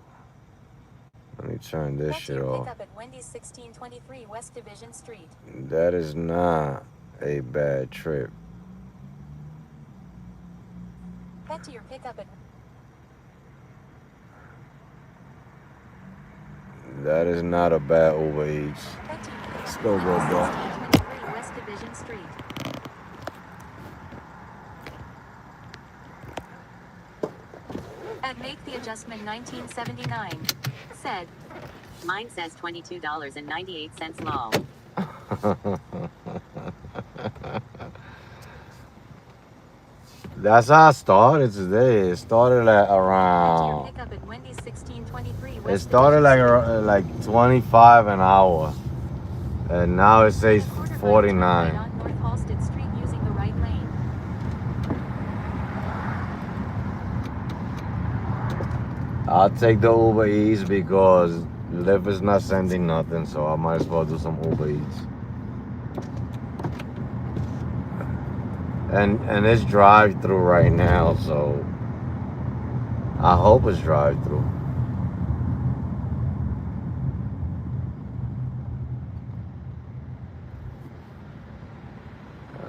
Let me turn this shit off. Pick up at Wendy's 1623 West Division Street. That is not a bad trip. Head to your pickup at. That is not a bad Uber Eats. Let's go, bro. 1623 West Division Street. At Make the Adjustment 1979 said, mine says $22.98 lol. That's how I started today. It started at around. Pick up at Wendy's 1623 It started like 25 an hour, and now it says 49. On North Halsted Street using the right lane. I'll take the Uber Eats because Lyft is not sending nothing, so I might as well do some Uber Eats. And it's drive-through right now, so I hope it's drive-through.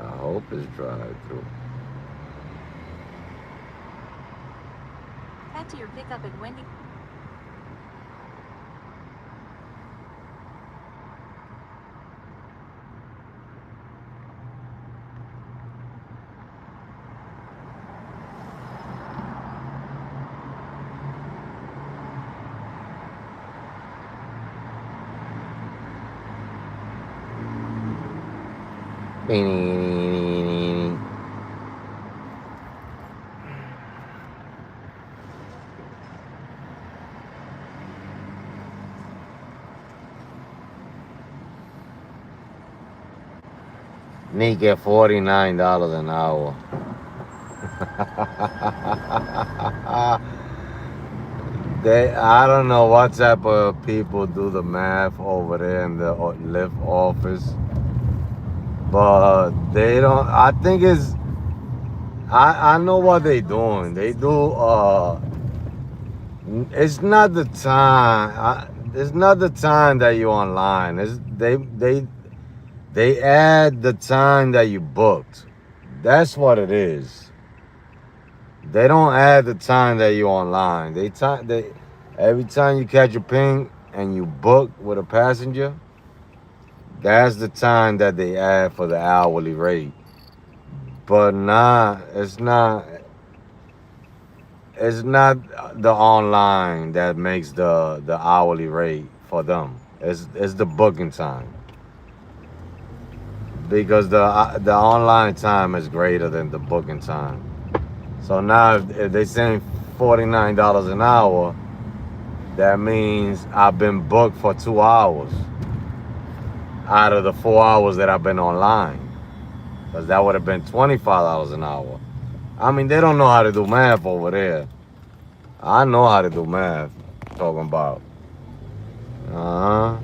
I hope it's drive-through. Head to your pickup at Wendy. Need get $49 an hour. I don't know what type of people do the math over there in the Lyft office, but they don't. I think I know what they doing. They do. It's not the time. it's not the time that you online. They add the time that you booked. That's what it is. They don't add the time that you online. They every time you catch a ping and you book with a passenger, that's the time that they add for the hourly rate. But it's not the online that makes the hourly rate for them. It's the booking time. Because the online time is greater than the booking time. So now if they saying $49 an hour, that means I've been booked for 2 hours out of the 4 hours that I've been online. Because that would have been $25 an hour. I mean, they don't know how to do math over there. I know how to do math. Talking about. Uh-huh.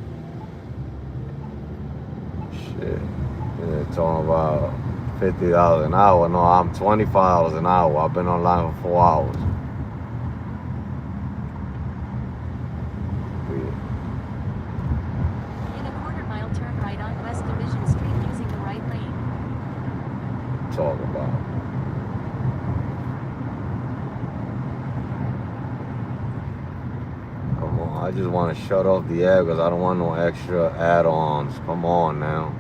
Shit. Yeah, talking about $50 an hour. No, I'm $25 an hour. I've been online for 4 hours. In a quarter-mile, turn right on West Division Street using the right lane. Talk about. Come on, I just want to shut off the ad because I don't want no extra add-ons. Come on now.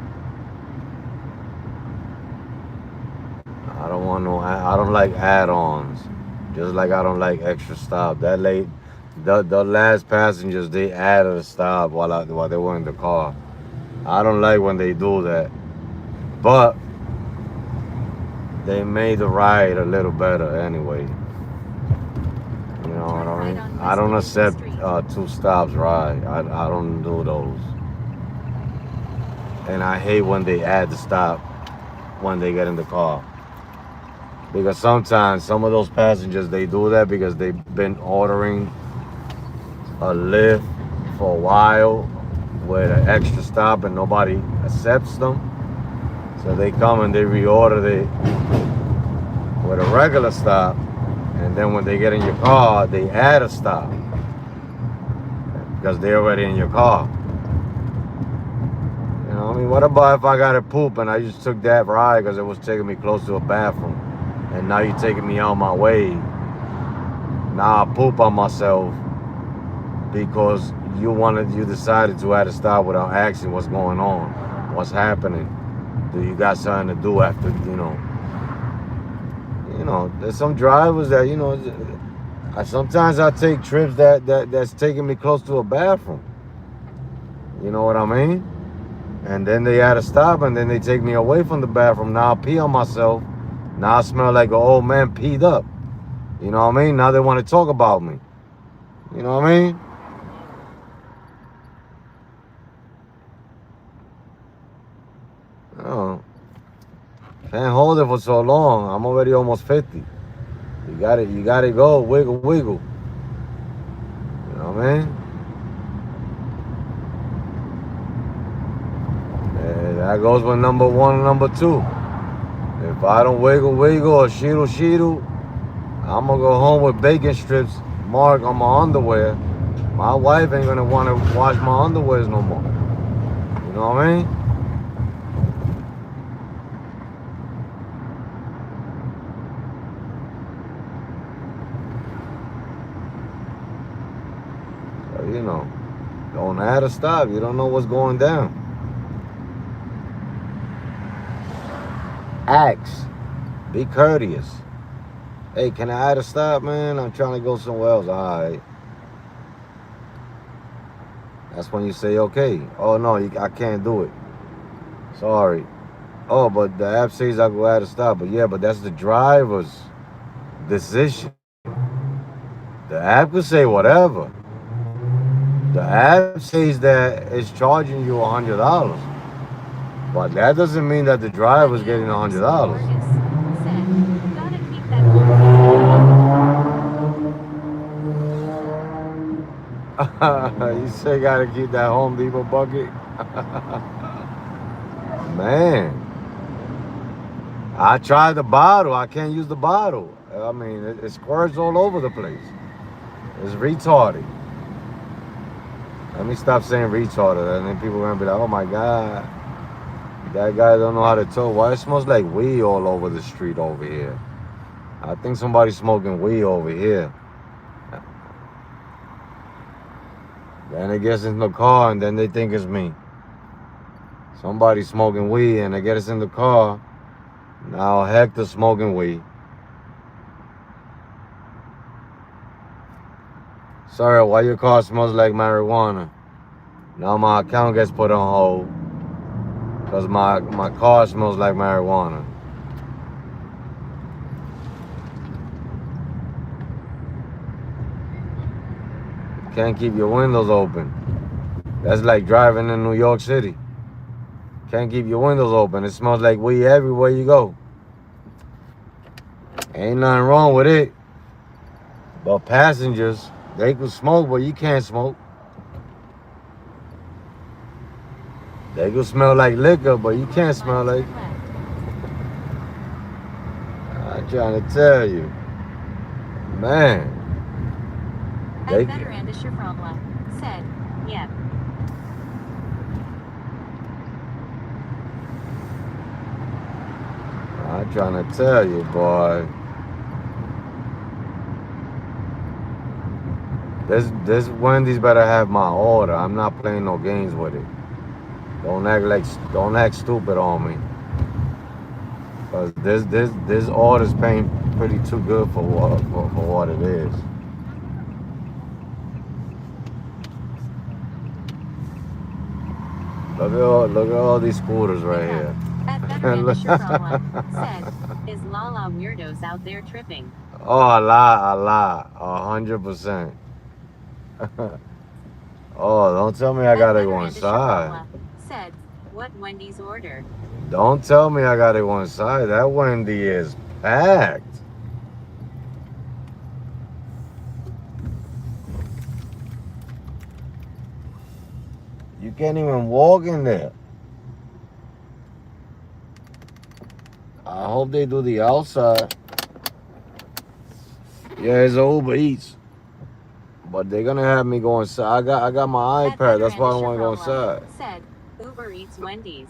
I don't like add-ons. Just like I don't like extra stop. The last passengers, they added a stop while they were in the car. I don't like when they do that. But they made the ride a little better anyway. You know what I mean? I don't accept 2 stops ride. I don't do those. And I hate when they add the stop when they get in the car. Because sometimes some of those passengers, they do that because they've been ordering a lift for a while with an extra stop and nobody accepts them. So they come and they reorder it with a regular stop. And then when they get in your car, they add a stop. Because they're already in your car. You know, I mean, what about if I got to poop and I just took that ride because it was taking me close to a bathroom? And now you're taking me out my way. Now I poop on myself because you decided to add a stop without asking what's going on, what's happening. Do you got something to do after, there's some drivers that, sometimes I take trips that's taking me close to a bathroom. You know what I mean? And then they add a stop and then they take me away from the bathroom. Now I pee on myself. Now I smell like an old man peed up. You know what I mean? Now they want to talk about me. You know what I mean? Oh, can't hold it for so long. I'm already almost 50. You got to go. Wiggle, wiggle. You know what I mean? And that goes with number 1 and number 2. If I don't wiggle, wiggle or sheetle, I'm going to go home with bacon strips marked on my underwear. My wife ain't going to want to wash my underwears no more. You know what I mean? So, don't add a stop. You don't know what's going down. Ask. Be courteous. Hey, can I add a stop, man? I'm trying to go somewhere else. All right. That's when you say, okay. Oh, no, I can't do it. Sorry. Oh, but the app says I go add a stop. But that's the driver's decision. The app could say whatever. The app says that it's charging you $100. But that doesn't mean that the driver's getting $100. You say gotta keep that Home Depot bucket? Man. I tried the bottle. I can't use the bottle. I mean, it squirts all over the place. It's retarded. Let me stop saying retarded, and then people are gonna be like, "Oh my god, that guy don't know how to tow." Why it smells like weed all over the street over here? I think somebody's smoking weed over here. Then it gets in the car, and then they think it's me. Somebody's smoking weed, and they get us in the car. Now Hector's smoking weed. Sorry, why your car smells like marijuana? Now my account gets put on hold because my car smells like marijuana. Can't keep your windows open. That's like driving in New York City. Can't keep your windows open. It smells like weed everywhere you go. Ain't nothing wrong with it. But passengers, they can smoke, but you can't smoke. They can smell like liquor, but you can't smell like. I'm trying to tell you. Man. At veteran to Shaframla said, yeah. I'm trying to tell you, boy. This Wendy's better have my order. I'm not playing no games with it. Don't act stupid on me. Cause this order's paying pretty too good for what it is. Look at all these scooters right here. At veteran to Shaframla said, is Lala weirdos out there tripping? Oh, a lot, 100%. Oh, don't tell me I gotta go inside. Said, what Wendy's order? Don't tell me I gotta go inside. That Wendy is packed. You can't even walk in there. I hope they do the outside. Yeah, it's a Uber Eats. But they're gonna have me go inside. I got my iPad. That's why I don't want to go inside. Said Uber Eats Wendy's.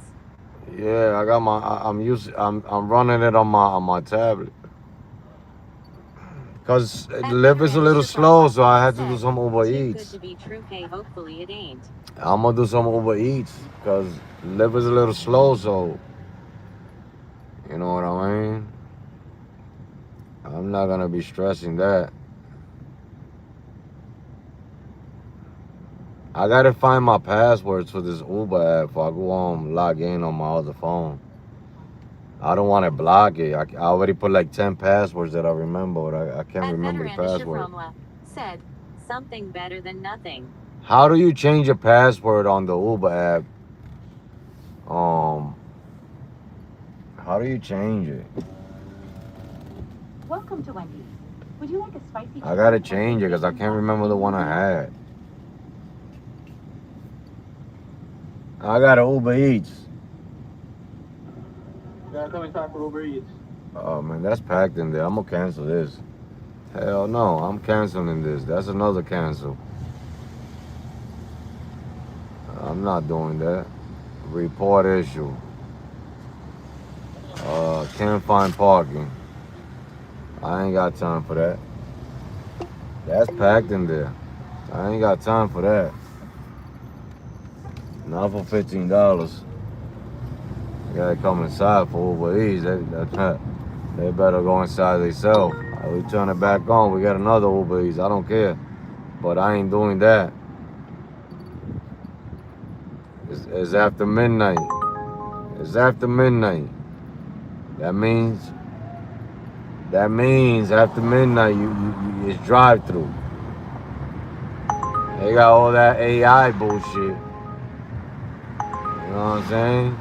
Yeah, I got my. I'm running it on my tablet. Cause delivery's a little slow, so I had to do some Uber Eats. Good to be true, hey, hopefully it ain't. I'm gonna do some Uber Eats, cause delivery's a little slow, so you know what I mean. I'm not gonna be stressing that. I gotta find my passwords for this Uber app before I go home, log in on my other phone. I don't want to block it. I already put like 10 passwords that I remember, but I can't remember the password. Said something better than nothing. How do you change a password on the Uber app? How do you change it? Welcome to Wendy's. Would you like a spicy? I gotta change it because I can't remember the one I had. I got an Uber Eats. You gotta come in time for Uber Eats. Oh man, that's packed in there. I'm gonna cancel this. Hell no, I'm canceling this. That's another cancel. I'm not doing that. Report issue. Can't find parking. I ain't got time for that. That's packed in there. I ain't got time for that. Not for $15. You gotta come inside for Uber Eats. They better go inside themselves. We turn it back on. We got another Uber Eats. I don't care. But I ain't doing that. It's after midnight. It's after midnight. That means after midnight it's drive-through. They got all that AI bullshit. You know what I'm saying?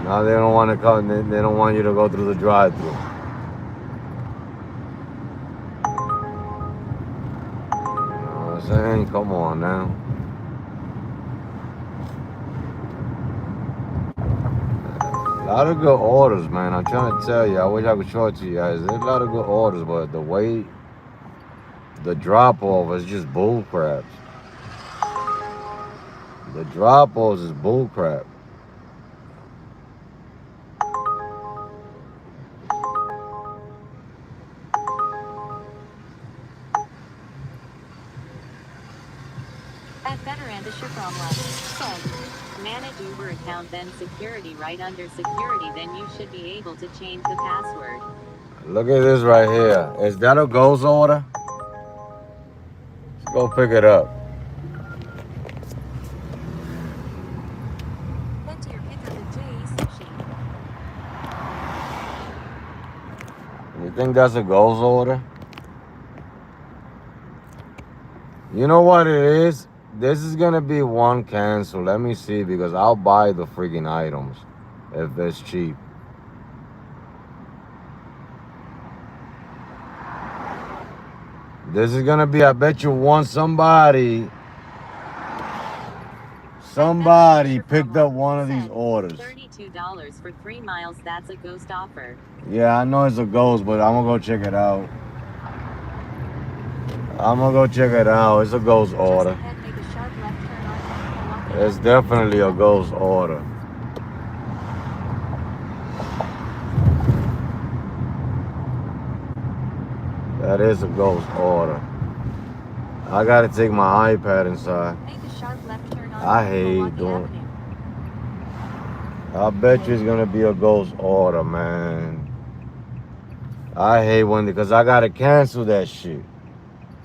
Now they don't want to come. They don't want you to go through the drive-through. You know what I'm saying? Come on now. A lot of good orders, man. I'm trying to tell you. I wish I could show it to you guys. There's a lot of good orders, but the wait The drop off is just bull crap. The drop offs is bull crap. At Better and a Shifromla said, manage Uber account then security right under security then you should be able to change the password. Look at this right here. Is that a ghost order? Let's go pick it up. Enter your pickup at Jay's Sushi. You think that's a ghost order? You know what it is? This is gonna be one cancel. Let me see because I'll buy the freaking items if it's cheap. This is gonna be, I bet you somebody picked up one of these orders. $32 for 3 miles, that's a ghost offer. Yeah, I know it's a ghost, but I'm gonna go check it out. It's a ghost order. Just ahead, make a sharp left turn on Milwaukee It's Avenue. definitely a ghost order. That is a ghost order. I gotta take my iPad inside. Make a sharp left turn on I hate Milwaukee doing. Avenue. I bet you it's gonna be a ghost order, man. I hate when because I gotta cancel that shit,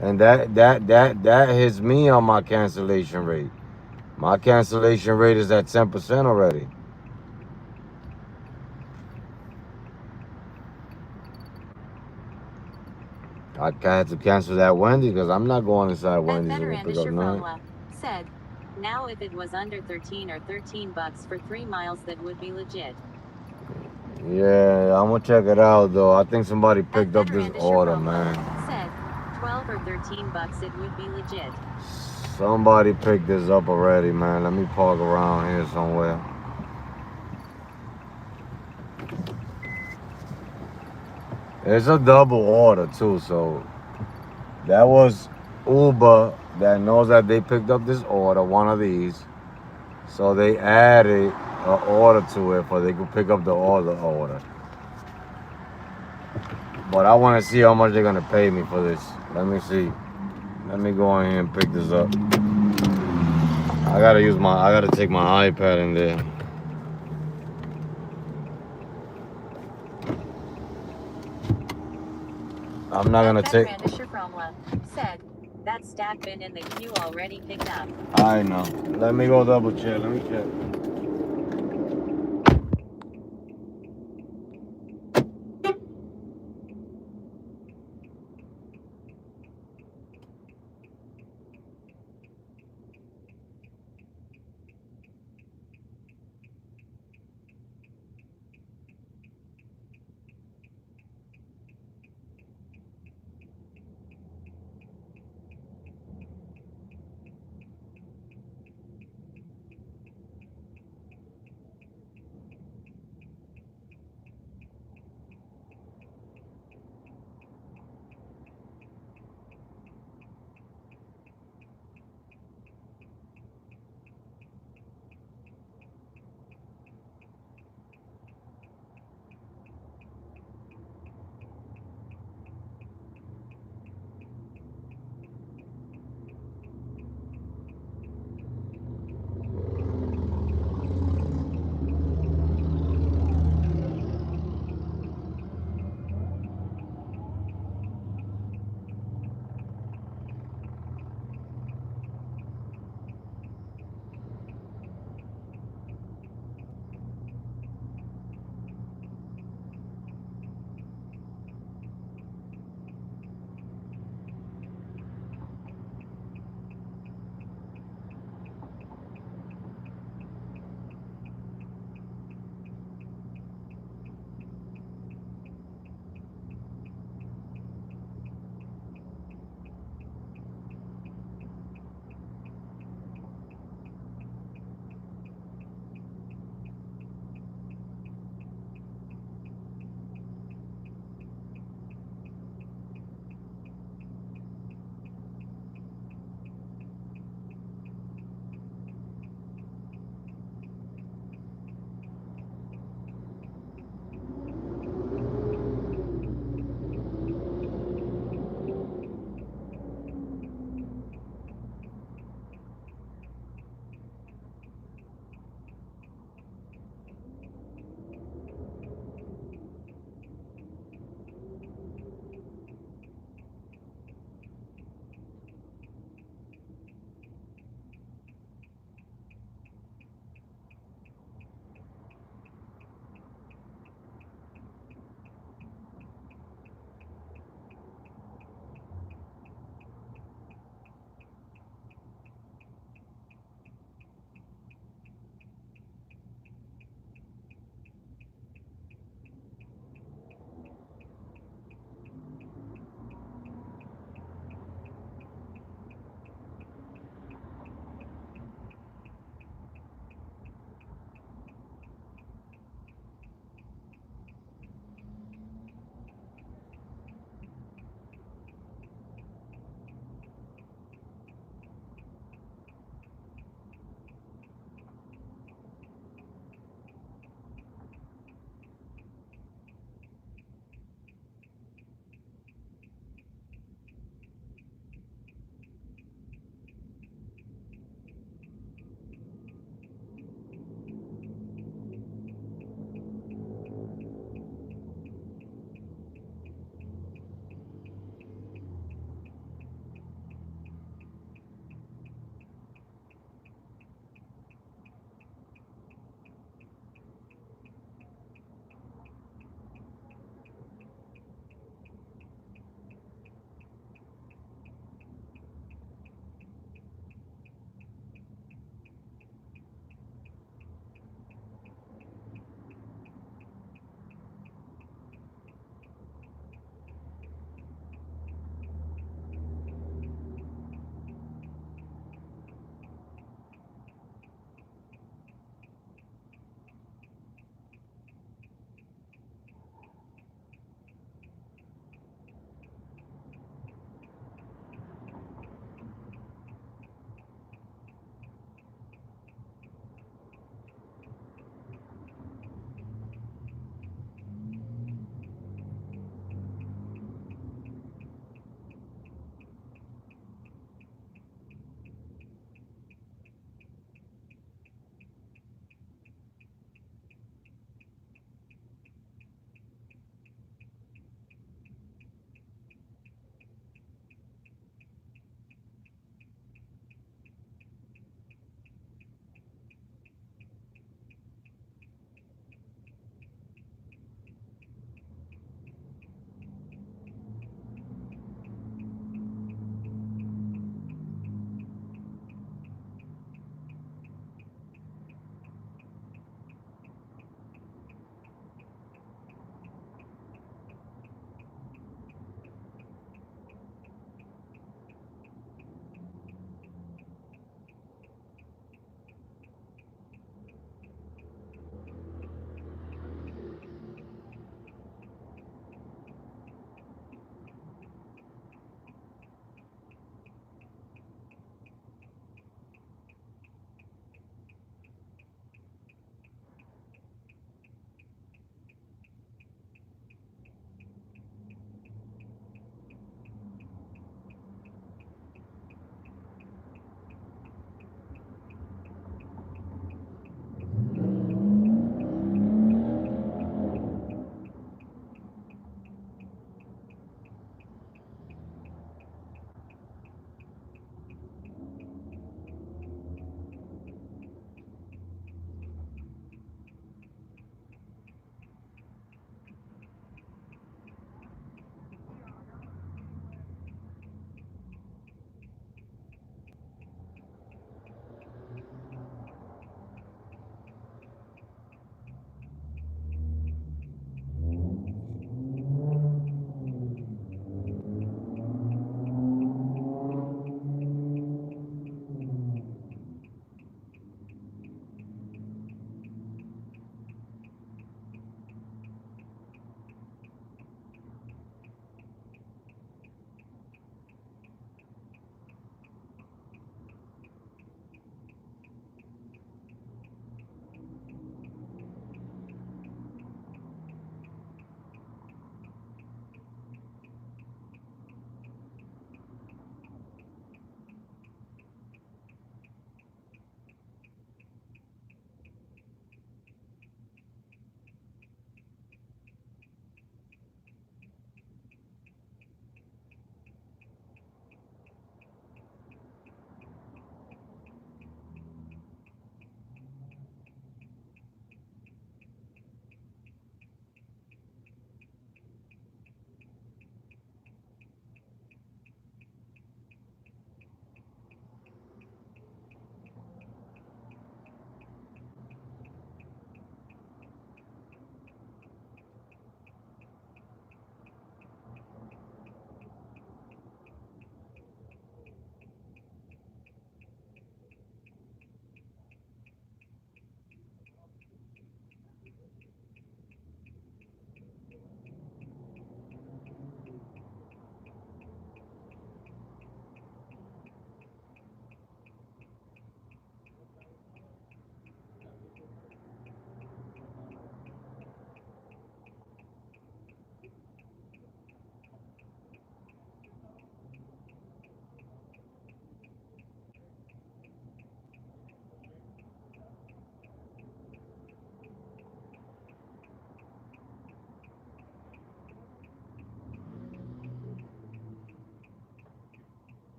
and that hits me on my cancellation rate. My cancellation rate is at 10% already. I had to cancel that Wendy because I'm not going inside At Wendy's Better to and pick a up nothing. Shifromla said, now if it was under 13 or $13 for 3 miles that would be legit. Yeah, I'm gonna check it out though. I think somebody At picked up Better this and a order, Shifromla man. said, 12 or 13 bucks it would be legit. Somebody picked this up already, man. Let me park around here somewhere. It's a double order too, so that was Uber that knows that they picked up this order, one of these. So they added an order to it for they could pick up the other order. But I want to see how much they're gonna pay me for this. Let me see. Let me go in here and pick this up. I gotta take my iPad in there. I'm not gonna take. At Better and a Shifromla said, that stack been in the queue already picked up. I know. Let me go double check. Let me check.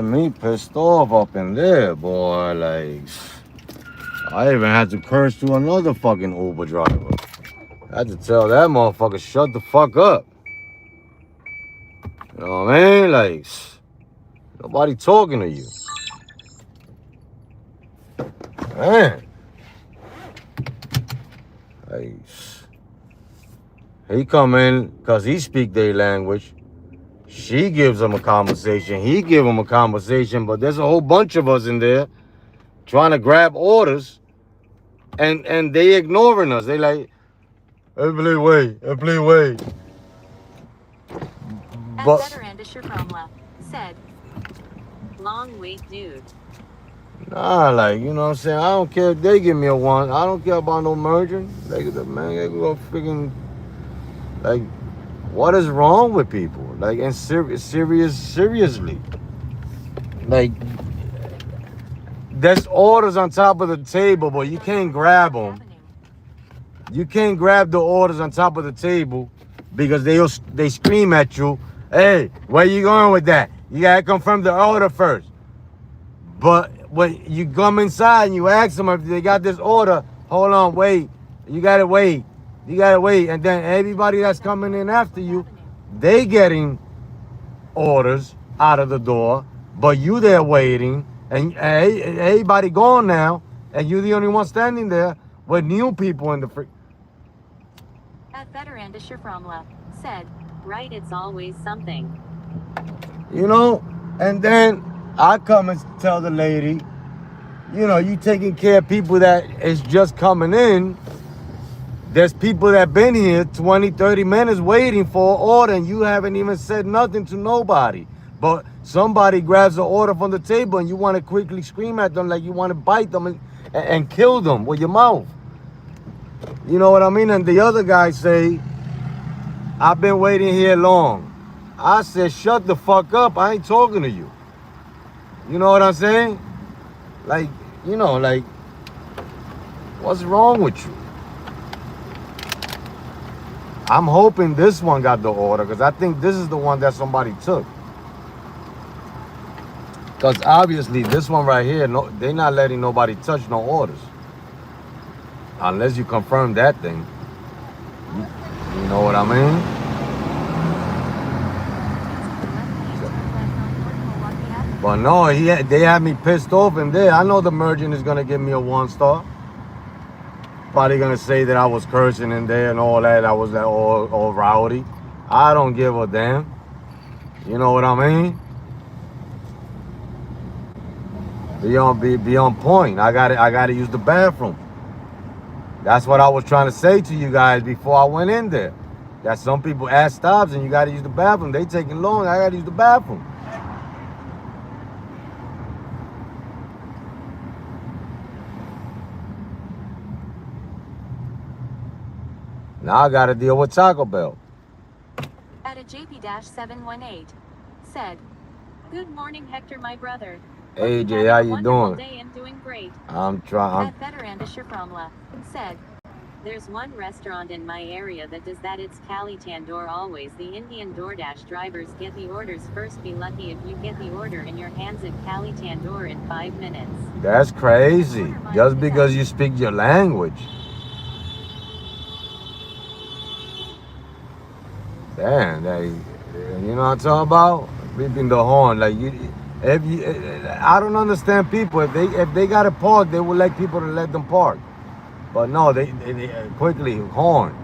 had me pissed off up in there, boy. Like, I even had to curse to another fucking Uber driver. I had to tell that motherfucker, shut the fuck up. You know what I mean? Like, nobody talking to you. Man. Like, he come in because he speak their language. She gives him a conversation. He give him a conversation. But there's a whole bunch of us in there trying to grab orders. And they ignoring us. They like, please wait. Please wait. But Better Andisher from left said, long wait, dude. nah, like, you know what I'm saying? I don't care if they give me a one. I don't care about no merging. Like, man, they go freaking, like, what is wrong with people? Like, and seriously. Like, there's orders on top of the table, but you can't grab them. You can't grab the orders on top of the table because they scream at you, hey, where you going with that? You gotta confirm the order first. But when you come inside and you ask them if they got this order, hold on, wait. You gotta wait. You gotta wait. And then everybody that's coming in after you, they getting orders out of the door, but you there waiting, and everybody gone now, and you the only one standing there with new people in the free. Better Andisher from left said, right, it's always something. You know, and then I come and tell the lady, you know, you taking care of people that is just coming in. There's people that been here 20, 30 minutes waiting for an order, and you haven't even said nothing to nobody. But somebody grabs the order from the table and you want to quickly scream at them like you want to bite them and kill them with your mouth. You know what I mean? And the other guy say, I've been waiting here long. I said, shut the fuck up. I ain't talking to you. You know what I'm saying? Like, you know, like, what's wrong with you? I'm hoping this one got the order because I think this is the one that somebody took. Because obviously this one right here, no, they're not letting nobody touch no orders. Unless you confirm that thing. You know what I mean? But no, they had me pissed off in there. I know the merchant is going to give me a 1-star. Probably going to say that I was cursing in there and all that. I was all rowdy. I don't give a damn. You know what I mean? Be on point. I gotta use the bathroom. That's what I was trying to say to you guys before I went in there. That some people ask stops and you gotta use the bathroom. They taking long. I gotta use the bathroom. Now I gotta deal with Taco Bell. At a JP-718 said, good morning, Hector, my brother. AJ, how you doing? Day and doing great. I'm trying. Better Andisher Fromla said, there's one restaurant in my area that does that. It's Cali Tandoor always. The Indian DoorDash drivers get the orders first. Be lucky if you get the order in your hands at Cali Tandoor in 5 minutes. That's crazy. Just because you speak your language. Damn, you know what I'm talking about? Beeping the horn, like I don't understand people. If they got to park, they would like people to let them park. But no, they quickly horn.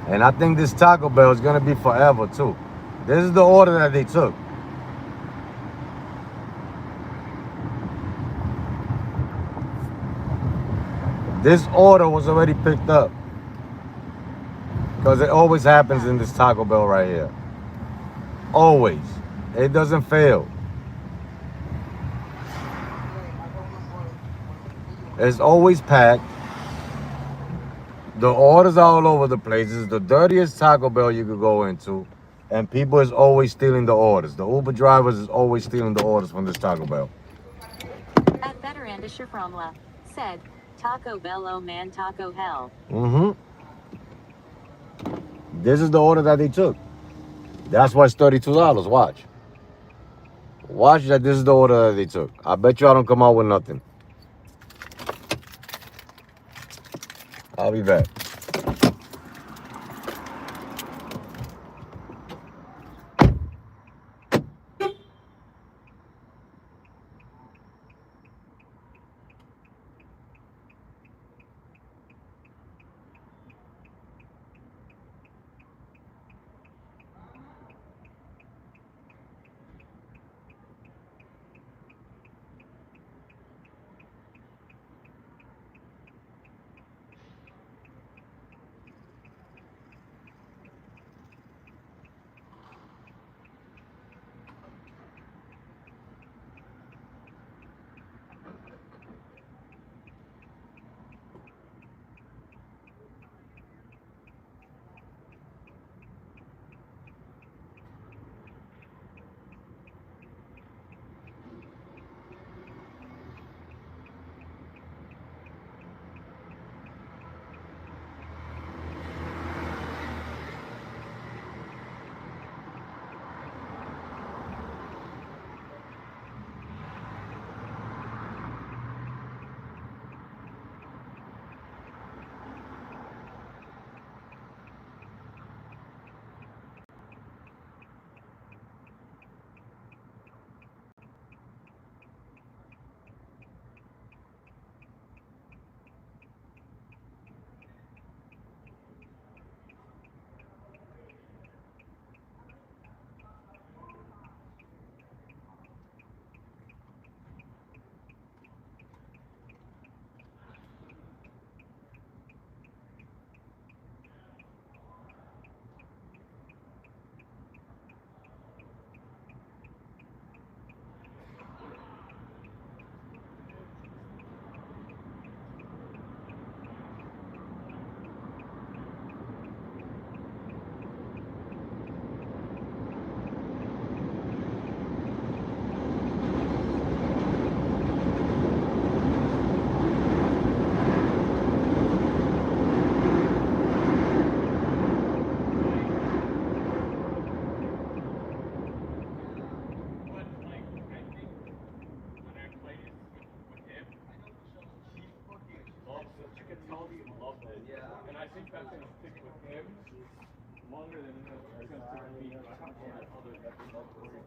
And I think this Taco Bell is gonna be forever too. This is the order that they took. This order was already picked up. Because it always happens in this Taco Bell right here. Always. It doesn't fail. It's always packed. The orders are all over the place. It's the dirtiest Taco Bell you could go into. And people is always stealing the orders. The Uber drivers is always stealing the orders from this Taco Bell. At Better Andisher Fromla said, Taco Bell, oh man, Taco Hell. This is the order that they took. That's why it's $32. Watch. Watch that. This is the order that they took. I bet you I don't come out with nothing. I'll be back. And I think that's going to stick with him longer than it's going to stick with me. But I have one other that we love to worry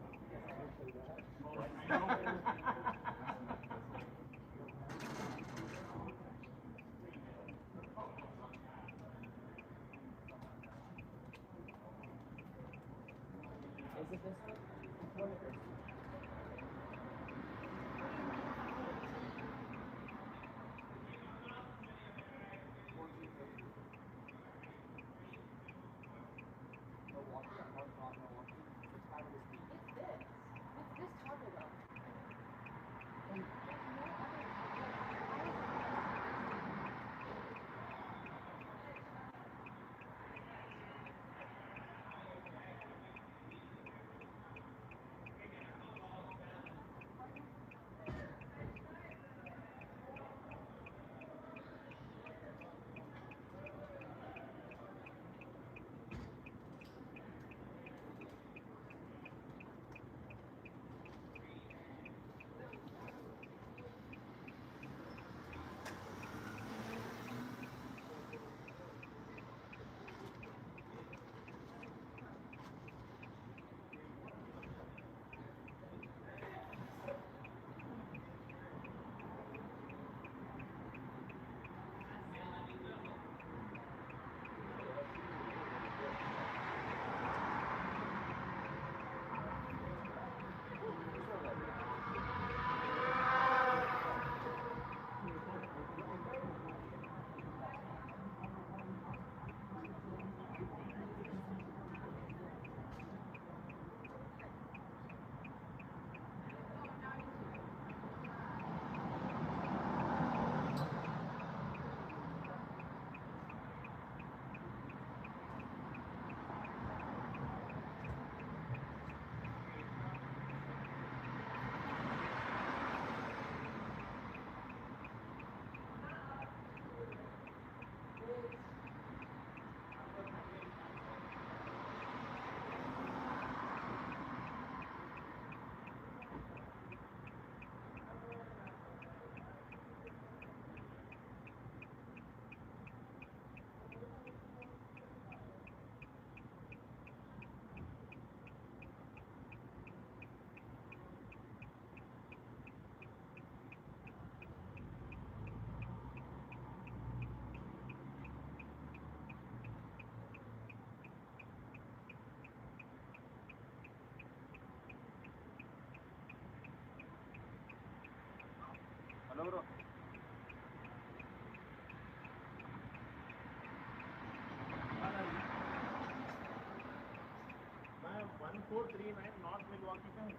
1439 north मिलवाकी का है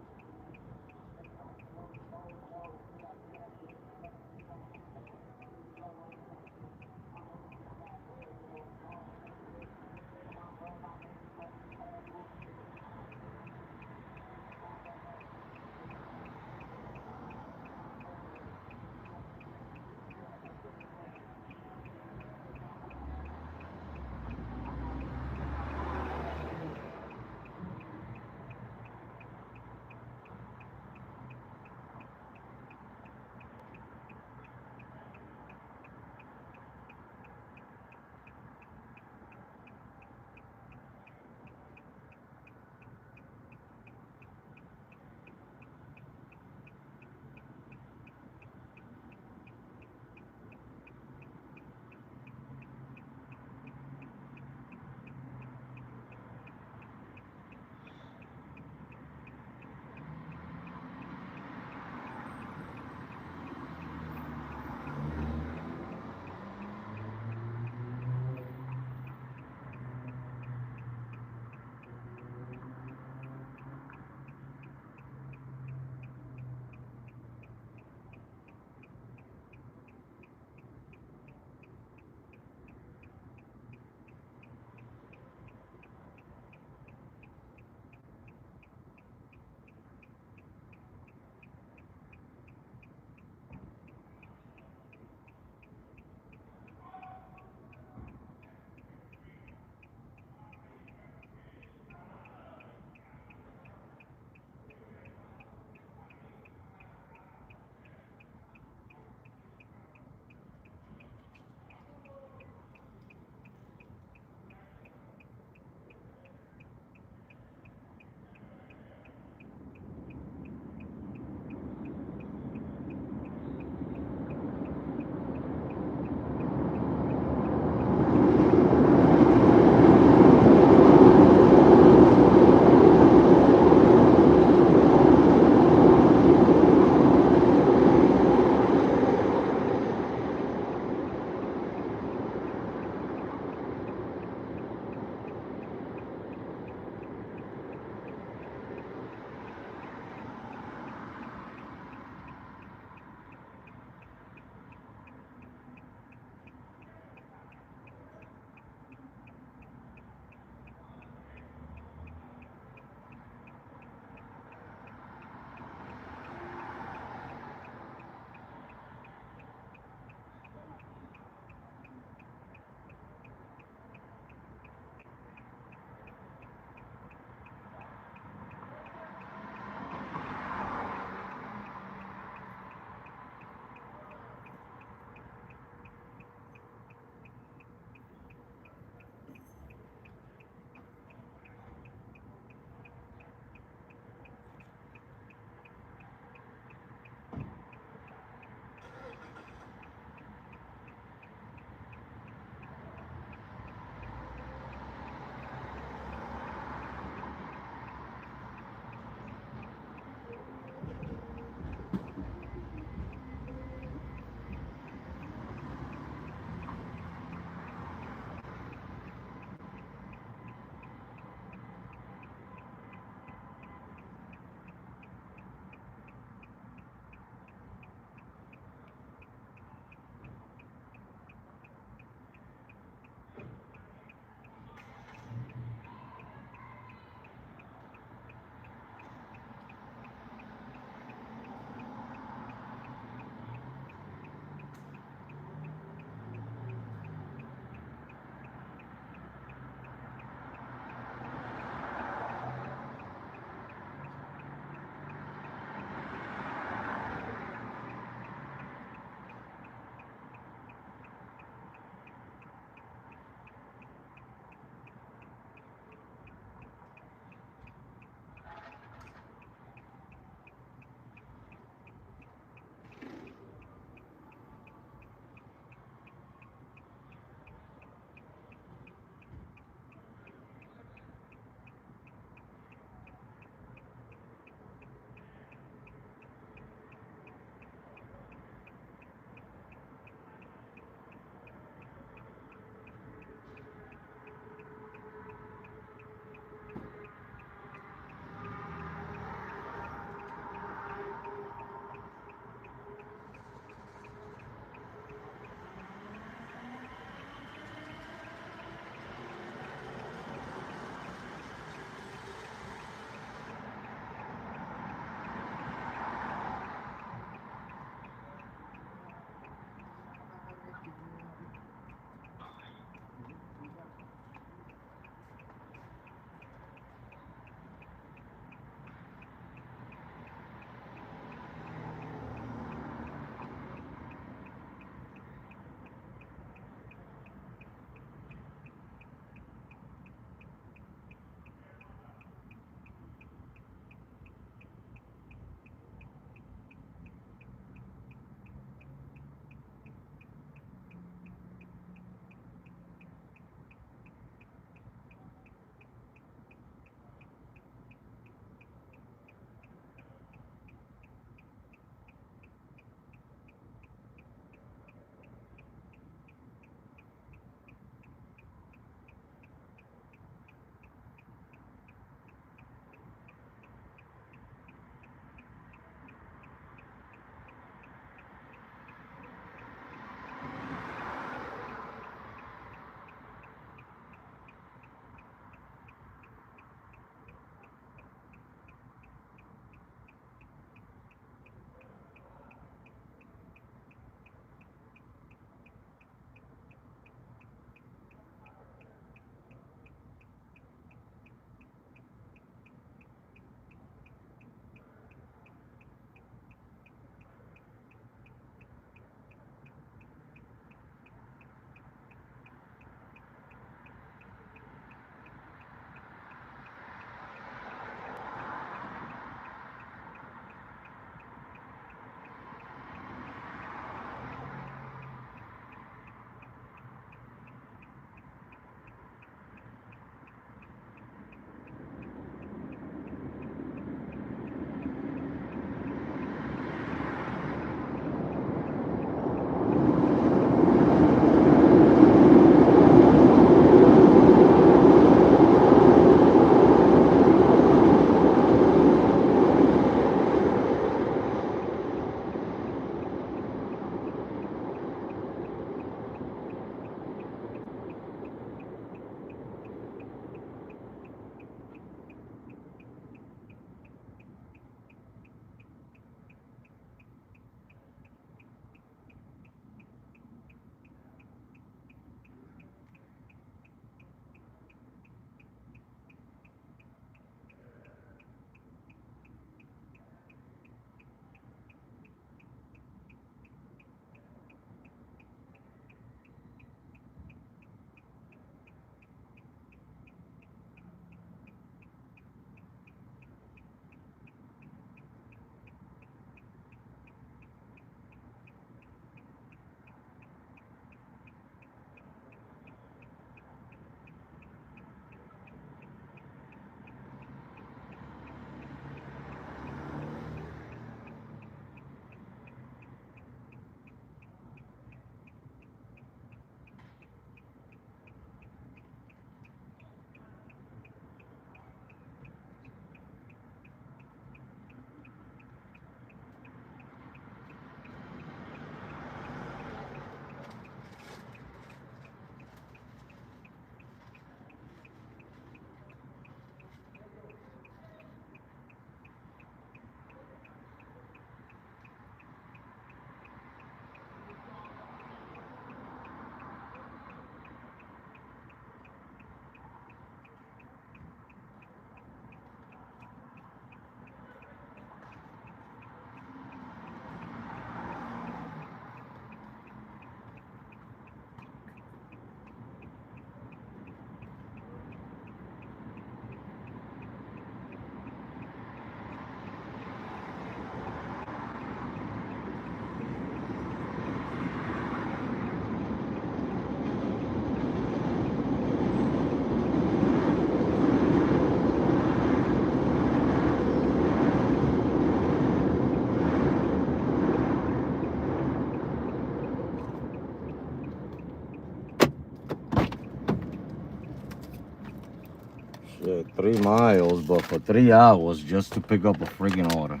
3 miles, but for 3 hours just to pick up a freaking order.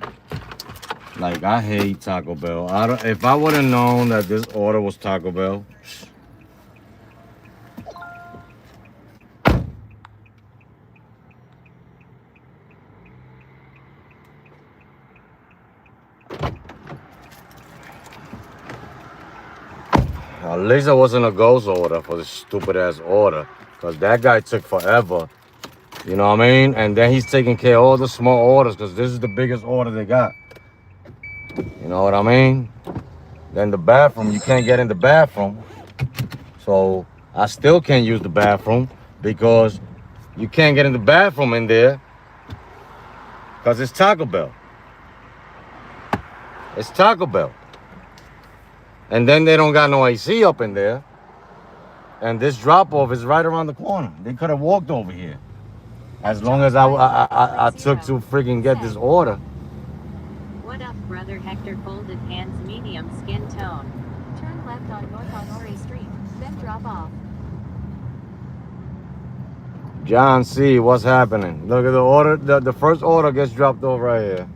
Like, I hate Taco Bell. If I would have known that this order was Taco Bell. At least it wasn't a ghost order for this stupid ass order. Because that guy took forever. You know what I mean? And then he's taking care of all the small orders because this is the biggest order they got. You know what I mean? Then the bathroom, you can't get in the bathroom. So I still can't use the bathroom because you can't get in the bathroom in there because it's Taco Bell. It's Taco Bell. And then they don't got no AC up in there. And this drop-off is right around the corner. They could have walked over here. As long as I took to freaking get this order. What up, brother Hector? Folded hands, medium skin tone. Turn left on North Honore Street, then drop off. John C., what's happening? Look at the order. The first order gets dropped off right here.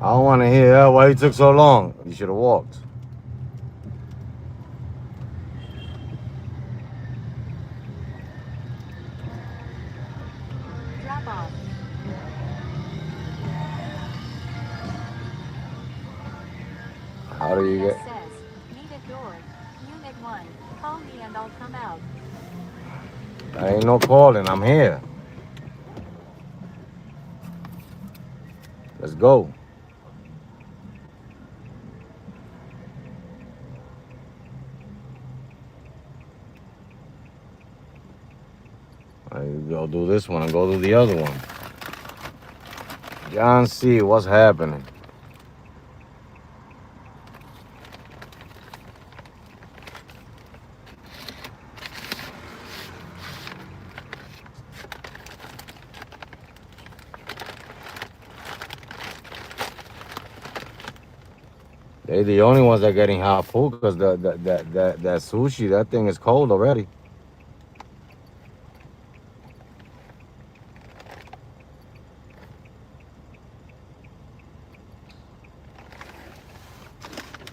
I don't want to hear why he took so long. You should have walked. Drop off. How do you get? Says, need a door. Unit 1. Call me and I'll come out. I ain't no calling. I'm here. Let's go. I go do this one and go do the other one. John C., what's happening? They the only ones that are getting hot food because that sushi, that thing is cold already.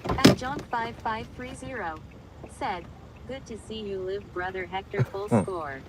At Junk5530 said, good to see you live, brother Hector. Full score.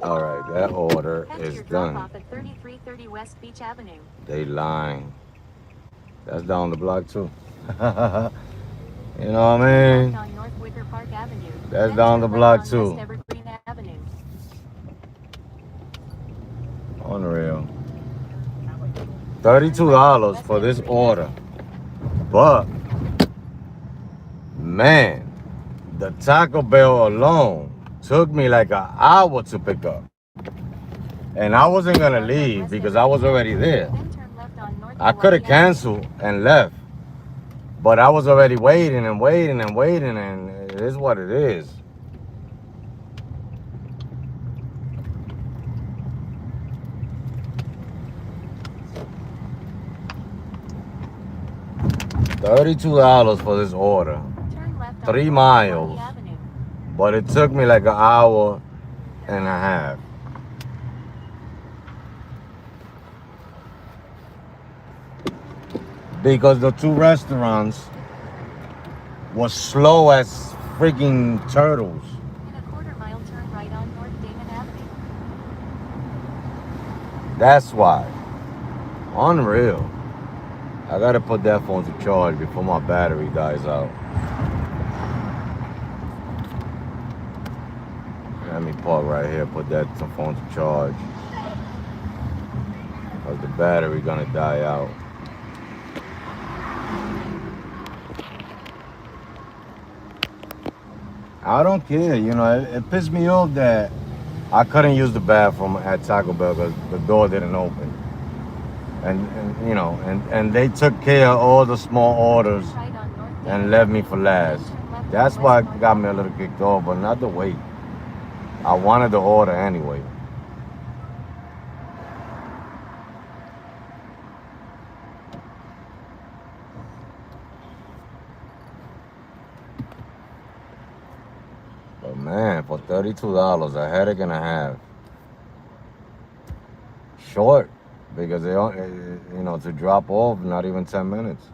All right, that order is done. Off at 3330 West Beach Avenue. They lying. That's down the block too. You know what I mean? On North Wicker Park Avenue. That's down the block too. West Evergreen Avenue. Unreal. $32 for this order. But, man, the Taco Bell alone took me like an hour to pick up. And I wasn't gonna leave because I was already there. I could have canceled and left, but I was already waiting and waiting and waiting, and it is what it is. $32 for this order, 3 miles, but it took me like an hour and a half. Because the two restaurants were slow as freaking turtles. In a quarter-mile turn right on North Damon Avenue. That's why. Unreal. I gotta put that phone to charge before my battery dies out. Let me park right here, put that phone to charge. Because the battery gonna die out. I don't care, you know, it pissed me off that I couldn't use the bathroom at Taco Bell because the door didn't open. And you know, and they took care of all the small orders and left me for last. That's why it got me a little kicked off, but not the wait. I wanted the order anyway. But man, for $32, a headache and a half. Short, because they, you know, to drop off, not even 10 minutes.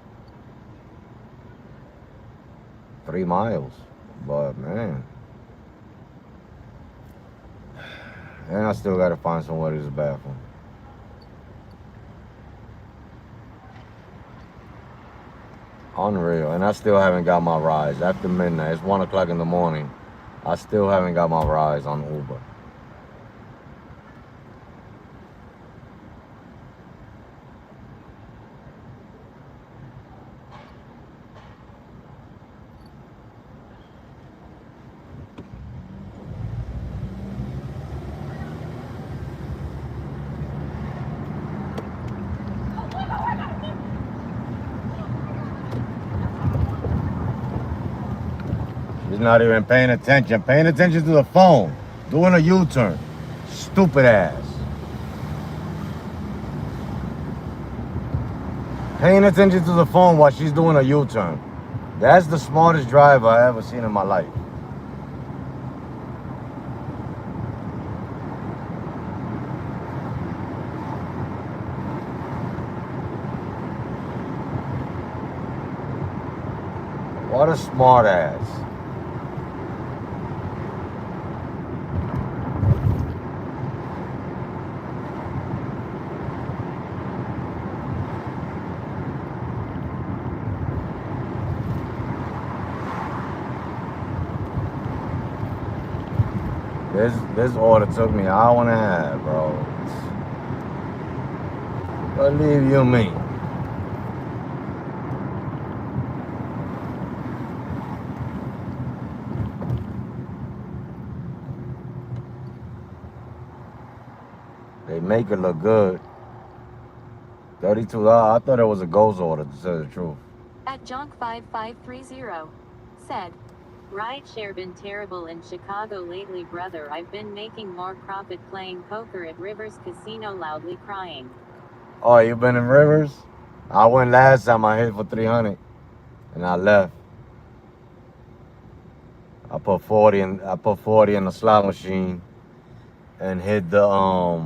3 miles, but man. And I still gotta find somewhere to use the bathroom. Unreal, and I still haven't got my rides. After midnight, it's 1 o'clock in the morning. I still haven't got my rides on Uber. She's not even paying attention. Paying attention to the phone. Doing a U-turn. Stupid ass. Paying attention to the phone while she's doing a U-turn. That's the smartest driver I ever seen in my life. What a smart ass. This order took me an hour and a half, bro. Believe you me. They make it look good. $32. I thought it was a ghost order, to tell the truth. At Jonk5530 said, "Rideshare been terrible in Chicago lately, brother. I've been making more profit playing poker at Rivers Casino loudly crying." Oh, you been in Rivers? I went last time. I hit for 300 and I left. I put 40 in the slot machine and hit the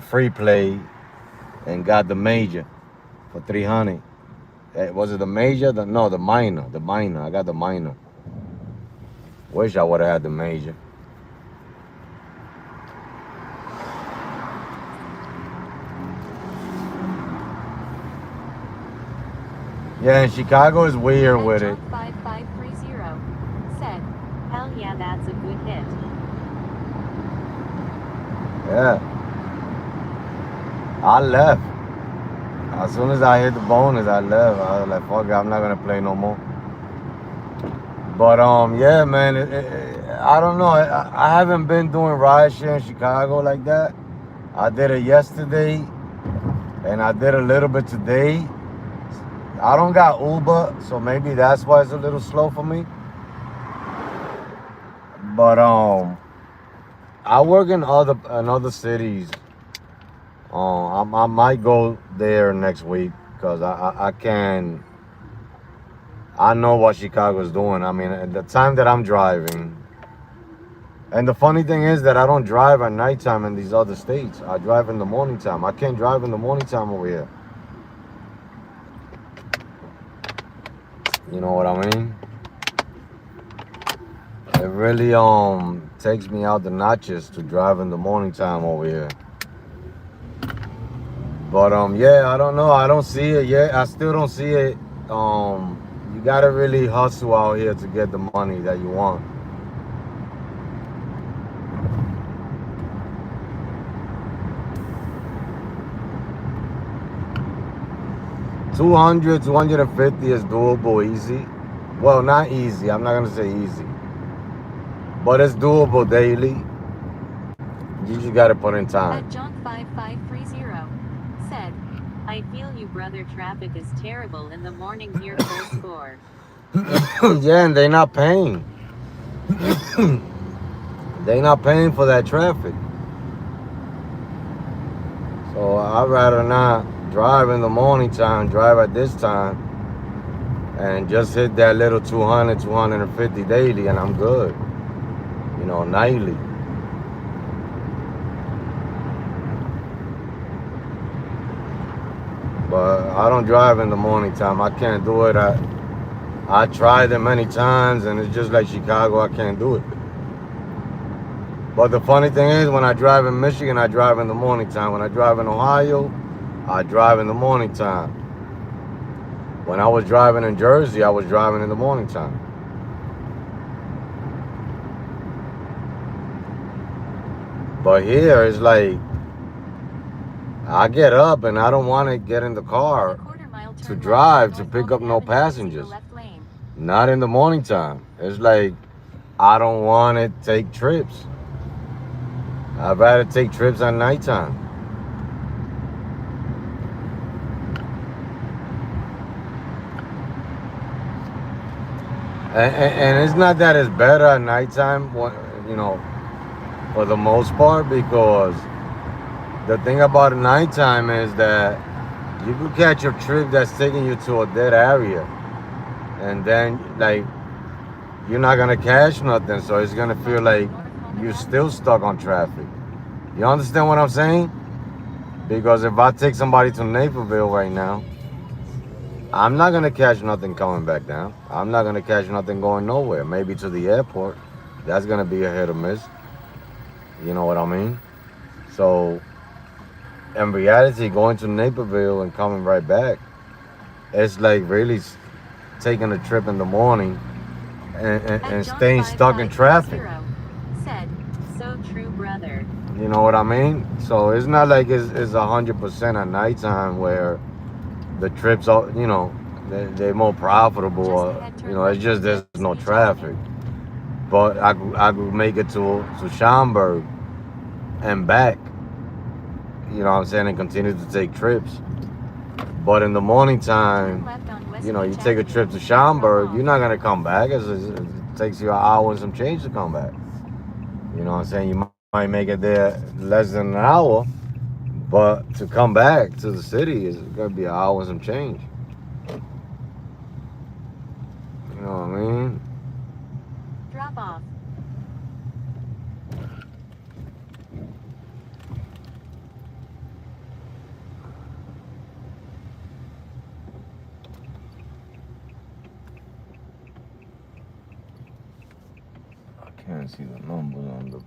free play and got the major for 300. Was it the major? No, the minor. The minor. I got the minor. Wish I would have had the major. Yeah, and Chicago is weird with it. 5530 said, "Hell yeah, that's a good hit." Yeah. I left. As soon as I hit the bonus, I left. I was like, fuck it, I'm not gonna play no more. But yeah, man. I don't know. I haven't been doing ride share in Chicago like that. I did it yesterday, and I did a little bit today. I don't got Uber, so maybe that's why it's a little slow for me. But I work in other cities. I might go there next week because I can. I know what Chicago's doing. I mean, at the time that I'm driving, and the funny thing is that I don't drive at nighttime in these other states. I drive in the morning time. I can't drive in the morning time over here. You know what I mean? It really takes me out the notches to drive in the morning time over here. But yeah, I don't know. I don't see it yet. I still don't see it. You gotta really hustle out here to get the money that you want. $200, $250 is doable easy. Well, not easy. I'm not gonna say easy, but it's doable daily. You just gotta put in time. At John5530 said, I feel you, brother. Traffic is terrible in the morning here. Full score. Yeah, and they not paying. They not paying for that traffic. So I'd rather not drive in the morning time, drive at this time, and just hit that little 200, 250 daily, and I'm good. You know, nightly. But I don't drive in the morning time. I can't do it. I tried it many times, and it's just like Chicago. I can't do it. But the funny thing is, when I drive in Michigan, I drive in the morning time. When I drive in Ohio, I drive in the morning time. When I was driving in Jersey, I was driving in the morning time. But here, it's like, I get up and I don't want to get in the car to drive to pick up no passengers. Not in the morning time. It's like, I don't want to take trips. I'd rather take trips at nighttime. And it's not that it's better at nighttime, you know, for the most part, because the thing about nighttime is that you could catch a trip that's taking you to a dead area, and then like you're not gonna catch nothing, so it's gonna feel like you're still stuck on traffic. You understand what I'm saying? Because if I take somebody to Naperville right now, I'm not gonna catch nothing coming back down. I'm not gonna catch nothing going nowhere. Maybe to the airport. That's gonna be a hit or miss. You know what I mean? So in reality, going to Naperville and coming right back, it's like really taking a trip in the morning and staying stuck in traffic. Said, so true, brother. You know what I mean? So it's not like it's 100% at nighttime where the trips are, you know, they're more profitable. Or, you know, it's just there's no traffic. But I could make it to Schaumburg and back. You know what I'm saying? And continue to take trips. But in the morning time, you know, you take a trip to Schaumburg, you're not gonna come back. It takes you an hour and some change to come back. You know what I'm saying? You might make it there less than an hour, but to come back to the city is gonna be an hour and some change. You know what I mean? Drop off. I can't see the numbers on the.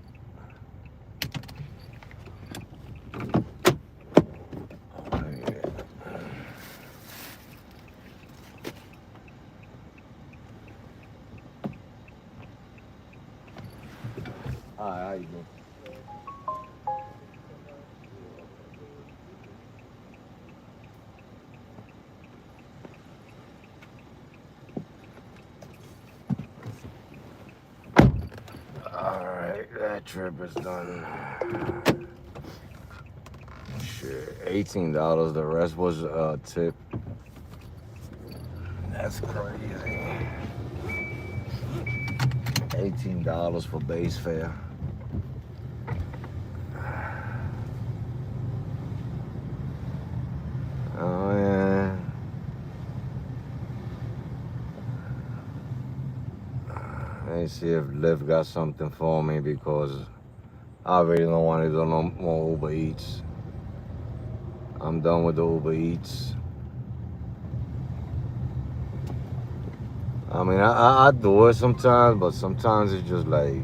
Hi, how you doing? that trip is done. Shit, $18. The rest was a tip. That's crazy. $18 for base fare. Oh yeah. Let me see if Lyft got something for me because I really don't want to do no more Uber Eats. I'm done with the Uber Eats. I mean, I do it sometimes, but sometimes it's just like,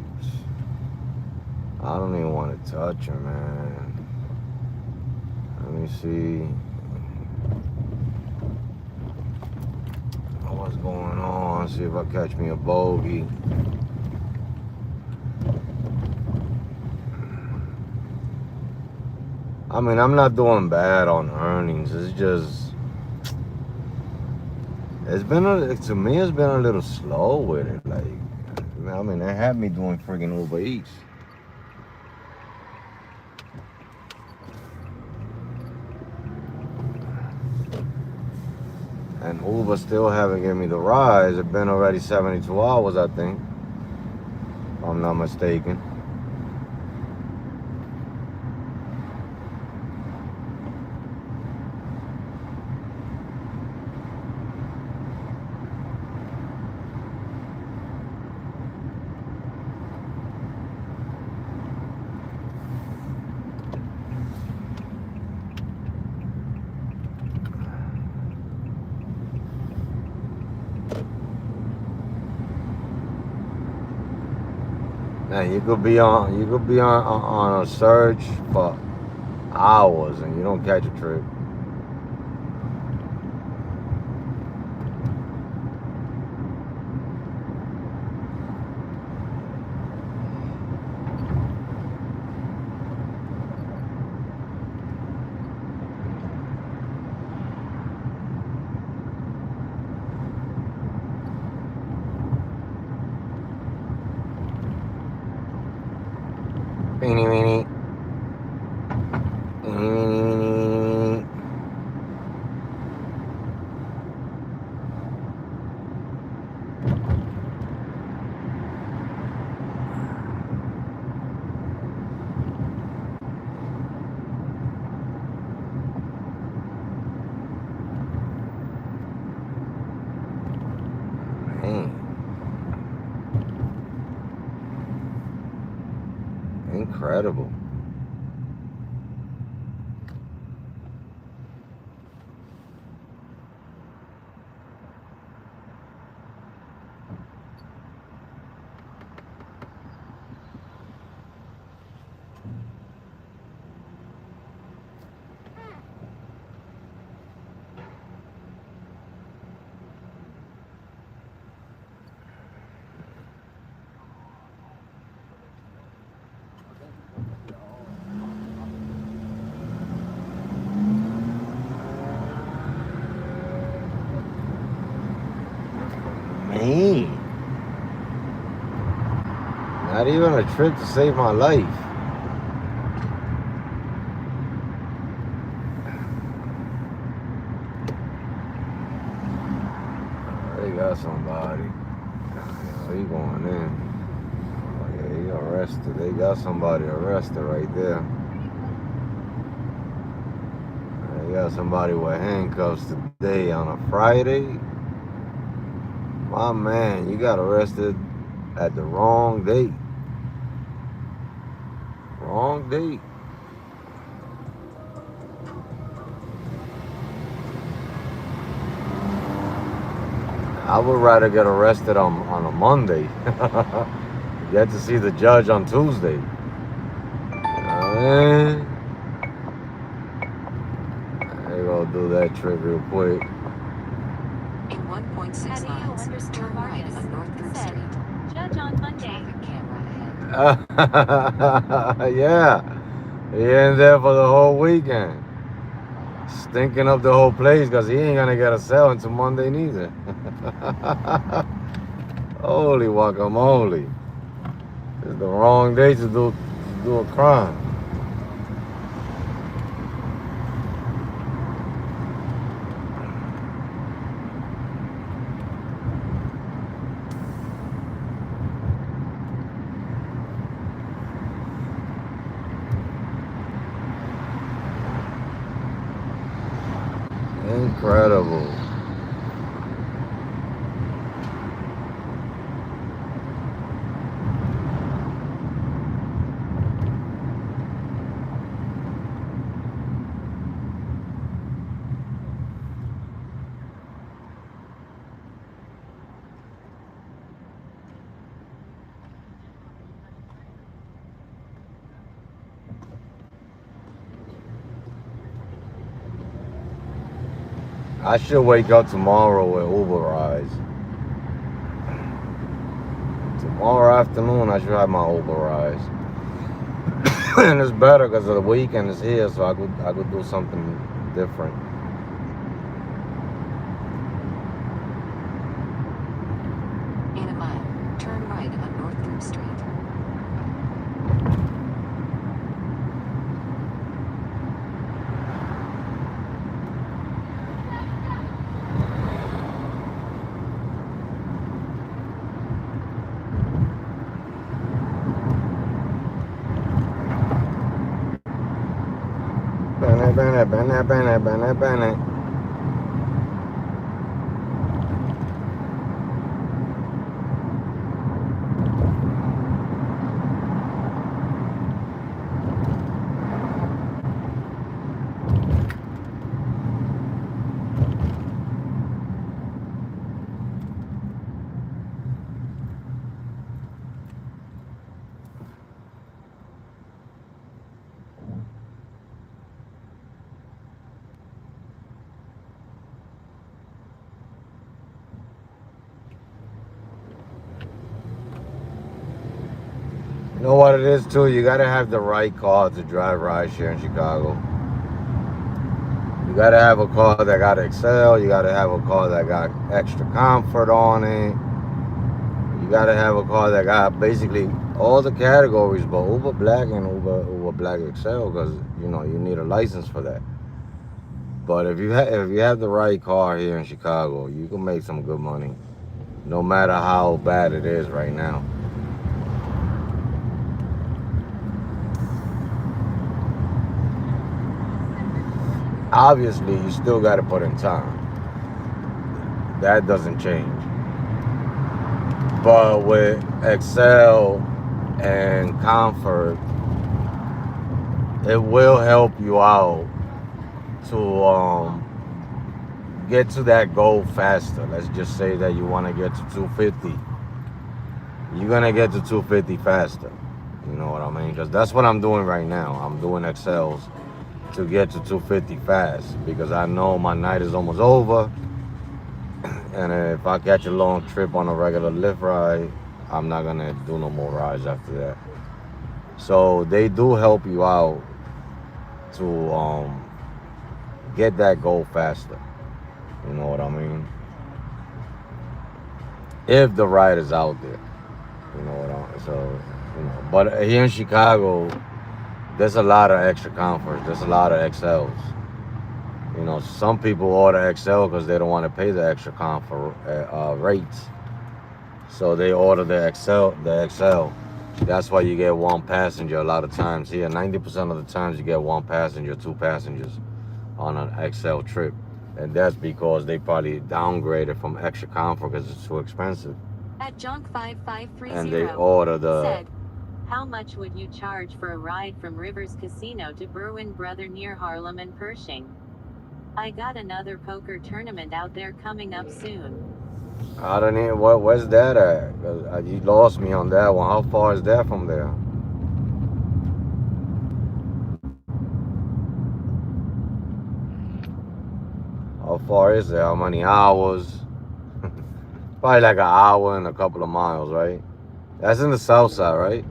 I don't even want to touch her, man. Let me see what's going on. See if I catch me a bogey. I mean, I'm not doing bad on earnings. It's just, to me, it's been a little slow with it. Like, I mean, they had me doing friggin' Uber Eats. And Uber still haven't given me the rise. It's been already 72 hours, I think, if I'm not mistaken. Now you could be on a surge for hours and you don't catch a trip. Beanie weenie. Weenie weenie weenie weenie. Man. Incredible. Man. Not even a trip to save my life. They got somebody. Oh, he going in. Oh, yeah, he arrested. They got somebody arrested right there. They got somebody with handcuffs today on a Friday. My man, you got arrested at the wrong date. Wrong date. I would rather get arrested on a Monday. Get to see the judge on Tuesday. They gonna do that trip real quick. In 1.6 miles, turn right on North 3rd Street. Judge on Monday. Traffic camera ahead. Yeah. He ain't there for the whole weekend. Stinking up the whole place because he ain't gonna get a cell until Monday neither. Holy guacamole. It's the wrong day to do a crime. Incredible. I should wake up tomorrow with Uber rides. Tomorrow afternoon, I should have my Uber rides. And it's better because of the weekend is here, so I could do something different. In a mile, turn right on North 3rd Street. Bennett. You know what it is too? You gotta have the right car to drive rideshare in Chicago. You gotta have a car that got Excel. You gotta have a car that got extra comfort on it. You gotta have a car that got basically all the categories, but Uber Black and Uber Black Excel, because you know you need a license for that. But if you have the right car here in Chicago, you can make some good money, no matter how bad it is right now. Obviously, you still got to put in time. That doesn't change. But with Excel and Comfort, it will help you out to get to that goal faster. Let's just say that you want to get to 250. You're going to get to 250 faster. You know what I mean? Because that's what I'm doing right now. I'm doing Excels to get to 250 fast because I know my night is almost over. And if I catch a long trip on a regular Lyft ride, I'm not going to do no more rides after that. So they do help you out to get that goal faster. You know what I mean? If the ride is out there. You know what I mean? So, you know. But here in Chicago, there's a lot of extra comforts. There's a lot of XLs. You know, some people order XL because they don't want to pay the extra comfort rates. So they order the XL. That's why you get one passenger a lot of times here. 90% of the times you get one passenger, two passengers on an XL trip. And that's because they probably downgraded from extra comfort because it's too expensive. At Junk 5530 And they order the... said, how much would you charge for a ride from Rivers Casino to Berwyn Brother near Harlem and Pershing? I got another poker tournament out there coming up soon. I don't know, where's that at? 'Cause you lost me on that one. How far is that from there? How far is it? How many hours? Probably like an hour and a couple of miles, right? That's in the south side, right?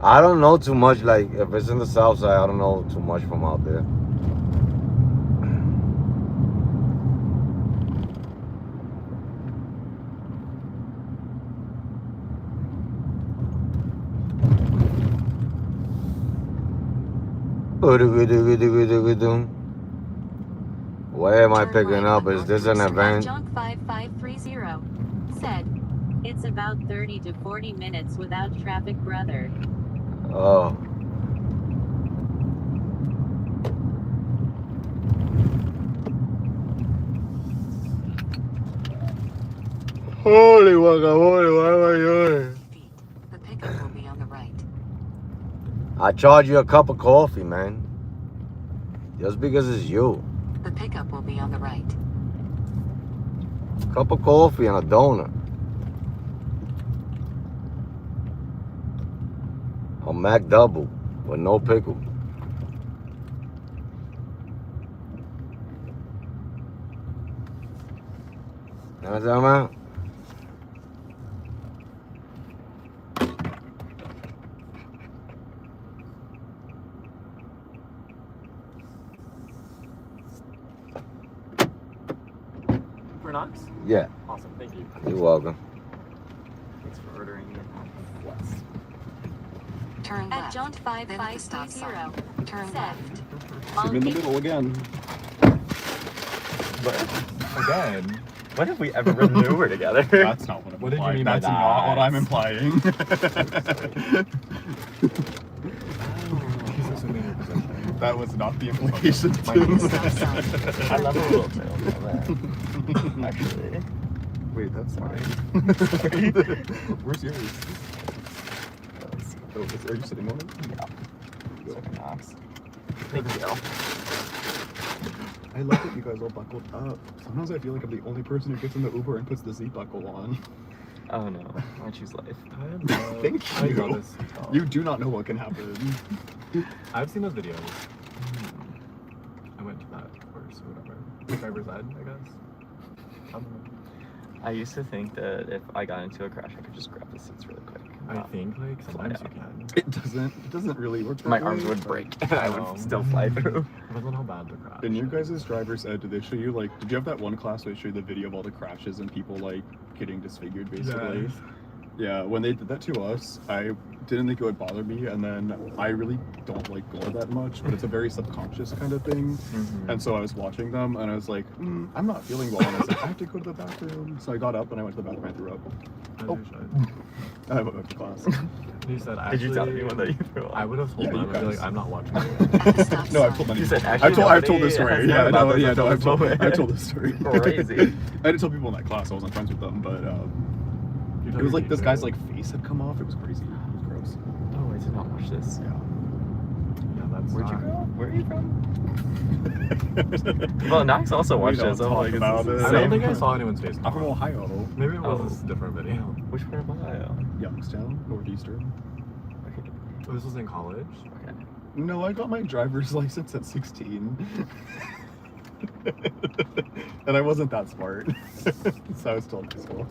I don't know too much, like, if it's in the south side, I don't know too much from out there. Where am I Turn picking right up? on Is this North an Mercer event? Junk 5530 said, "It's about 30 to 40 minutes without traffic, brother." Oh. Holy guacamole, why am I doing? feet. The pickup will be on the right. I charge you a cup of coffee, man. Just because it's you. The pickup will be on the right. Cup of coffee and a donut. A Mac double with no pickle. You know what I'm talking about? For Knox? Yeah. Awesome, thank you. You're welcome. Thanks for ordering it. Bless. Turn At left. Junk Then at the stop sign. 5530 Turn said, left. I'm in the middle again. But again, when have we ever ridden an Uber together? That's not what I'm What did you implying. mean by That's not what I'm implying. He's assuming your position. That was not the implication. My At the stop sign. I love a little tail on that. Actually. Wait, that's Sorry. sorry. Where's yours? Oh, are you sitting on it? Yeah. Second Knox. Thank you. I love that you guys all buckled up. Sometimes I feel like I'm the only person who gets in the Uber and puts the Z buckle on. Oh no, I choose life. Thank I you. love this. You do not know what can happen. I've seen those videos. I went to that course or whatever. Driver's ed, I guess. I don't know. I used to think that if I got into a crash, I could just grab the seats really quick. I think like sometimes you can. It doesn't really work. My that arms way, would but- break. I would still fly through. Depends on how bad the crash. In your guys' driver's ed, did they show you like? Did you have that one class where they show you the video of all the crashes and people like getting disfigured, basically? Yes. Yeah, when they did that to us, I didn't think it would bother me, and then I really don't like gore that much, but it's a very subconscious kind of thing. Mhm. And so I was watching them, and I was like, I'm not feeling well, and I was like, I have to go to the bathroom. So I got up and I went to the bathroom and I threw up. As Oh. you should. I went to class. You said Did you tell actually- anyone that you threw up? I would have told Yeah, them. you I'd be guys. like, I'm not watching At it. the stop No, I've sign. told many You said people. actually I've told this nobody story. has Yeah, known no, about yeah, this no, I've until told, this I've told moment. this story. Crazy. I didn't tell people in that class. I wasn't friends with them, but You it told was your like this teacher. guy's like face had come off. It was crazy. It was gross. Oh, I did not watch this. Yeah. Yeah, that's Where'd you not- go? Where are you from? Well, Knox also We watched don't this. I'm talk like, is about this it. the I don't same? think I saw anyone's face. I'm from Ohio, Maybe it was Oh. this different video. Which part of Ohio? Youngstown, Northeastern. Okay. Oh, this was in college. Okay. No, I got my driver's license at 16. And I wasn't that smart. So I was still in high school.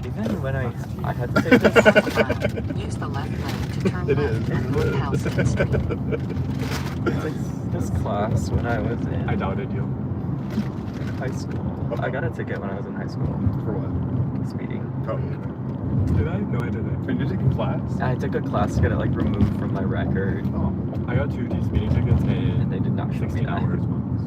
Even when I had to take this, Use the left lane to turn It left is. on North Houston Street. this class when I was in I doubted you. high school. I got a ticket when I was in high school. For what? Speeding. Oh. Did I? No, I didn't. Did you take a class? I took a class to get it like removed from my record, Oh. I got 2 speeding tickets and in they did not show me 16 that. hours once.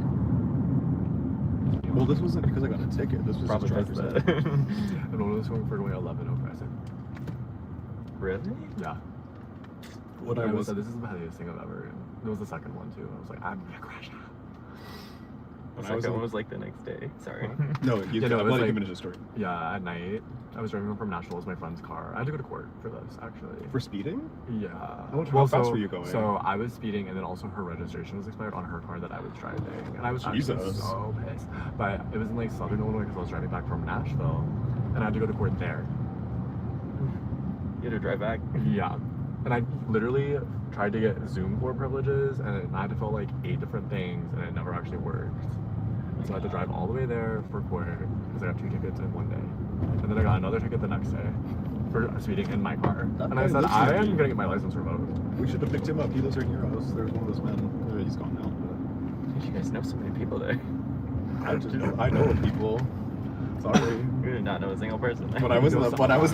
Well, this wasn't because I got a ticket. This was Probably just does driver's that. ed. And one was going for like 11 over, I think. Really? Yeah. What I I was said, this is the heaviest thing I've ever. It was the second one too. I was like, I'm gonna crash out. The When I was second in- one was like the next day. Sorry. No, Yeah, no, it I'm was letting you like- finish the story. Yeah, at night, I was driving home from Nashville with my friend's car. I had to go to court for this, actually. For speeding? Yeah. How fast were you going? So I was speeding, and then also her registration was expired on her car that I was driving, and I was actually Jesus. so pissed. But it was in like Southern Illinois because I was driving back from Nashville, and I had to go to court there. You had to drive back. Yeah. And I literally tried to get Zoom court privileges, and I had to fill like 8 different things, and it never actually worked. So I had to drive all the way there for court because I got 2 tickets in one day. And then I got another ticket the next day for speeding in my car. That And I guy said, lives I near am me. going to get my license revoked. We should have picked him up. He lives right near us. There's one of those men. He's gone now. You guys know so many people there. But I know of people. Sorry. You're not know a single person. When I was in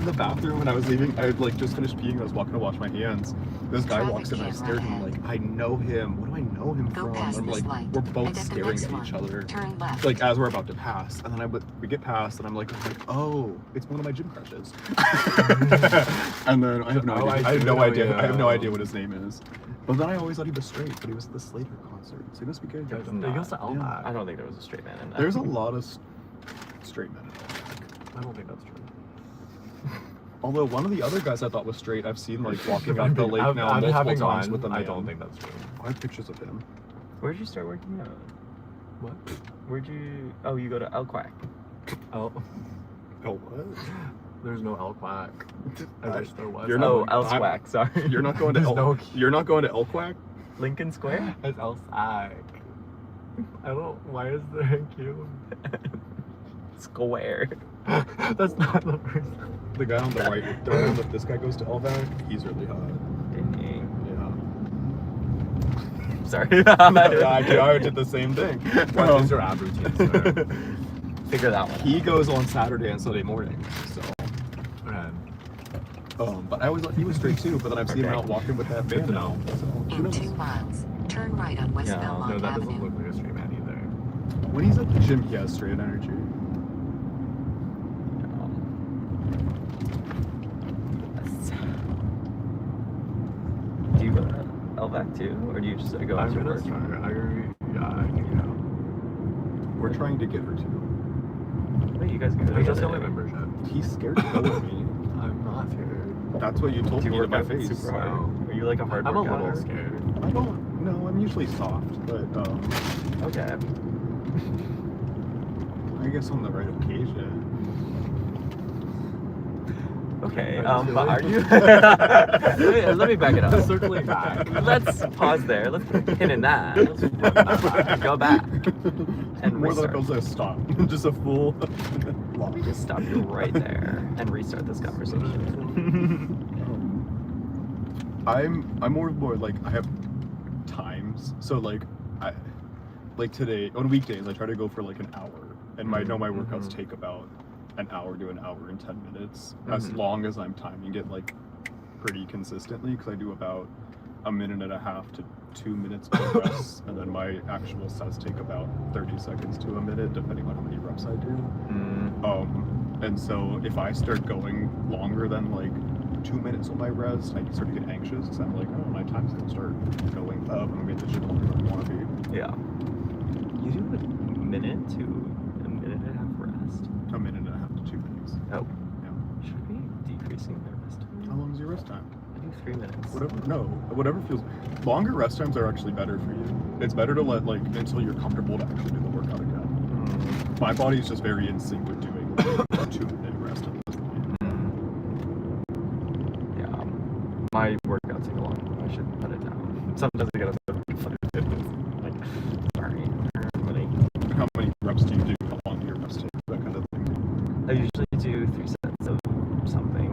the bathroom and I was leaving, I had like just finished peeing and I was walking to wash my hands. This guy Traffic walks in and I camera stared at him ahead. like, I know him. What do I know him Go from? past I'm this like, light, we're both and at the staring next at one, each other. turn left. Like as we're about to pass, and then we get past, and I'm like, oh, it's one of my gym crushes. And then I have no idea. I have no idea. I have no idea what his name is. But then I always thought he was straight, but he was at the Slater concert, so he must be good. He goes to LMAC. I don't think there was a straight man in that. There's a lot of straight men in LMAC. I don't think that's true. Although one of the other guys I thought was straight, I've seen like walking up the lake now multiple times with a man. I don't think that's true. I have pictures of him. Where'd you start working out? What? Where'd you? Oh, you go to Elquack. Oh. Oh what? There's no Elquack. I wish there was. You're Oh, Elswack. Sorry. You're not going to You're not going to Elquack? Lincoln Square. It's Elsac. I don't. Why is there a Q? Square. That's not the first. The guy on the right. The one that this guy goes to Elvac. He's really hot. Dang. Yeah. Sorry. I did the same thing. What is your ab routine, sir? Figure that one. He goes on Saturday and Sunday morning, so. Okay. But I always thought he was straight too. But then I've seen him out walking with that Good man to now. know. So who In knows? 2 miles, turn right on West Yeah, Belmont No, that doesn't Avenue. look like a straight man either. When he's at the gym, he has straight energy. Do you go to Elvac too, or do you just go I'm after gonna work? start. I can go. We're trying to get her to. Wait, you guys go I just together. got my membership. He's scared to go with me. I'm not scared. That's what you told Do you me to work my out face. super hard? Are you like a hard I'm a worker? little scared. I don't know. I'm usually soft, but Okay. I guess on the right occasion. Okay. I just But are feel you? like- let me back it up. Circling back. Let's pause there. Let's put a pin in that. Let's run that back. Go back and More than restart. a close stop. Just a full. Let me just stop you right there and restart this conversation. I'm more like I have times. So like like today on weekdays I try to go for like an hour, and I know my workouts take about an hour to an hour and 10 minutes, as long as I'm timing it like pretty consistently, because I do about a minute and a half to 2 minutes per press, and then my actual sets take about 30 seconds to a minute, depending on how many reps I do. And so if I start going longer than like 2 minutes on my rest, I start to get anxious, because I'm like, oh, my time's gonna start going up, and I'm gonna be at the gym longer than I want to be. Yeah. You do a minute to a minute and a half rest. A minute and a half to 2 minutes. Oh. Yeah. Should we be decreasing the rest time? How long is your rest time? I do 3 minutes. Whatever feels. Longer rest times are actually better for you. It's better to let like until you're comfortable to actually do the workout again. My body's just very in sync with doing a 2 minute rest at this point. Yeah. My workouts take a long time. I should cut it down. Sometimes I get upset like, sorry. How many reps do you do? How long do your reps take? That kind of thing. I usually do 3 sets of something.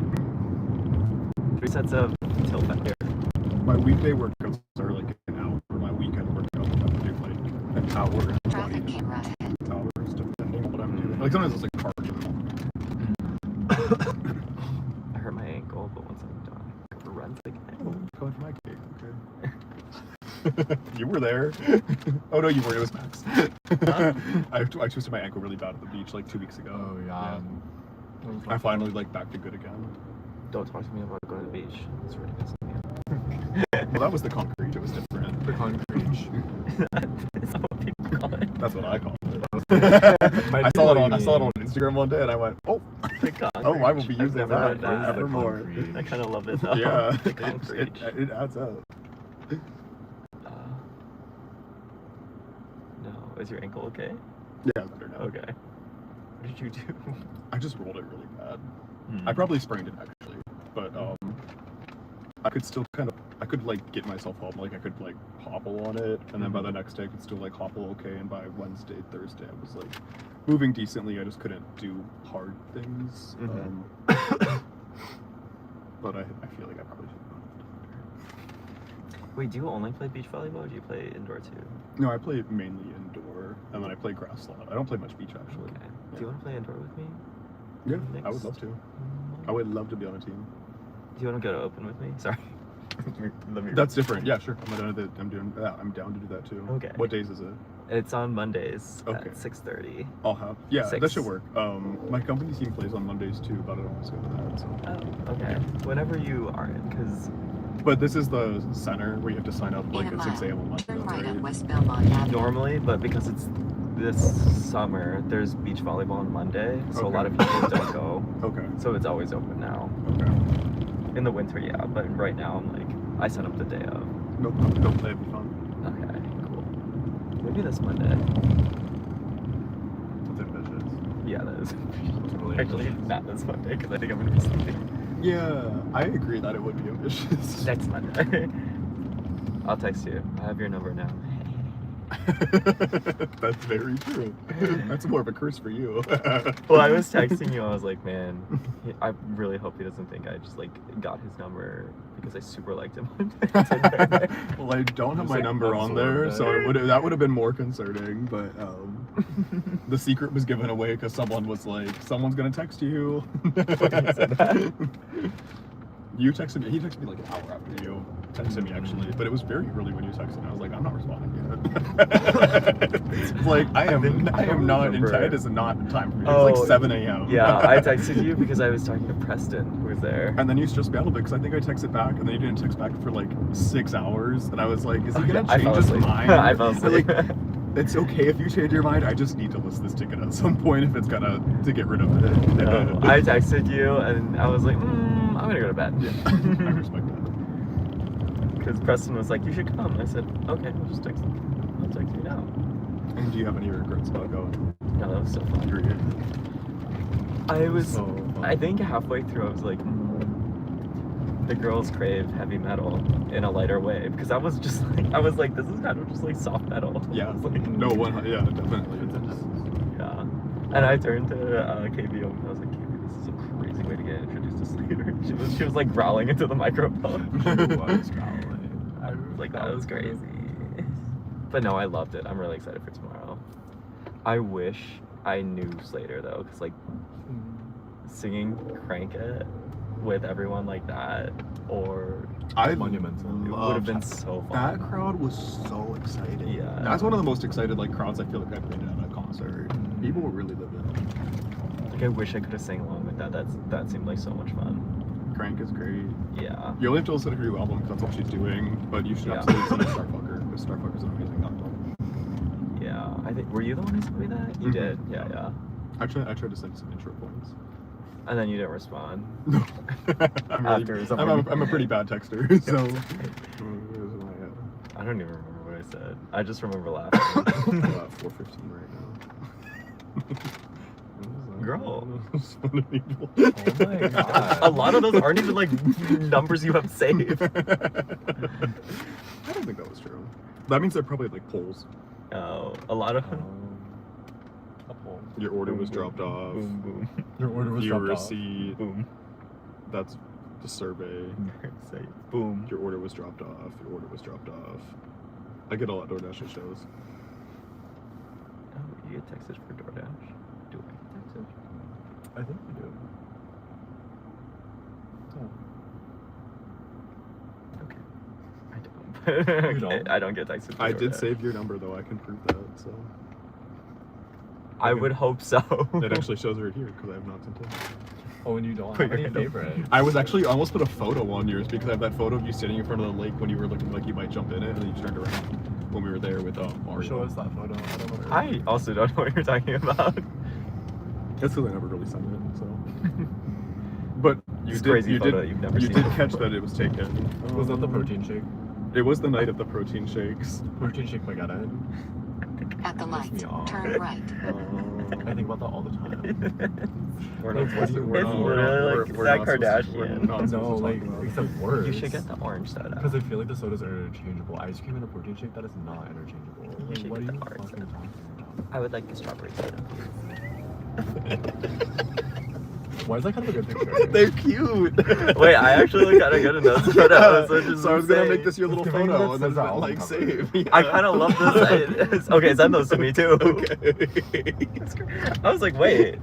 3 sets of tilt back here. My weekday workouts are like an hour. My weekend workouts I do like an hour and 20 Traffic camera ahead. hours, depending on what I'm doing. Like sometimes it's like cardio. I hurt my ankle, but once I'm done, I go for runs again. Going for my cake, okay. You were there. Oh no, you were. It was Max. I twisted my ankle really bad at the beach like 2 weeks ago. Oh yeah. I finally like back to good again. Don't talk to me about going to the beach. It's really pissing me off. Well, that was the concrete. It was different. The concrete. Is that what people call it? That's what I call it. Might I be saw what it you on mean. Instagram one day, and I went, oh, The concrete. oh, I will be I've using never that heard that. forevermore. Concrete. I kind of love it though. Yeah, The concrete. it adds up. No, is your ankle okay? Yeah, better now. Okay. What did you do? I just rolled it really bad. I probably sprained it actually, but I could still I could like get myself home, like I could like hobble on it, and then by the next day I could still like hobble okay, and by Wednesday, Thursday I was like moving decently. I just couldn't do hard things. But I feel like I probably should have gone to the doctor. Wait, do you only play beach volleyball or do you play indoor too? No, I play mainly indoor. indoor, and then I play grass a lot. I don't play much beach actually. Okay. Do you want to play indoor with me? Yeah, I would love to. I would love to be on a team. Do you want to go to open with me? Sorry. That's different. Yeah, sure. I'm down to do that too. Okay. What days is it? It's on Mondays Okay. at 6:30. I'll have. Yeah, 6. that should work. My company team plays on Mondays too, but I don't always go to that. So. Oh, okay. Whenever you are in, because. But this is the center where you have to sign up like In a at 6 mile, a.m. on Monday. turn That's right right. on West Belmont Avenue. Normally, but because it's this summer, there's beach volleyball on Monday, so a Okay. lot of people don't go. Okay. So it's always open now. Okay. In the winter, yeah, but right now I'm like, I set up the day of. Nope. That'd be fun. Okay, cool. Maybe this Monday. That's ambitious. Yeah, that is. That's really Actually, ambitious. not this Monday, because I think I'm gonna be sleeping. Yeah, I agree that it would be ambitious. Next Monday. I'll text you. I have your number now. That's very true. That's more of a curse for you. Well, I was texting you. I was like, man, I really hope he doesn't think I just like got his number because I super liked him on Tinder. Well, I don't have Just, my like, number on there, so that would have been more concerning. But the secret was given away because someone was like, "Someone's gonna text you." You texted me. He texted me like an hour after you texted me actually, but it was very early when you texted me. I was like, I'm not responding yet. Like I am not in remember. time. It is not time for me. It was like 7 a.m. Yeah, I texted you because I was talking to Preston, who was there. And then you just battled it because I think I texted back and then you didn't text back for like 6 hours, and I was like, is he gonna I change fell his asleep. mind? I fell asleep. Like, it's okay if you change your mind. I just need to list this ticket at some point if it's gonna to get rid of it. No, I texted you and I was like, I'm gonna go to bed. Yeah, I respect that. Because Preston was like, you should come. I said, okay, I'll just text him. I'll text you now. And do you have any regrets about going? No, that was so fun. You're here. I was, So fun. I think halfway through I was like, the girls crave heavy metal in a lighter way. Because I was just like, this is kind of just like soft metal. Yeah. I was like, No one. Yeah, definitely. yeah. And I turned to KBO and I was like, KB, this is a crazy way to get introduced to Slater. She was like growling into the microphone. She was growling. I was like, that was crazy. But no, I loved it. I'm really excited for tomorrow. I wish I knew Slater though, because like singing Crank It with everyone like that, or Monumental. it would have been so fun. That crowd was so excited. Yeah. That's one of the most excited like crowds I feel like I've been at a concert. People were really living. Like I wish I could have sang along with that. That seemed like so much fun. Crank is great. Yeah. You only have to listen to her new album because that's what she's doing, but you should Yeah. absolutely listen to Starfucker because Starfucker's an amazing album. Yeah. I think, were you the one who sent me that? You Mhm. did. Yeah, yeah. I tried to send some intro points. And then you didn't respond. No. After someone- I'm a pretty bad texter, so. I don't even remember what I said. I just remember laughing. 4:15 right now. Girl. So many people. Oh my god. A lot of those aren't even like numbers you have saved. I don't think that was true. That means they're probably like polls. Oh, a lot of Your order was dropped off. Boom, boom, Your order was Your dropped off. receipt. boom. That's the survey. Say boom. Your order was dropped off. Your order was dropped off. I get a lot of DoorDash at shows. Oh, you get texted for DoorDash? Do I get texted? I think you do. Okay. I don't. You don't? I don't get texted for I did DoorDash. save your number though. I can prove that. So I would hope so. it actually shows right here because I have not sent it. Oh, and you don't Put have any your hand up. favorites. I was actually I almost put a photo on yours because I have that photo of you sitting in front of the lake when you were looking like you might jump in it, and then you turned around when we were there with Mario. Show us that photo. I don't know. I also don't know what you're talking about. That's because I never really sent it. So, but you It's did. crazy You photo did. you've never You seen did before. catch that it was taken. Was that the protein shake? It was the night of the protein shakes. Protein shake Mageddon. At the light, me off. turn right. I think about that all the time. We're Like, what do you- It's literally like Zach Kardashian. No, like, except worse. You should get the orange soda. Because I feel like the sodas are interchangeable. Ice cream and a protein shake, that is not interchangeable. You Like, should what are get you the orange fucking soda. talking about? I would like the strawberry soda. Why is that kind of a good picture? They're cute. Wait, I actually look kind of good in those photos. Which is So I was gonna insane. make this your little It's giving photo and that then says that like on save. cover. I kind of love this. Okay, send those to me too. Okay. I was like, wait.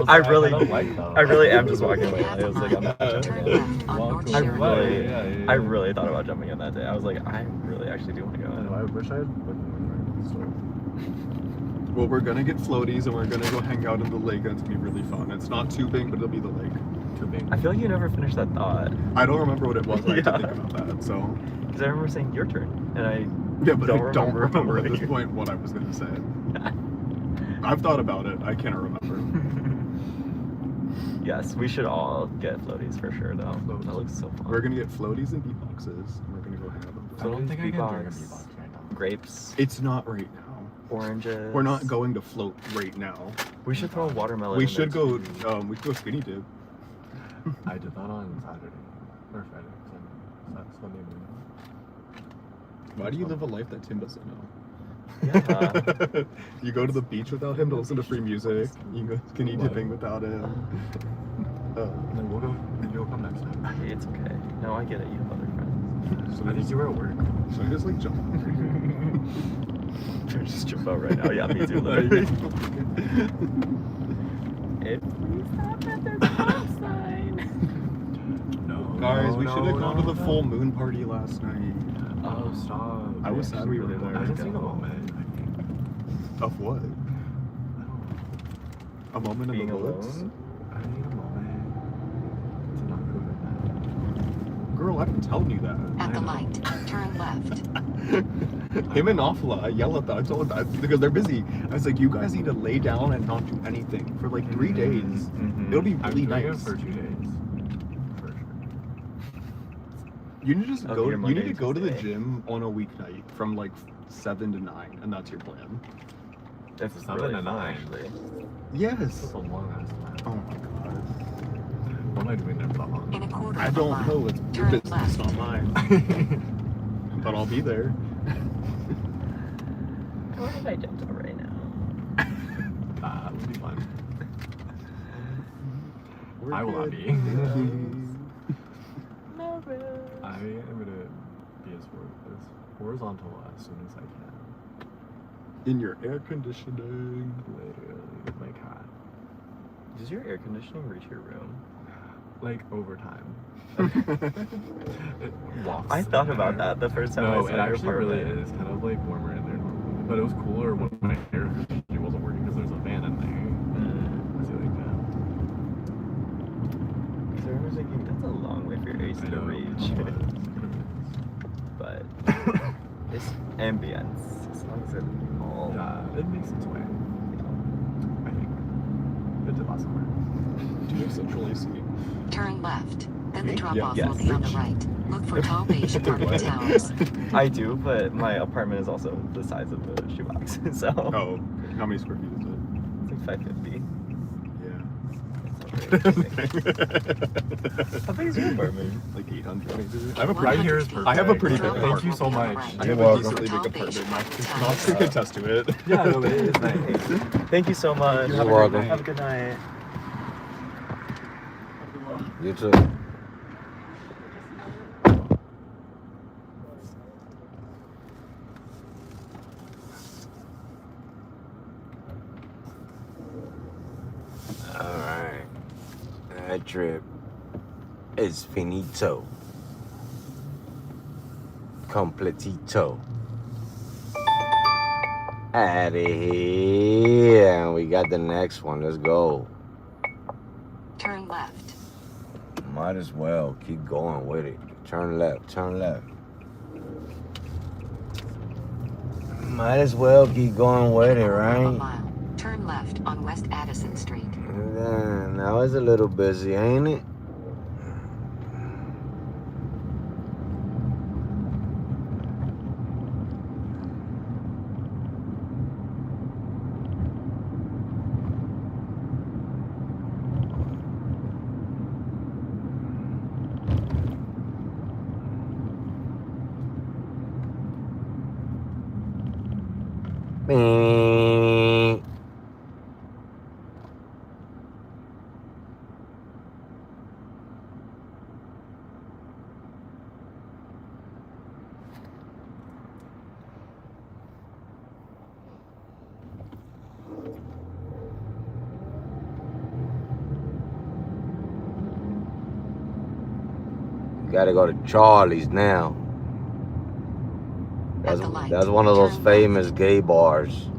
I really- don't like them. I really am just walking away. I was like, I'm not Turn jumping in. left on North I Sheridan. really, I really thought about jumping in that day. I was like, I really actually do want to go. I know, I wish I had put them in the store. Well, we're gonna get floaties and we're gonna go hang out in the lake. That's gonna be really fun. It's not too big, but it'll be the lake. Too big. I feel like you never finished that thought. I don't remember what it was. I had to Yeah. think about that. So Because I remember saying your turn, and I yeah, but Don't I don't remember remember at what this you- point what I was gonna say. I've thought about it. I can't remember. Yes, we should all get floaties for sure, though. That looks so fun. We're gonna get floaties and beatboxes. And we're gonna go hang out in I the don't think I can drink a beatbox. beatbox right now. Grapes, It's not right now. oranges. We're not going to float right now. We should throw a watermelon. We in should there, go. too. We could go skinny dip. I did that on Saturday. Or Friday. Sunday morning. Why do you live a life that Tim doesn't know? Yeah. You go to the beach without him to listen to free music. You go skinny What? dipping without him. And then we'll go. And you'll come next time. It's okay. No, I get it. You have other friends. So I think you were at work. Should I just like jump? Should we just jump out right now? Yeah, me too. Literally. If we stop at this stop sign. No. Guys, we no, should have gone to the no. full moon party last night. Oh, stop. I was sad we were really there. I wanted haven't to seen a go. moment, I think. Of what? I don't know. A moment in Being the woods? alone? I need a moment to not go to bed. Girl, I've been telling you that. At the light, turn left. Him and Nafla, I yell at them. I told them that because they're busy. I was like, you guys need to lay down and not do anything for like 3 days. Mhm. It'll be I'm really doing it nice. for 2 days. For sure. You need to just Of go. your You Monday need to and go to the Tuesday. gym on a weeknight from like 7 to 9, and that's your plan. This is 7 really to fun, 9. actually. Yes. That's a long ass time. Oh my god. What am I doing there for that long? In a quarter I of a don't mile, know. It's your turn business, left. not mine. But I'll be there. What if I jumped out right now? That would be fun. We're I will not good. be. I am gonna be as horizontal as soon as I can. In your air conditioning. Literally with my cat. Does your air conditioning reach your room? Like over time. It walks. I thought about that the first time I No, saw it your actually really apartment. is kind of like warmer in there normally. But it was cooler when my air conditioning wasn't working because there's a fan in there. Mm. I see like that. So I was thinking, that's a long way for your AC I to know, reach. But this ambience, as long as it all. Yeah, it makes its way. I think. It did last summer. Do you have central AC? Turn left. Then the drop-off Yes. will be on the right. Look for tall beige apartment towers. I do, but my apartment is also the size of the shoebox, so Oh, how many square feet is it? it's like 550. Yeah. It's not very big. How big is your apartment? Like 800 maybe. I have a Right pretty, here is 100 feet. perfect. I have a pretty big Drop-off Thank you will so be on the much. right. I You're have a welcome. decently Tall big beige apartment. apartment Not towers. to contest to it. Yeah, no, it is nice. Thank you so much. You're welcome. Have a good night. You too. Alright. That trip is finito. Completito. Out of here. And we got the next one. Let's go. Turn left. Might as well keep going with it. Turn left, turn left. Might as well keep going with it, In a quarter of a right? mile, turn left on West Addison Street. Now it's a little busy, ain't it? Gotta go to Charlie's now. At the light, That's one of those turn famous gay bars.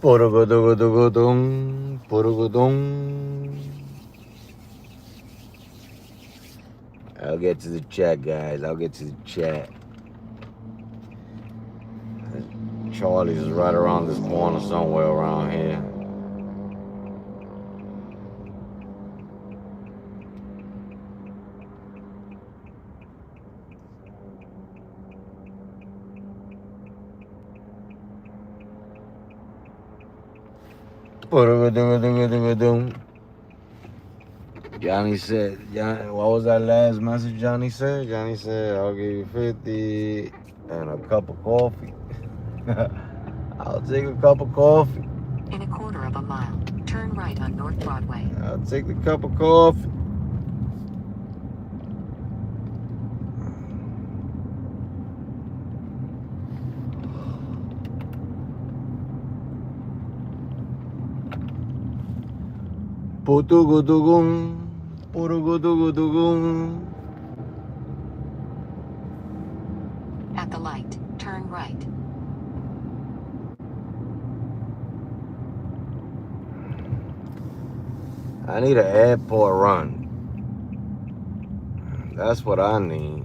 Purugudugudugudung, purugudung. I'll get to the chat, guys. I'll get to the chat. Charlie's is right around this corner somewhere around here. Johnny said, what was that last message Johnny said? Johnny said, I'll give you 50 and a cup of coffee. I'll take a cup of coffee. In a quarter of a mile, turn right on North Broadway. I'll take the cup of coffee. Putugudugum, purugudugudugum. At the light, turn right. I need an airport run. That's what I need.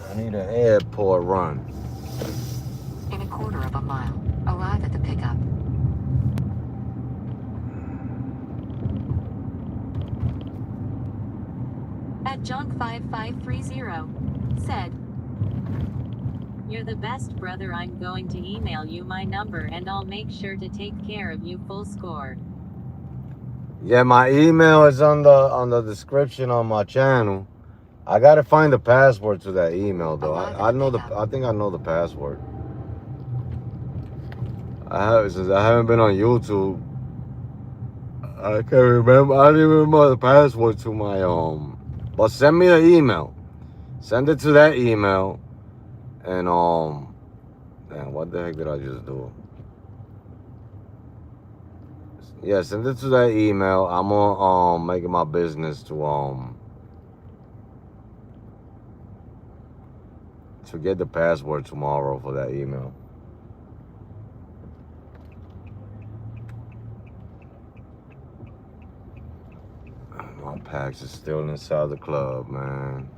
I need an airport run. In a quarter of a mile, arrive at the pickup. At Junk5530 said, "You're the best brother. I'm going to email you my number and I'll make sure to take care of you. Full score." Yeah, my email is on the description on my channel. I gotta find the password to that email though. I think I know the password. Since I haven't been on YouTube. I can't remember. I don't even remember the password to my But send me an email. Send it to that email. And damn, what the heck did I just do? Yeah, send it to that email. I'm gonna make it my business to get the password tomorrow for that email. My packs is still inside the club, man.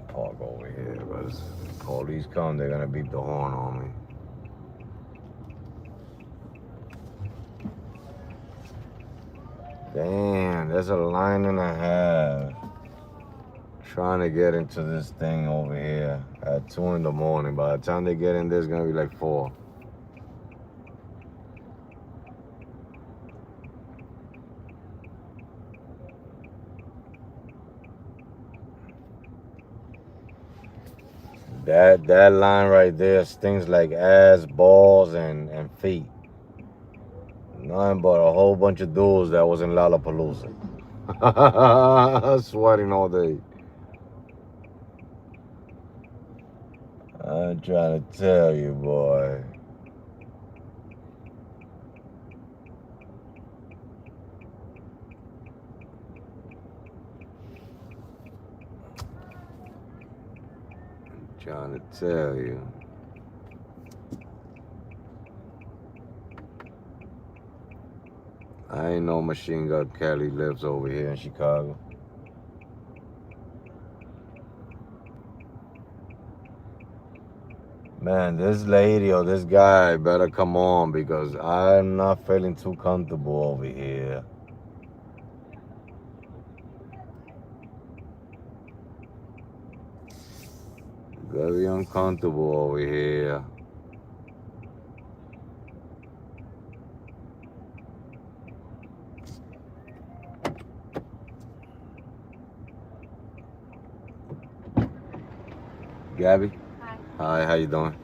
Park over here, but if police come, they're gonna beep the horn on me. Damn, there's a line and a half trying to get into this thing over here at 2 in the morning. By the time they get in there, it's gonna be like 4. That line right there stings like ass, balls, and feet. Nothing but a whole bunch of dudes that was in Lollapalooza. Sweating all day. I'm trying to tell you, boy. I'm trying to tell you. I ain't know Machine Gun Kelly lives over here in Chicago. Man, this lady or this guy better come on because I'm not feeling too comfortable over here. Very uncomfortable over here. Gabby? Hi. Hi, how you doing?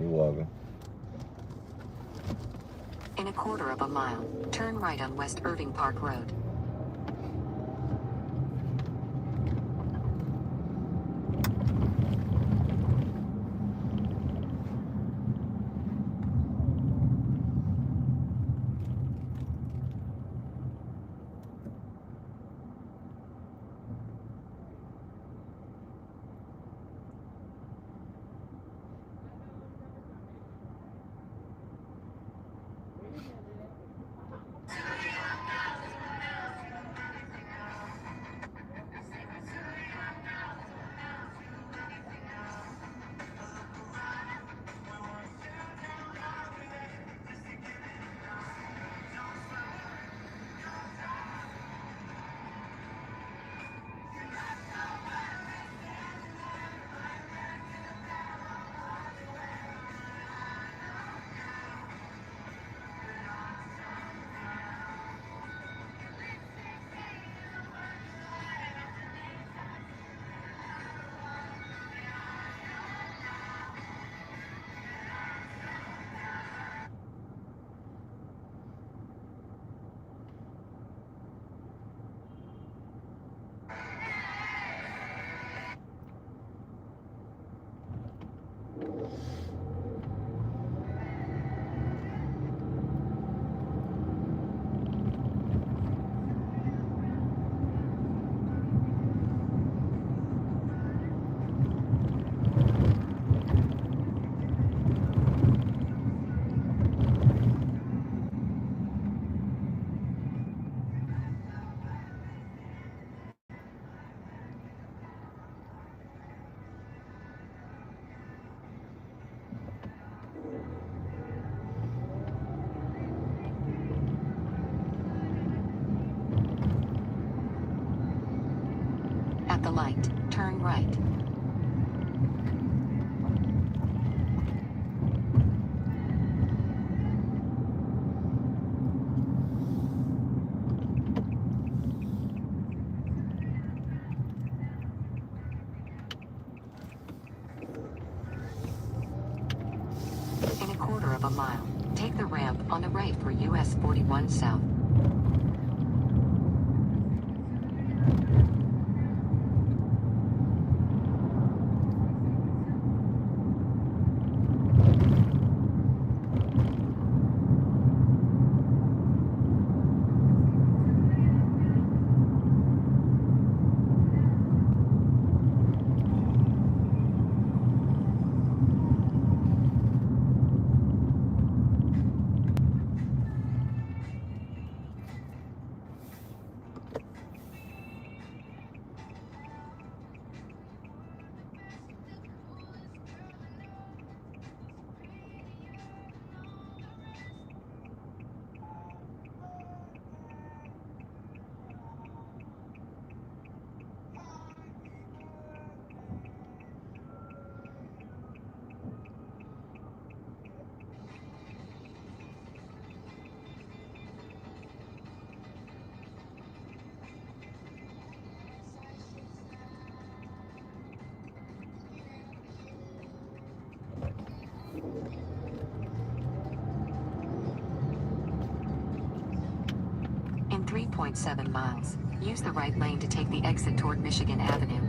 You're welcome. In a quarter of a mile, turn right on West Irving Park Road. At the light, turn right. In a quarter of a mile, take the ramp on the right for US 41 South. In 3.7 miles, use the right lane to take the exit toward Michigan Avenue.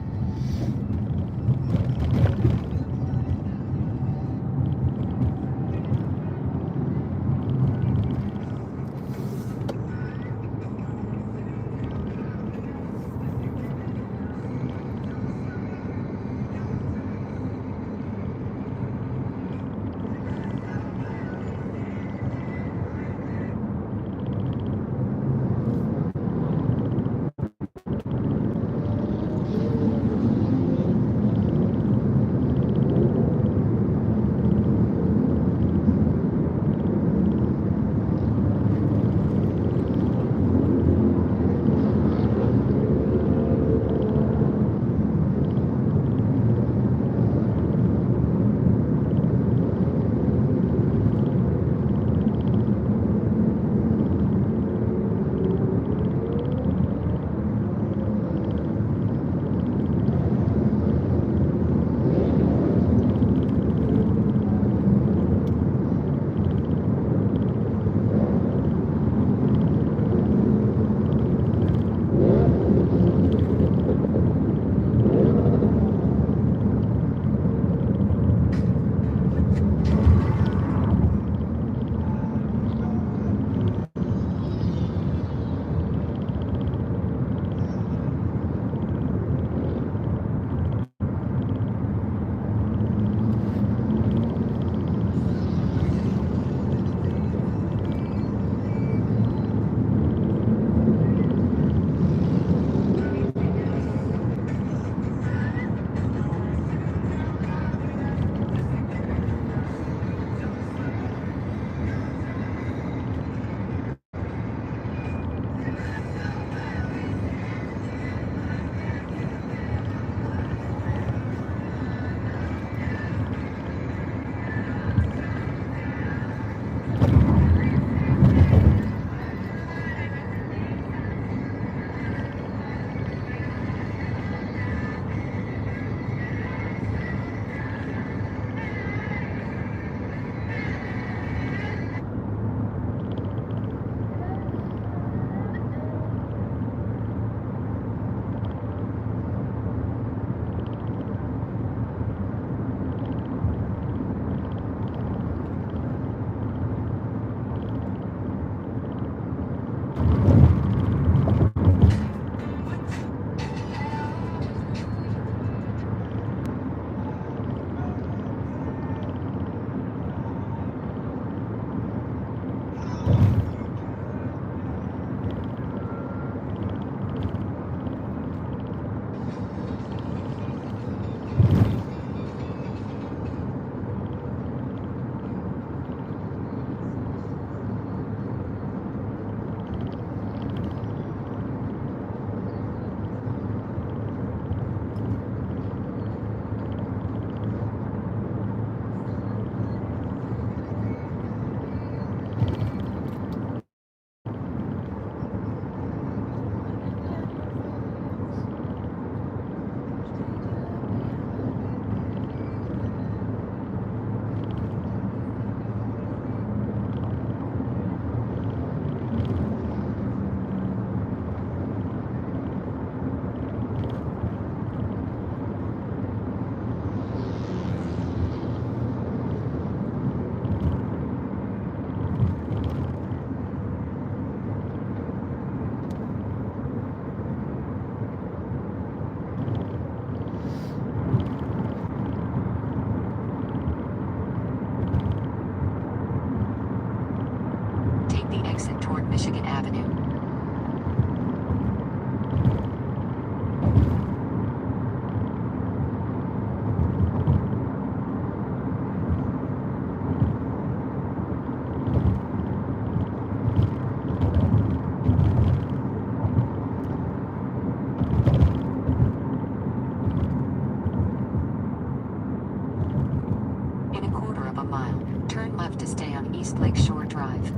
left to stay on East Lakeshore Drive.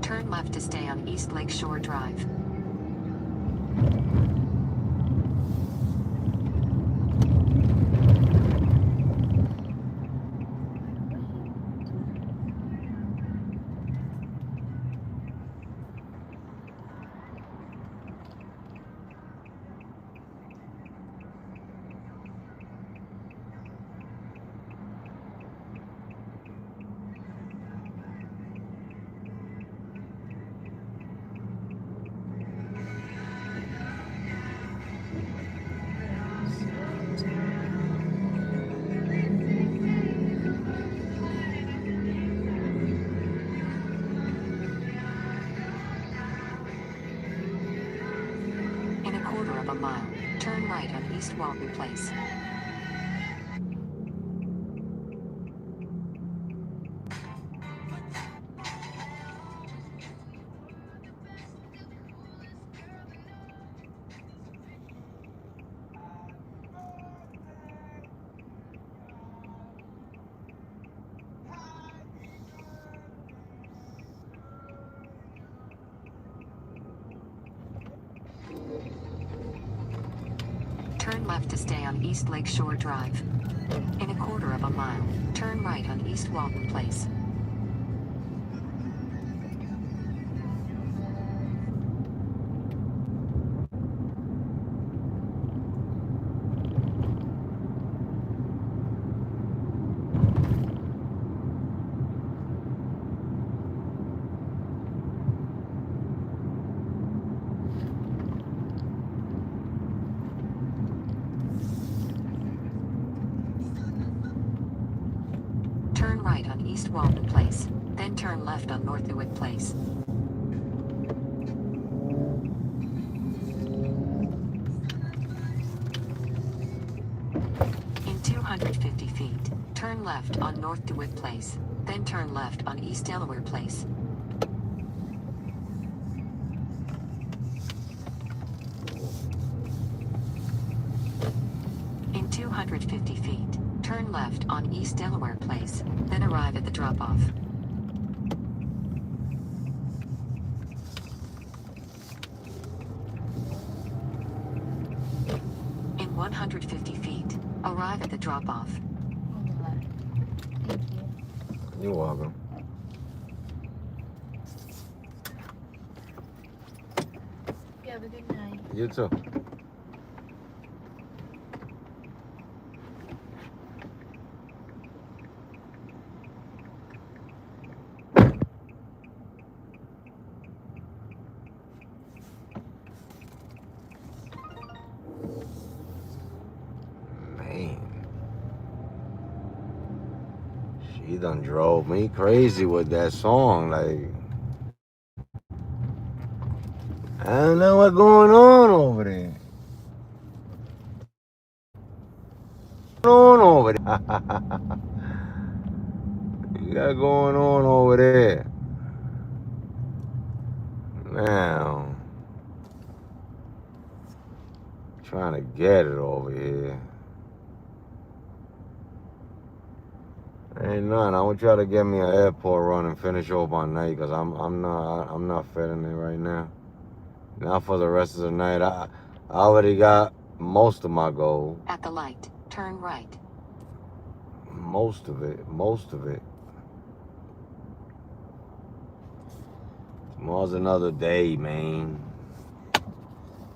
Turn left to stay on East Lakeshore Drive. In a quarter of a mile, turn right on East Walton Place. Turn left to stay on East Lakeshore Drive. In a quarter of a mile, turn right on East Walton Place. Turn right on East Walton Place, then turn left on North DeWitt Place. In 250 feet, turn left on North DeWitt Place, then turn left on East Delaware Place. In 250 feet, turn left on East Delaware Place, then arrive at the drop-off. In 150 feet, arrive at the drop-off. Thank you. You're welcome. You have a good night. You too. Man. She done drove me crazy with that song. Like, I don't know what's going on over there. Going on over there? You got going on over there? Now, trying to get it over here. Ain't none. I want y'all to get me an airport run and finish off my night, cause I'm not feeling it right now. Not for the rest of the night. I already got most of my goal. At the light, turn right. Most of it. Tomorrow's another day, man.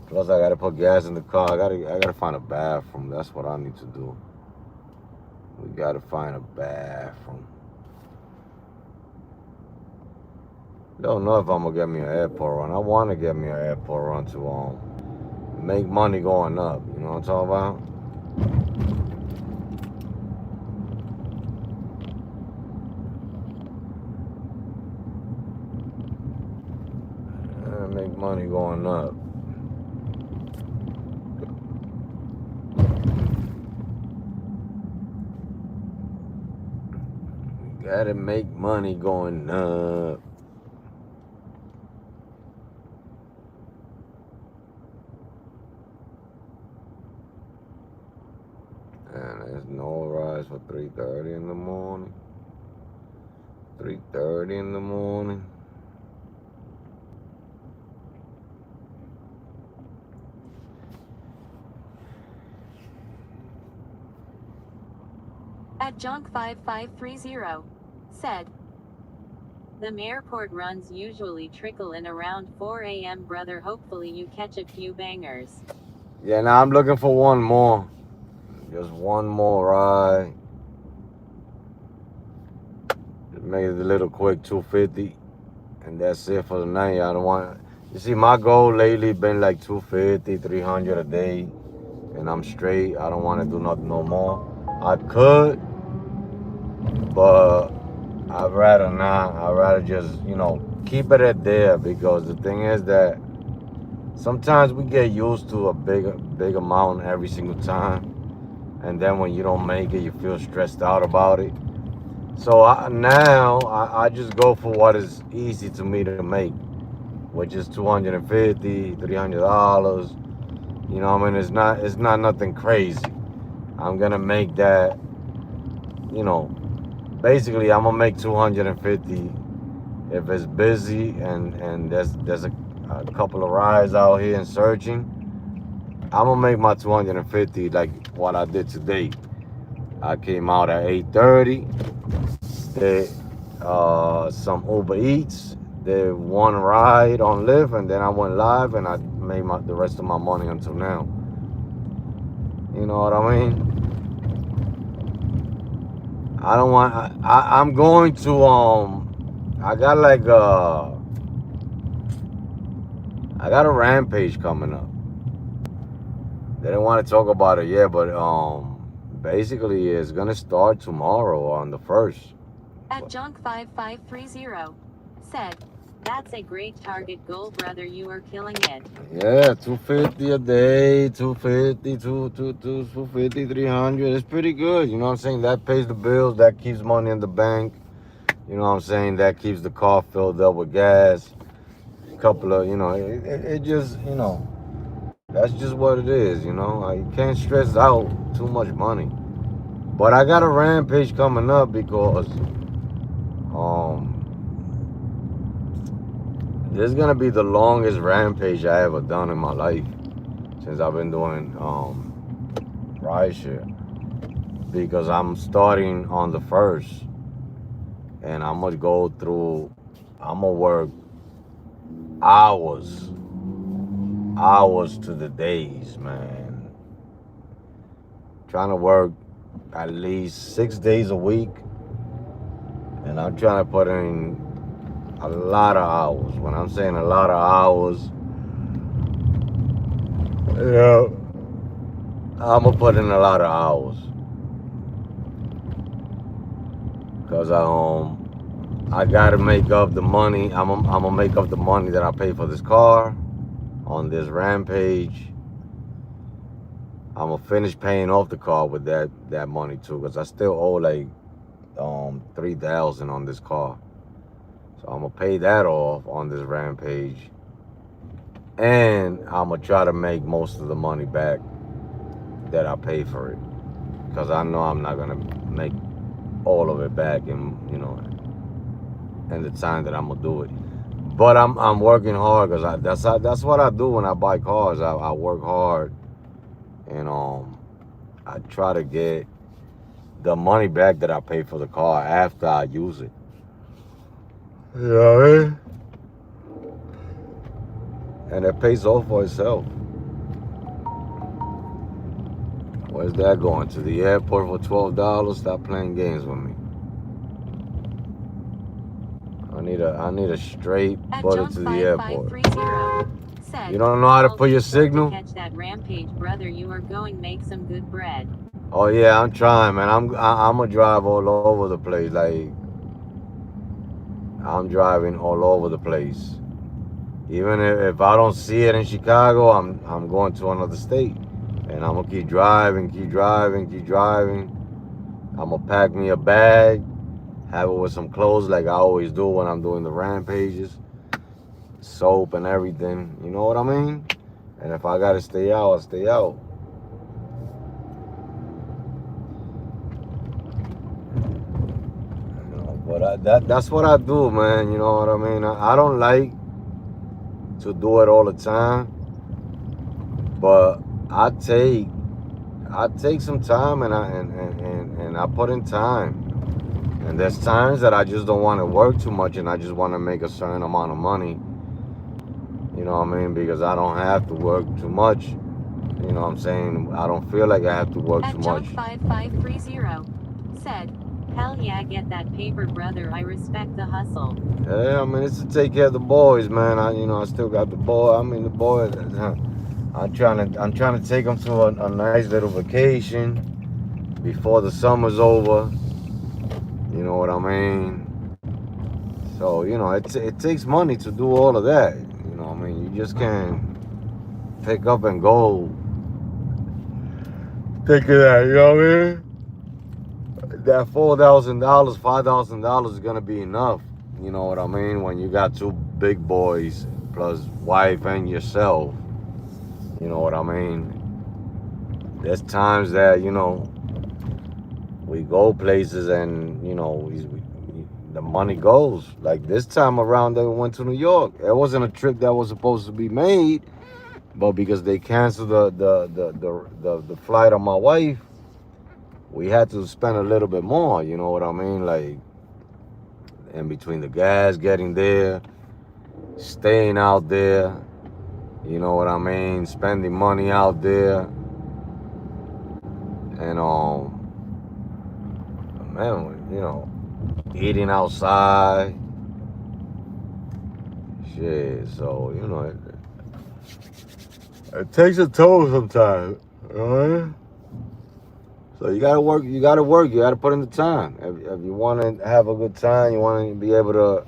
Plus, I gotta put gas in the car. I gotta find a bathroom. That's what I need to do. We gotta find a bathroom. Don't know if I'm gonna get me an airport run. I want to get me an airport run to make money going up. You know what I'm talking about? Make money going up. Gotta make money going up. And there's no rise for 3:30 in the morning. 3:30 in the morning. At Junk5530 said, the airport runs usually trickle in around 4 a.m. brother. Hopefully you catch a few bangers. Yeah, now I'm looking for one more. Just one more ride. Just make it a little quick, 250. And that's it for the night. I don't want. You see, my goal lately been like 250, 300 a day. And I'm straight. I don't want to do nothing no more. I could, but I'd rather not. I'd rather just, keep it at there, because the thing is that sometimes we get used to a big amount every single time. And then when you don't make it, you feel stressed out about it. So now I just go for what is easy to me to make, which is $250, $300. You know what I mean? It's not nothing crazy. I'm gonna make that, basically I'm gonna make 250 if it's busy and there's a couple of rides out here and searching. I'm gonna make my 250 like what I did today. I came out at 8:30. Did some Uber Eats. Did one ride on Lyft, and then I went live, and I made the rest of my money until now. You know what I mean? I don't want. I'm going to I got like I got a rampage coming up. They didn't want to talk about it yet, but basically it's gonna start tomorrow on the 1st. At Junk5530 said, that's a great target goal, brother. You are killing it. Yeah, 250 a day, 250, 250, 300. It's pretty good. You know what I'm saying? That pays the bills. That keeps money in the bank. You know what I'm saying? That keeps the car filled up with gas. A couple of, it just, that's just what it is, You can't stress out too much money. But I got a rampage coming up because this is gonna be the longest rampage I ever done in my life since I've been doing rideshare, because I'm starting on the 1st, and I'm gonna work hours to the days, man. Trying to work at least 6 days a week, and I'm trying to put in a lot of hours. When I'm saying a lot of hours, I'm gonna put in a lot of hours, because I gotta make up the money. I'm gonna make up the money that I pay for this car on this rampage. I'm gonna finish paying off the car with that money too, because I still owe like $3,000 on this car. So I'm gonna pay that off on this rampage, and I'm gonna try to make most of the money back that I pay for it, because I know I'm not gonna make all of it back in the time that I'm gonna do it. But I'm working hard, because that's what I do when I buy cars. I work hard, and I try to get the money back that I pay for the car after I use it. You know what I mean? And it pays off for itself. Where's that going? To the airport for $12? Stop playing games with me. I need need a straight At bullet John to the airport. 5530 said, You don't know how to "Called put your you to signal? catch that rampage, brother. You are going make some good bread." Oh yeah, I'm trying, man. I'm gonna drive all over the place. Like I'm driving all over the place. Even if I don't see it in Chicago, I'm going to another state, and I'm gonna keep driving, keep driving, keep driving. I'm gonna pack me a bag, have it with some clothes like I always do when I'm doing the rampages, soap and everything. You know what I mean? And if I gotta stay out, I'll stay out. You know, but that's what I do, man. You know what I mean? I don't like to do it all the time, but I take some time and I put in time. And there's times that I just don't want to work too much and I just want to make a certain amount of money. You know what I mean? Because I don't have to work too much. You know what I'm saying? I don't feel like I have to work At too John much. 5530 said, "Hell yeah, get that paper, brother. I respect the hustle." Yeah, I mean, it's to take care of the boys, man. I still got the boy. I mean, the boys. I'm trying to take them to a nice little vacation before the summer's over. You know what I mean? So, it takes money to do all of that. You know what I mean? You just can't pick up and go. Think of that, you know what I mean? That $4,000, $5,000 is gonna be enough. You know what I mean? When you got two big boys plus wife and yourself. You know what I mean? There's times that, we go places and, the money goes. Like this time around, they went to New York. It wasn't a trip that was supposed to be made, but because they canceled the flight of my wife, we had to spend a little bit more. You know what I mean? Like in between the gas, getting there, staying out there. You know what I mean? Spending money out there, and man, eating outside. Shit, so it takes a toll sometimes. Alright? So you gotta work. You gotta put in the time. If you want to have a good time, you want to be able to,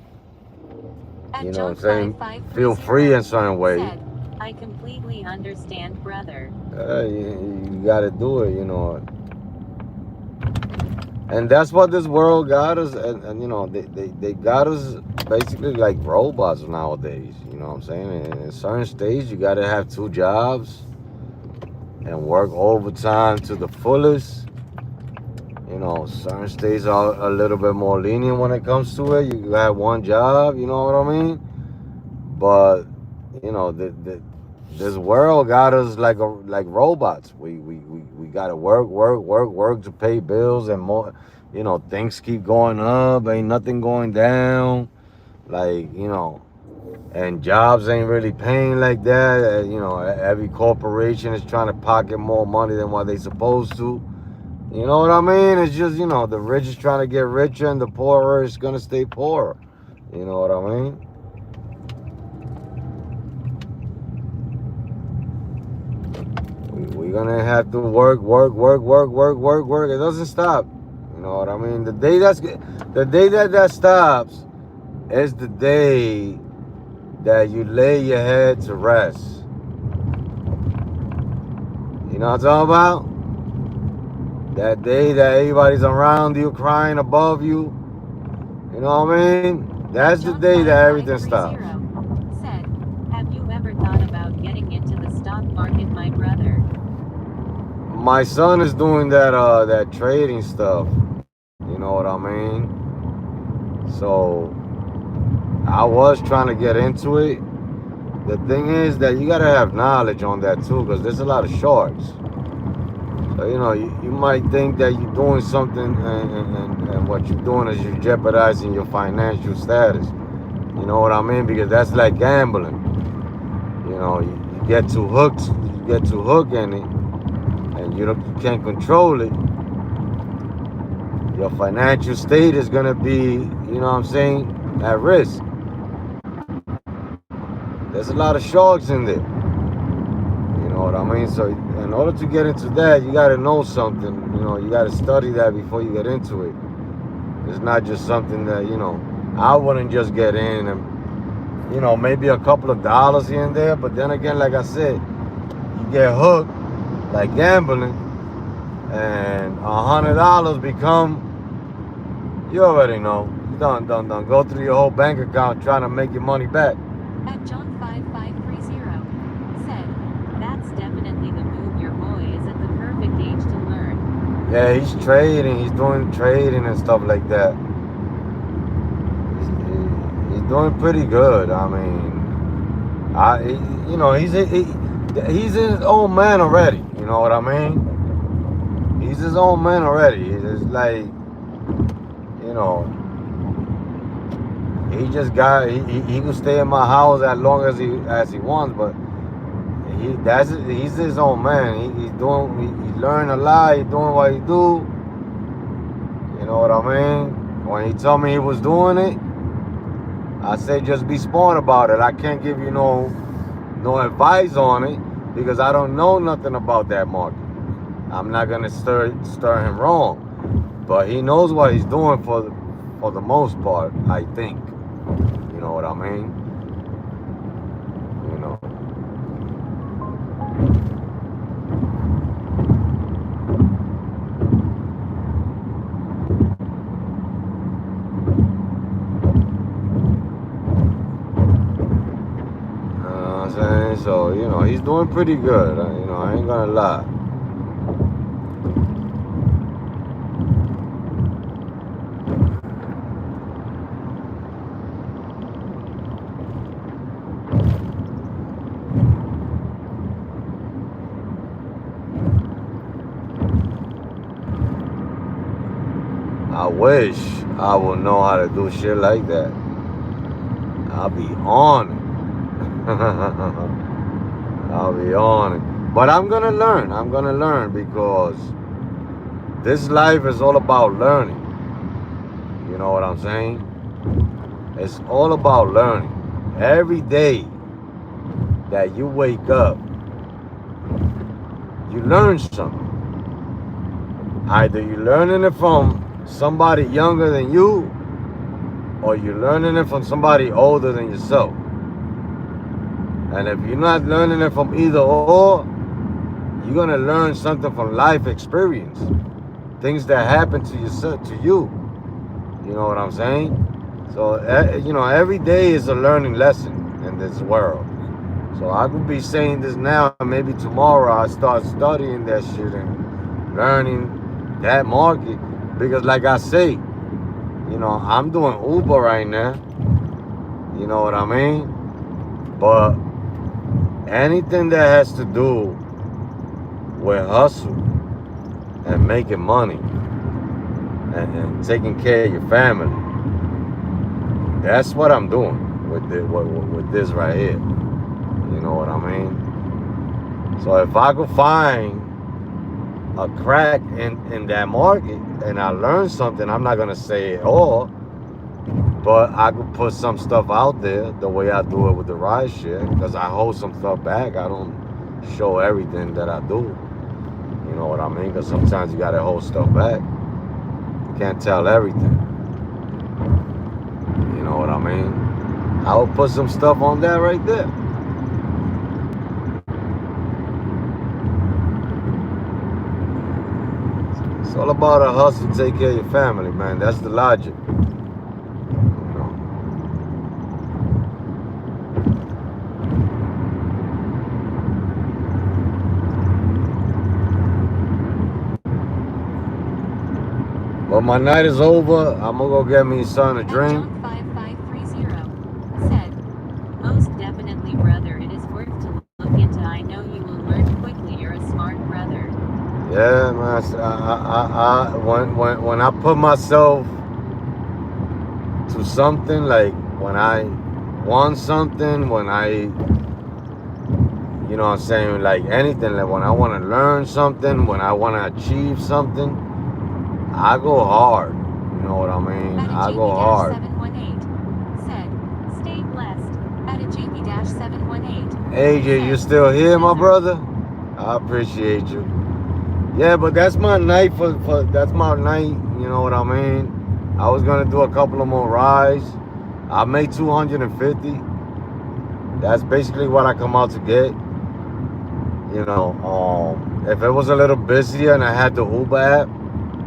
At you know John what I'm saying, 5530 feel free in certain ways. said, "I completely understand, brother." You gotta do it, And that's what this world got us, and they got us basically like robots nowadays. You know what I'm saying? In certain states, you gotta have 2 jobs and work overtime to the fullest. Certain states are a little bit more lenient when it comes to it. You have 1 job, you know what I mean? But this world got us like robots. We gotta work to pay bills and more. Things keep going up. Ain't nothing going down. Like and jobs ain't really paying like that. Every corporation is trying to pocket more money than what they supposed to. You know what I mean? It's just the rich is trying to get richer and the poorer is gonna stay poorer. You know what I mean? We're gonna have to work. It doesn't stop. You know what I mean? The day that stops is the day that you lay your head to rest. You know what I'm talking about? That day that everybody's around you, crying above you. You know what I mean? That's the John day that everything 5530 stops. said, "Have you ever thought about getting into the stock market, my brother?" My son is doing that trading stuff. You know what I mean? So I was trying to get into it. The thing is that you gotta have knowledge on that too, because there's a lot of shorts. So you might think that you're doing something, and what you're doing is you're jeopardizing your financial status. You know what I mean? Because that's like gambling. You get too hooked in it, and you can't control it. Your financial state is gonna be, you know what I'm saying, at risk. There's a lot of sharks in there. You know what I mean? So in order to get into that, you got to know something. You know, you got to study that before you get into it. It's not just something that, you know, I wouldn't just get in and, you know, maybe a couple of dollars here and there. But then again, like I said, you get hooked like gambling, and $100 become, you already know, you done go through your whole bank account trying to make your money back. At John5530 said, that's definitely the move. Your boy is at the perfect age to learn. Yeah, he's trading. He's doing trading and stuff like that. He's doing pretty good. I mean, you know, he's his own man already. You know what I mean? He's his own man already. It's like, you know, he just got he can stay in my house as long as he wants, but he's his own man. He's learning a lot. He's doing what he do. You know what I mean? When he told me he was doing it, I said just be smart about it. I can't give you no advice on it because I don't know nothing about that market. I'm not gonna stir him wrong, but he knows what he's doing for the most part, I think. You know what I mean? You know. You know what I'm saying? So, you know, he's doing pretty good. You know, I ain't gonna lie. I wish I would know how to do shit like that. I'll be on it. I'll be on it. But I'm gonna learn. I'm gonna learn because this life is all about learning. You know what I'm saying? It's all about learning. Every day that you wake up, you learn something. Either you're learning it from somebody younger than you, or you're learning it from somebody older than yourself. And if you're not learning it from either or, you're gonna learn something from life experience, things that happen to yourself, to you. You know what I'm saying? So you know, every day is a learning lesson in this world. So I could be saying this now, and maybe tomorrow I start studying that shit and learning that market. Because like I say, you know, I'm doing Uber right now. You know what I mean? But anything that has to do with hustle and making money and taking care of your family, that's what I'm doing with this right here. You know what I mean? So if I could find a crack in that market and I learn something, I'm not gonna say it all, but I could put some stuff out there the way I do it with the ride share, because I hold some stuff back. I don't show everything that I do. You know what I mean? Because sometimes you gotta hold stuff back. You can't tell everything. You know what I mean? I will put some stuff on that right there. It's all about a hustle to take care of your family, man. That's the logic. But my night is over. I'm gonna go get me son a drink. John5530 said, most definitely, brother. It is worth to look into. I know you will learn quickly. You're a smart brother. Yeah, man. When I put myself to something, like when I want something, when I, you know what I'm saying, like anything, like when I want to learn something, when I want to achieve something, I go hard. You know what I mean? I go hard. 718 AJ-718. AJ, you still here, my brother? I appreciate you. Yeah, but that's my night for that's my night, you know what I mean? I was gonna do a couple of more rides. I made 250. That's basically what I come out to get. You know, if it was a little busier and I had the Uber app,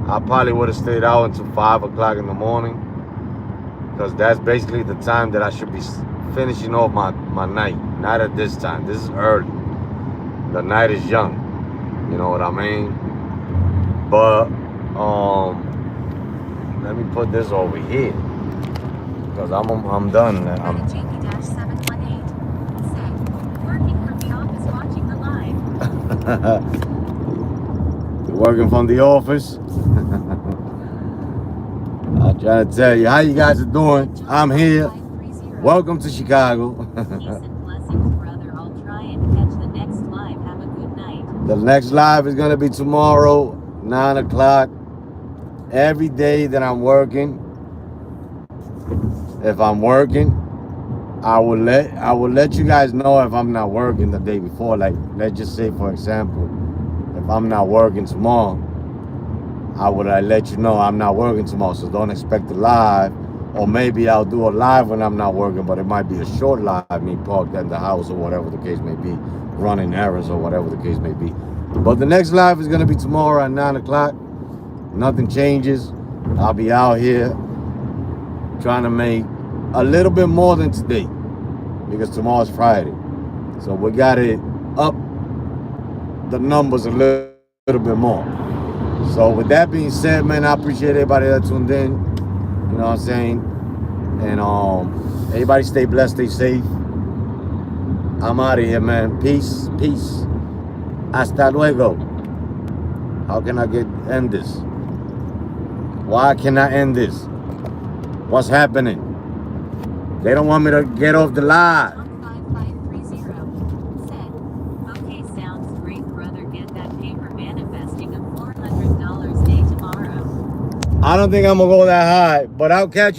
I probably would have stayed out until 5 o'clock in the morning. Because that's basically the time that I should be finishing off my night. Not at this time. This is early. The night is young. You know what I mean? But let me put this over here. Because I'm done. JP-718 said, working from the office watching the live. Working from the office. I'm trying to tell you how you guys are doing. I'm here. Welcome to Chicago. Peace and blessings, brother. I'll try and catch the next live. Have a good night. The next live is gonna be tomorrow, 9 o'clock. Every day that I'm working, if I'm working, I will let you guys know if I'm not working the day before. Like, let's just say, for example, if I'm not working tomorrow, I would let you know I'm not working tomorrow, so don't expect a live. Or maybe I'll do a live when I'm not working, but it might be a short live, me parked in the house or whatever the case may be, running errands or whatever the case may be. But the next live is gonna be tomorrow at 9 o'clock. Nothing changes. I'll be out here trying to make a little bit more than today, because tomorrow's Friday. So we got it up the numbers a little bit more. So with that being said, man, I appreciate everybody that tuned in. You know what I'm saying? And everybody stay blessed, stay safe. I'm out of here, man. Peace, peace. Hasta luego. How can I end this? Why can I end this? What's happening? They don't want me to get off the live. 5530 said, okay, sounds great, brother. Get that paper manifesting a $400 day tomorrow. I don't think I'm gonna go that high, but I'll catch you.